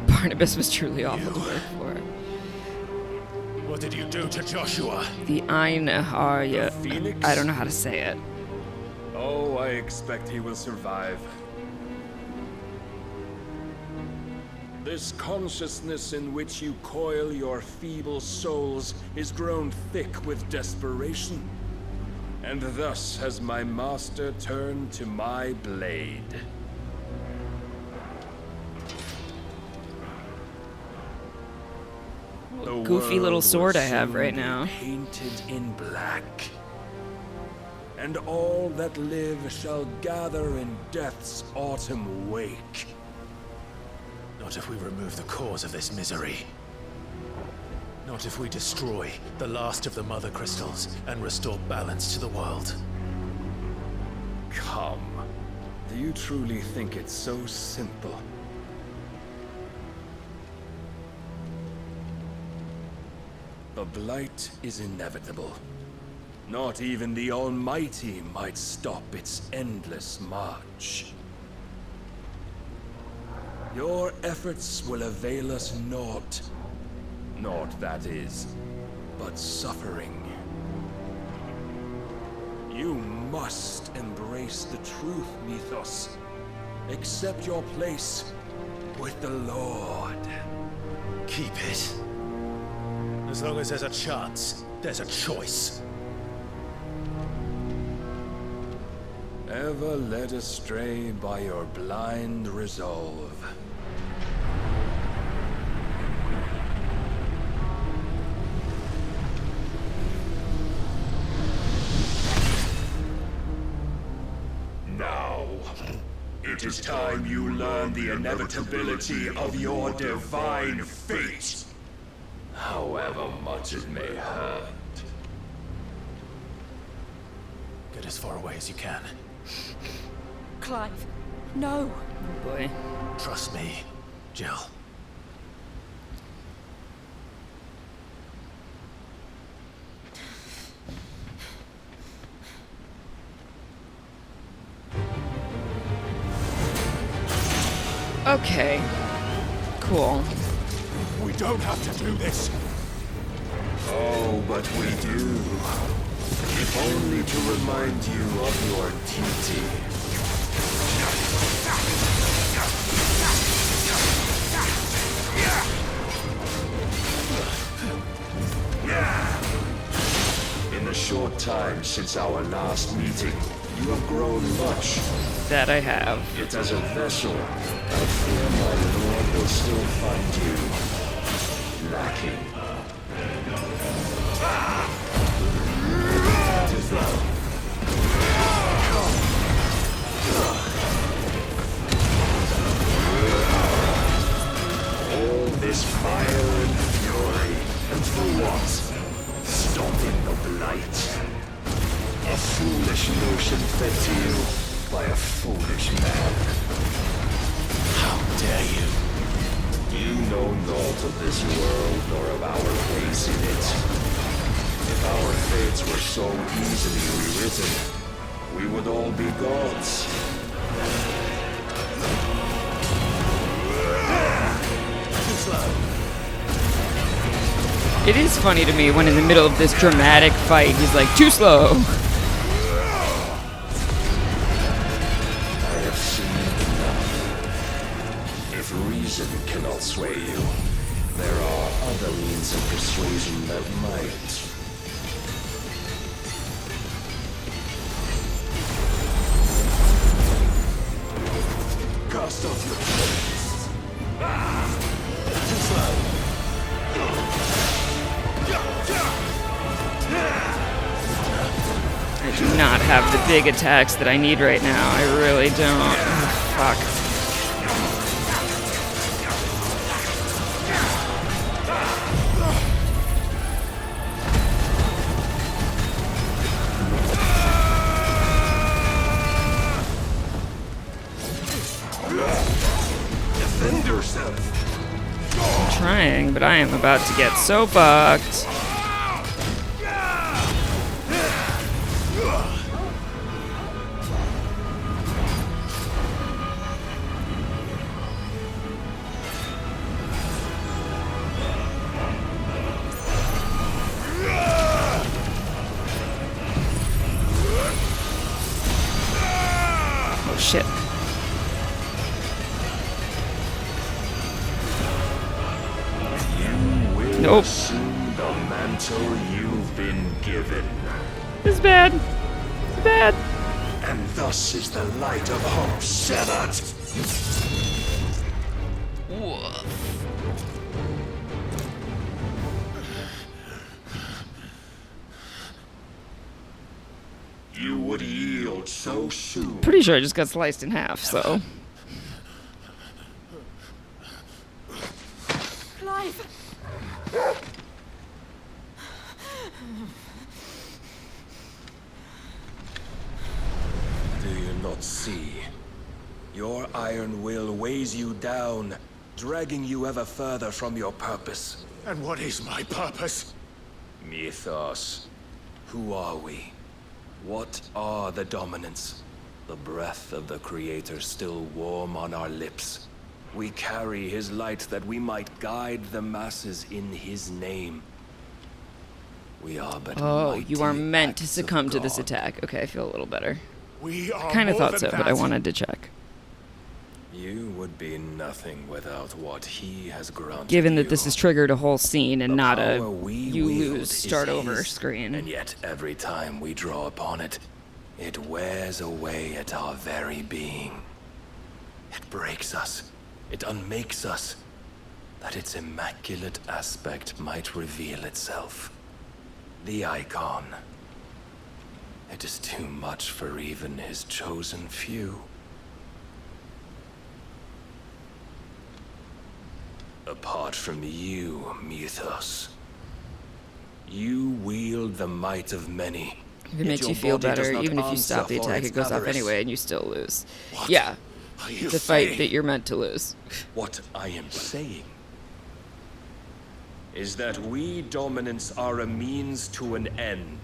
Barnabas was truly awful to work for. What did you do to Joshua? The Einharja. I don't know how to say it. Oh, I expect he will survive. This consciousness in which you coil your feeble souls is grown thick with desperation. And thus has my master turned to my blade. The Goofy little world sword will I have soon right be now. painted in black. And all that live shall gather in death's autumn wake. Not if we remove the cause of this misery. Not if we destroy the last of the Mother Crystals and restore balance to the world. Come. Do you truly think it's so simple? The blight is inevitable. Not even the Almighty might stop its endless march. Your efforts will avail us naught. Naught, that is, but suffering. You must embrace the truth, Mythos. Accept your place with the Lord. Keep it. As long as there's a chance, there's a choice. Ever led astray by your blind resolve. Now, it is time you learn the inevitability of your divine fate. However much it may hurt. Get as far away as you can. Clive, no. Oh boy. Trust me, Jill. Okay. Cool. We don't have to do this. Oh, but we do. If only to remind you of your duty. In the short time since our last meeting, you have grown much. That I have. Yet as a vessel, I fear my lord will still find you lacking. All this fire and fury, and for what? Stopping the blight. A foolish notion fed to you by a foolish man. How dare you? You know naught of this world nor of our place in it. If our fates were so easily rewritten, we would all be gods. Too slow. It is funny to me when in the middle of this dramatic fight, he's like, too slow. I have seen enough. If reason cannot sway you, there are other means of persuasion that might. Cast off your clothes. Too slow. I do not have the big attacks that I need right now. I really don't. Oh, fuck. Defend yourself. I'm trying, but I am about to get so fucked. Oh shit. Nope. Assume the mantle you've been given. This is bad. It's bad. And thus is the light of hope severed. You would yield so soon. Pretty sure I just got sliced in half, so. Clive! Do you not see? Your iron will weighs you down, dragging you ever further from your purpose. And what is my purpose? Mythos. Who are we? What are the dominants? The breath of the Creator still warm on our lips. We carry his light that we might guide the masses in his name. We are but Oh, mighty you are meant to acts of succumb to this God. attack. Okay, I feel a little better. We I are kind of more thought than so, but I that. wanted to check. You would be nothing without what he has granted Given that you. this has triggered a whole scene and The not a power we you wield lose, is start over his, screen. And yet every time we draw upon it, it wears away at our very being. It breaks us. It unmakes us. That its immaculate aspect might reveal itself. The icon. It is too much for even his chosen few. Apart from you, Mythos, you wield the might of many. If it yet makes your you feel body does better, not even if you answer stop the for attack, its it goes off avarice. anyway and you still lose. What Yeah. are you The fight saying? that you're meant to lose. What I am saying Is that we dominants are a means to an end.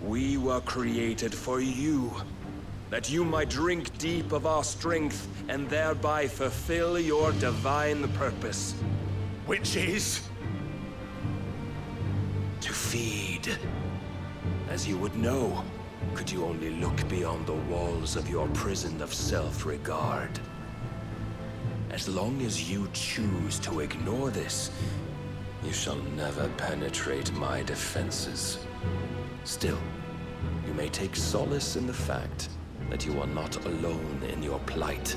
We were created for you, that you might drink deep of our strength and thereby fulfill your divine purpose. Which is? to feed. As you would know, could you only look beyond the walls of your prison of self-regard. As long as you choose to ignore this, you shall never penetrate my defenses. Still, you may take solace in the fact that you are not alone in your plight.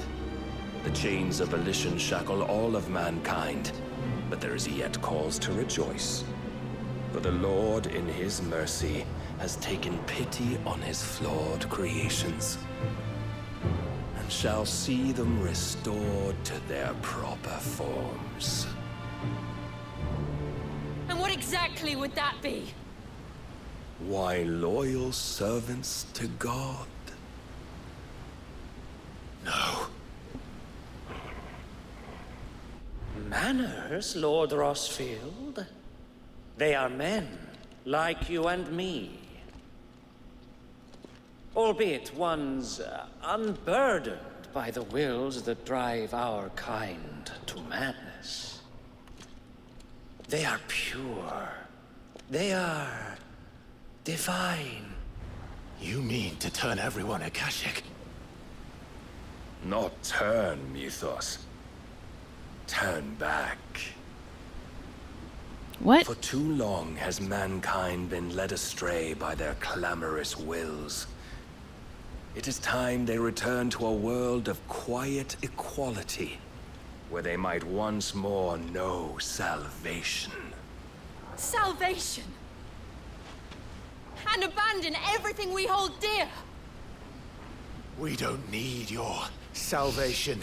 The chains of volition shackle all of mankind, but there is yet cause to rejoice. For the Lord, in his mercy, has taken pity on his flawed creations, and shall see them restored to their proper forms. And what exactly would that be? Why, loyal servants to God. No. Manners, Lord Rossfield? They are men, like you and me. Albeit ones unburdened by the wills that drive our kind to madness. They are pure. They are divine. You mean to turn everyone Akashic? Not turn, Mythos. Turn back. What? For too long has mankind been led astray by their clamorous wills. It is time they return to a world of quiet equality, where they might once more know salvation. Salvation! And abandon everything we hold dear! We don't need your salvation.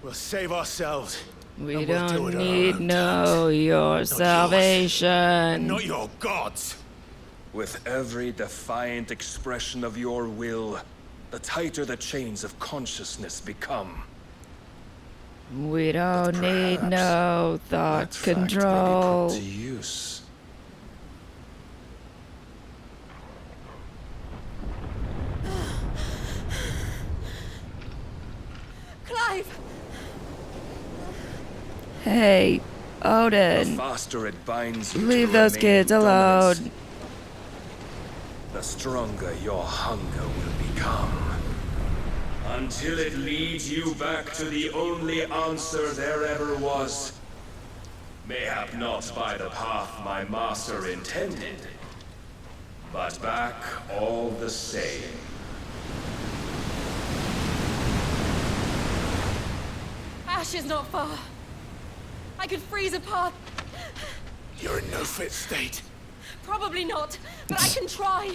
We'll save ourselves. We and we'll do don't it on our need own no your salvation. Not your gods. With every defiant expression of your will, the tighter the chains of consciousness become. We don't need no thought control. To use. Clive! Hey, The Odin. faster it binds you Leave to those remain kids dominance, alone. the stronger your hunger will become. Until it leads you back to the only answer there ever was. Mayhap not by the path my master intended, but back all the same. Ash is not far. I could freeze a path. You're in no fit state. Probably not, but I can try.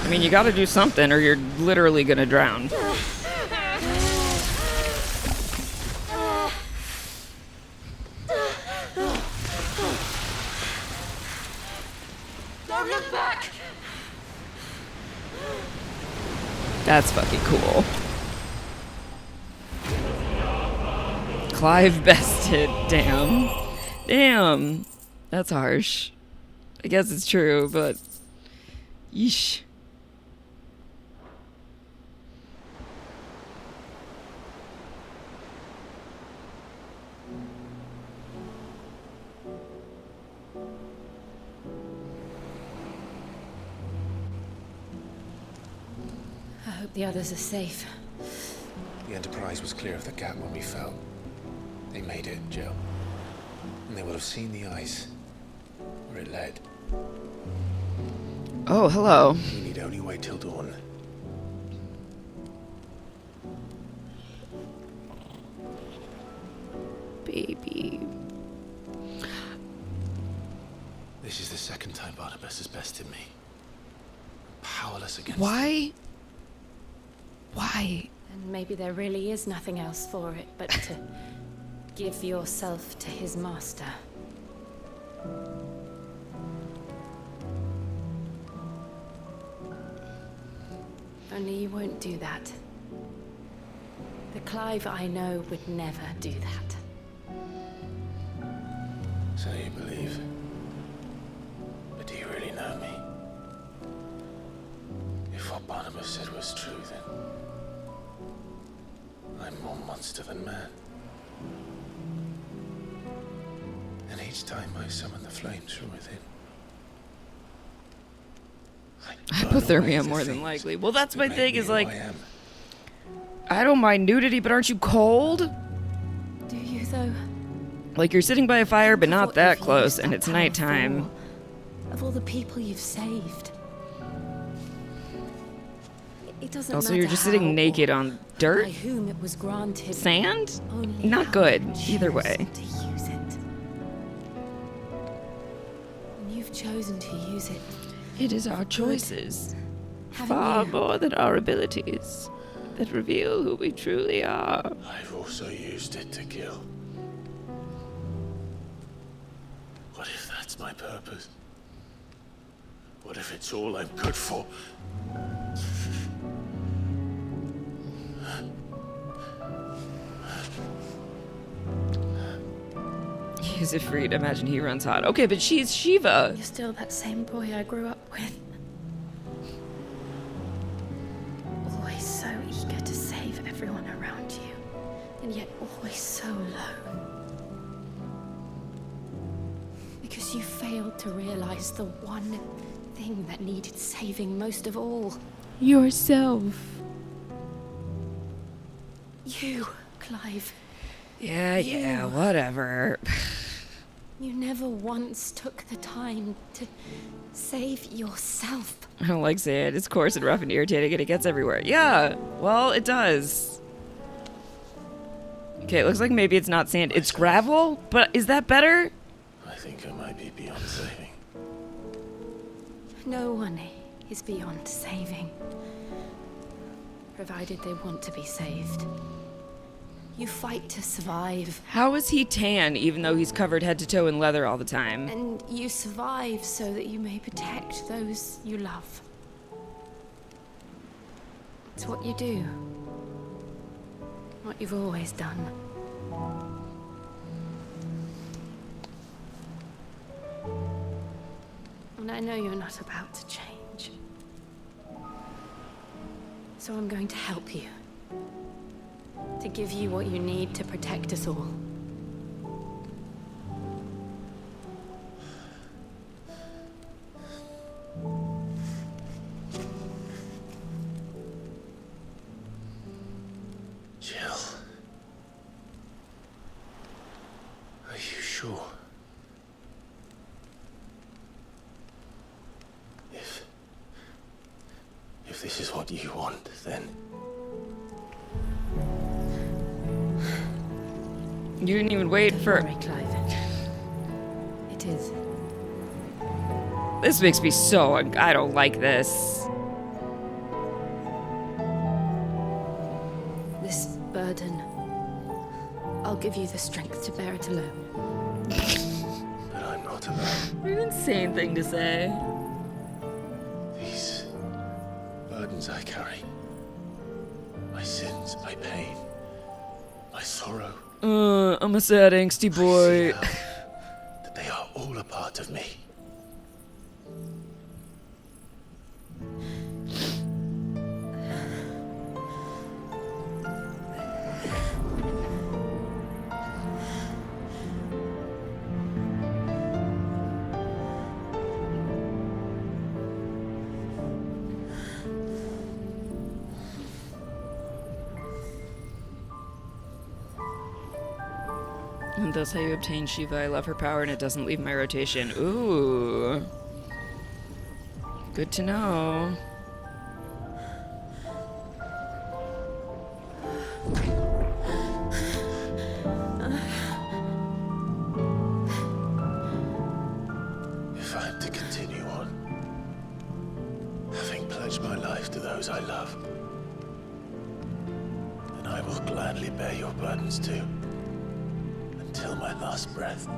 I mean, you gotta do something or you're literally gonna drown. Don't look back! That's fucking cool. Clive bested. Damn. Damn. That's harsh. I guess it's true, but... Yeesh. hope the others are safe. The Enterprise was clear of the gap when we fell. They made it, Jill. And they will have seen the ice where it led. Oh, hello. We need only wait till dawn. Baby. This is the second time Barnabas has bested me. I'm powerless against Why? Why? And maybe there really is nothing else for it but to give yourself to his master. Only you won't do that. The Clive I know would never do that. So you believe. But do you really know me? If what Barnabas said was true, then I'm more monster than man. And each time I summon the flames from within, Hypothermia, more than likely. Well, that's my thing, is like, I don't mind nudity, but aren't you cold? Do you, though? Like, you're sitting by a fire, but not that close, and it's nighttime. Of all the people you've saved. It doesn't Also, matter you're just how sitting or naked on dirt? by whom it was granted. Sand? Only Not how good, you either choose way. to use it. And you've chosen to use it. It is our choices, Haven't far you? more than our abilities, that reveal who we truly are. I've also used it to kill. What if that's my purpose? What if it's all I'm good for? He's afraid. Imagine he runs hot. Okay, but she's Shiva. You're still that same boy I grew up with. Always so eager to save everyone around you, and yet always so low. Because you failed to realize the one thing that needed saving most of all. Yourself. You, Clive. Yeah, whatever. You never once took the time to save yourself. I don't like sand. It's coarse and rough and irritating, and it gets everywhere. Yeah, well, it does. Okay, it looks like maybe it's not sand. It's gravel? But is that better? I think I might be beyond saving. No one is beyond saving. Provided they want to be saved. You fight to survive. How is he tan, even though he's covered head to toe in leather all the time? And you survive so that you may protect those you love. It's what you do. What you've always done. And I know you're not about to change. So I'm going to help you. To give you what you need to protect us all. Jill. Are you sure? If this is what you want, then... You didn't even wait for... Don't worry, Clive. It is. This makes me so... I don't like this. This burden, I'll give you the strength to bear it alone. But I'm not alone. What an insane thing to say. These burdens I carry, my sins, my pain, my sorrow. I'm a sad, angsty boy. That they are all a part of me. That's how you obtain Shiva. I love her power and it doesn't leave my rotation. Ooh. Good to know. If I am to continue on, having pledged my life to those I love, then I will gladly bear your burdens too, until my last breath.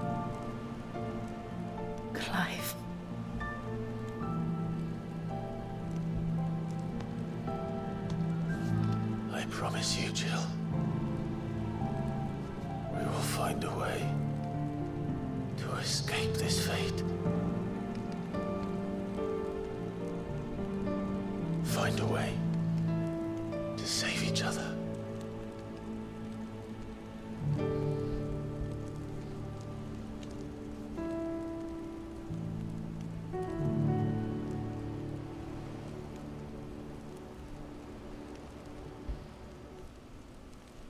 Clive. I promise you, Jill, we will find a way to escape this fate. Find a way to save each other.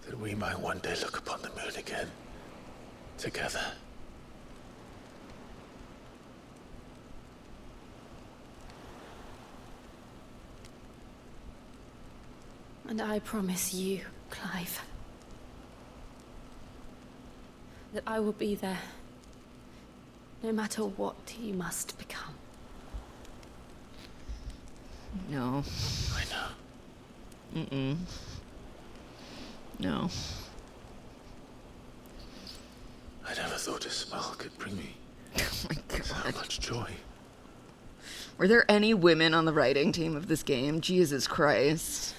That we might one day look upon the moon again, together. And I promise you, Clive, that I will be there, no matter what you must become. No. I know. Mm-mm. No. I never thought a smile could bring me Oh my god. so much joy. Were there any women on the writing team of this game? Jesus Christ.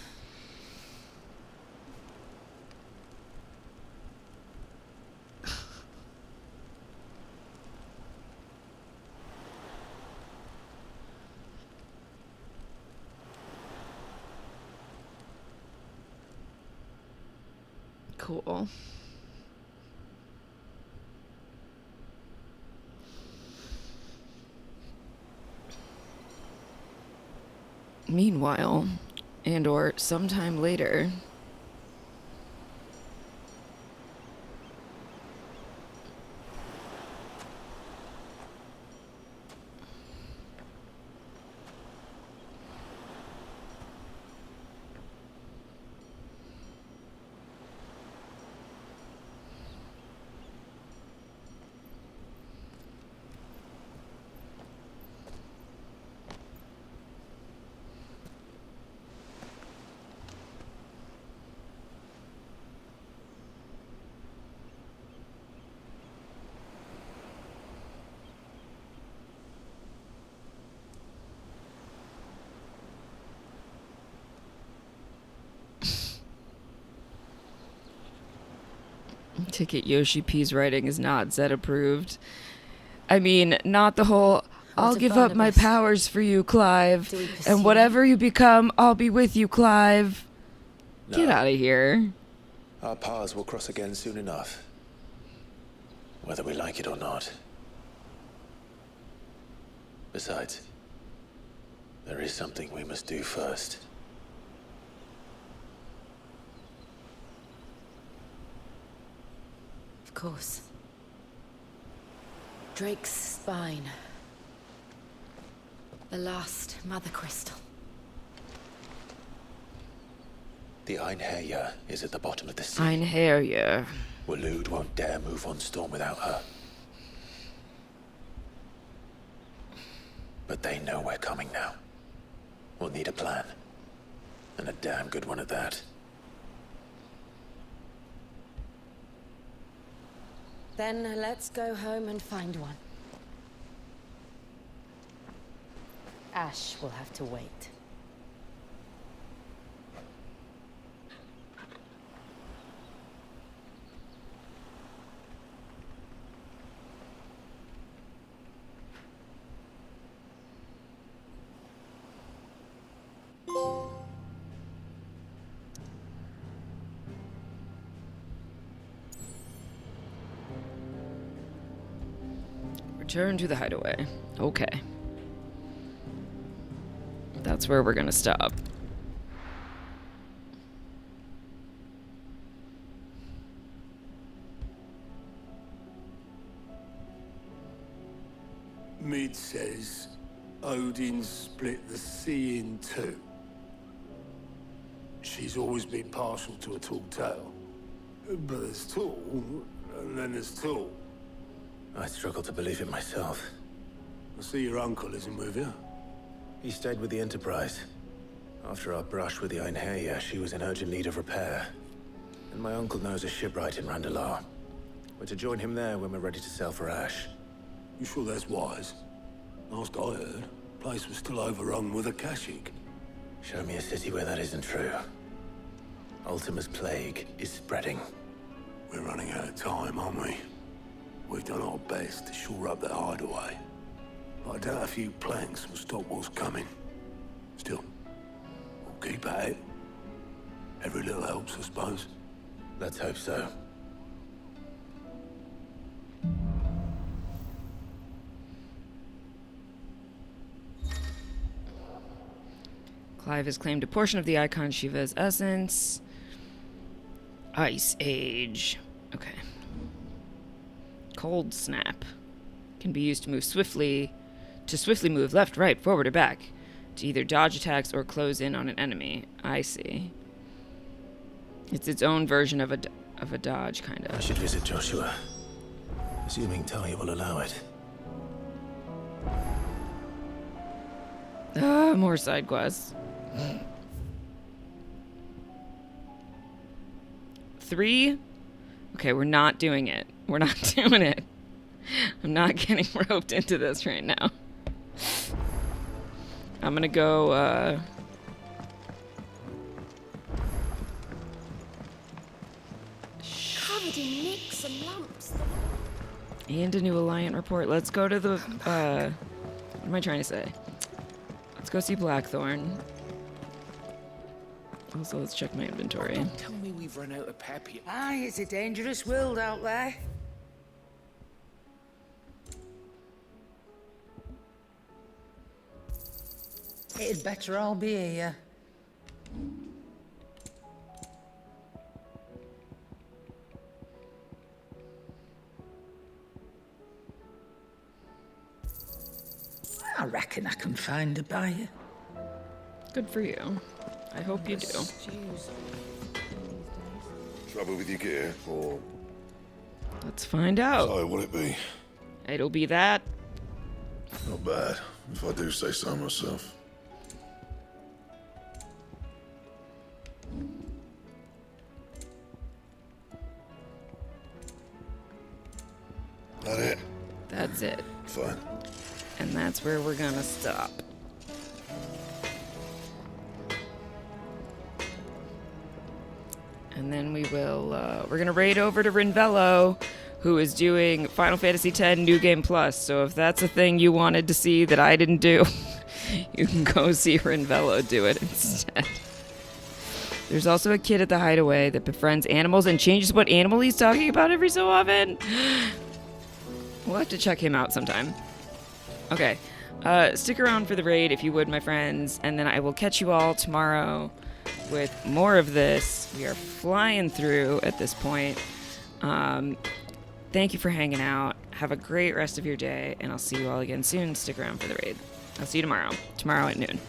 Cool. Meanwhile, and/or sometime later, Ticket Yoshi P's writing is not Zed approved. I mean, not the whole, I'll What give of up my Barnabas? powers for you, Clive. Do we pursue And whatever you become, I'll be with you, Clive. Get No. out of here. Our paths will cross again soon enough, whether we like it or not. Besides, there is something we must do first. Of course. Drake's spine. The last mother crystal. The Einherja is at the bottom of the sea. Einherja. Waloed won't dare move on Storm without her. But they know we're coming now. We'll need a plan. And a damn good one at that. Then let's go home and find one. Ash will have to wait. Return to the hideaway. Okay. That's where we're gonna stop. It says Odin split the sea in two. She's always been partial to a tall tale. But there's tall, and then there's tall. I struggle to believe it myself. I see your uncle isn't with you. He stayed with the Enterprise. After our brush with the Einherja, she was in urgent need of repair. And my uncle knows a shipwright in Randalar. We're to join him there when we're ready to sail for Ash. You sure that's wise? Last I heard, the place was still overrun with Akashic. Show me a city where that isn't true. Ultima's plague is spreading. We're running out of time, aren't we? We've done our best to shore up that hideaway. But I doubt a few planks will stop what's coming. Still, we'll keep at it. Every little helps, I suppose. Let's hope so. Clive has claimed a portion of the Icon Shiva's essence. Ice Age. Okay. Cold Snap. Can be used to move swiftly, move left, right, forward, or back. To either dodge attacks or close in on an enemy. I see. It's its own version of a dodge, kind of. I should visit Joshua. Assuming Talia will allow it. More side quests. 3? Okay, we're not doing it. We're not doing it. I'm not getting roped into this right now. I'm gonna go, Covered in nicks and lumps. and a new Alliant report. Let's go to the, what am I trying to say? Let's go see Blackthorn. Also, let's check my inventory. Don't tell me we've run out of pep yet. Aye, it's a dangerous world out there. It'd better all be here. I reckon I can find a buyer. Good for you. I hope you do. Trouble with your gear, or... Let's find out. So, will it be? It'll be that. Not bad, if I do say so myself. That it? That's it. Fine. And that's where we're gonna stop. And then we will, we're gonna raid over to Rinvello, who is doing Final Fantasy X New Game Plus. So if that's a thing you wanted to see that I didn't do, you can go see Rinvello do it instead. There's also a kid at the hideaway that befriends animals and changes what animal he's talking about every so often. We'll have to check him out sometime. Okay, stick around for the raid if you would, my friends, and then I will catch you all tomorrow with more of this. We are flying through at this point. Thank you for hanging out. Have a great rest of your day, and I'll see you all again soon. Stick around for the raid. I'll see you tomorrow at noon.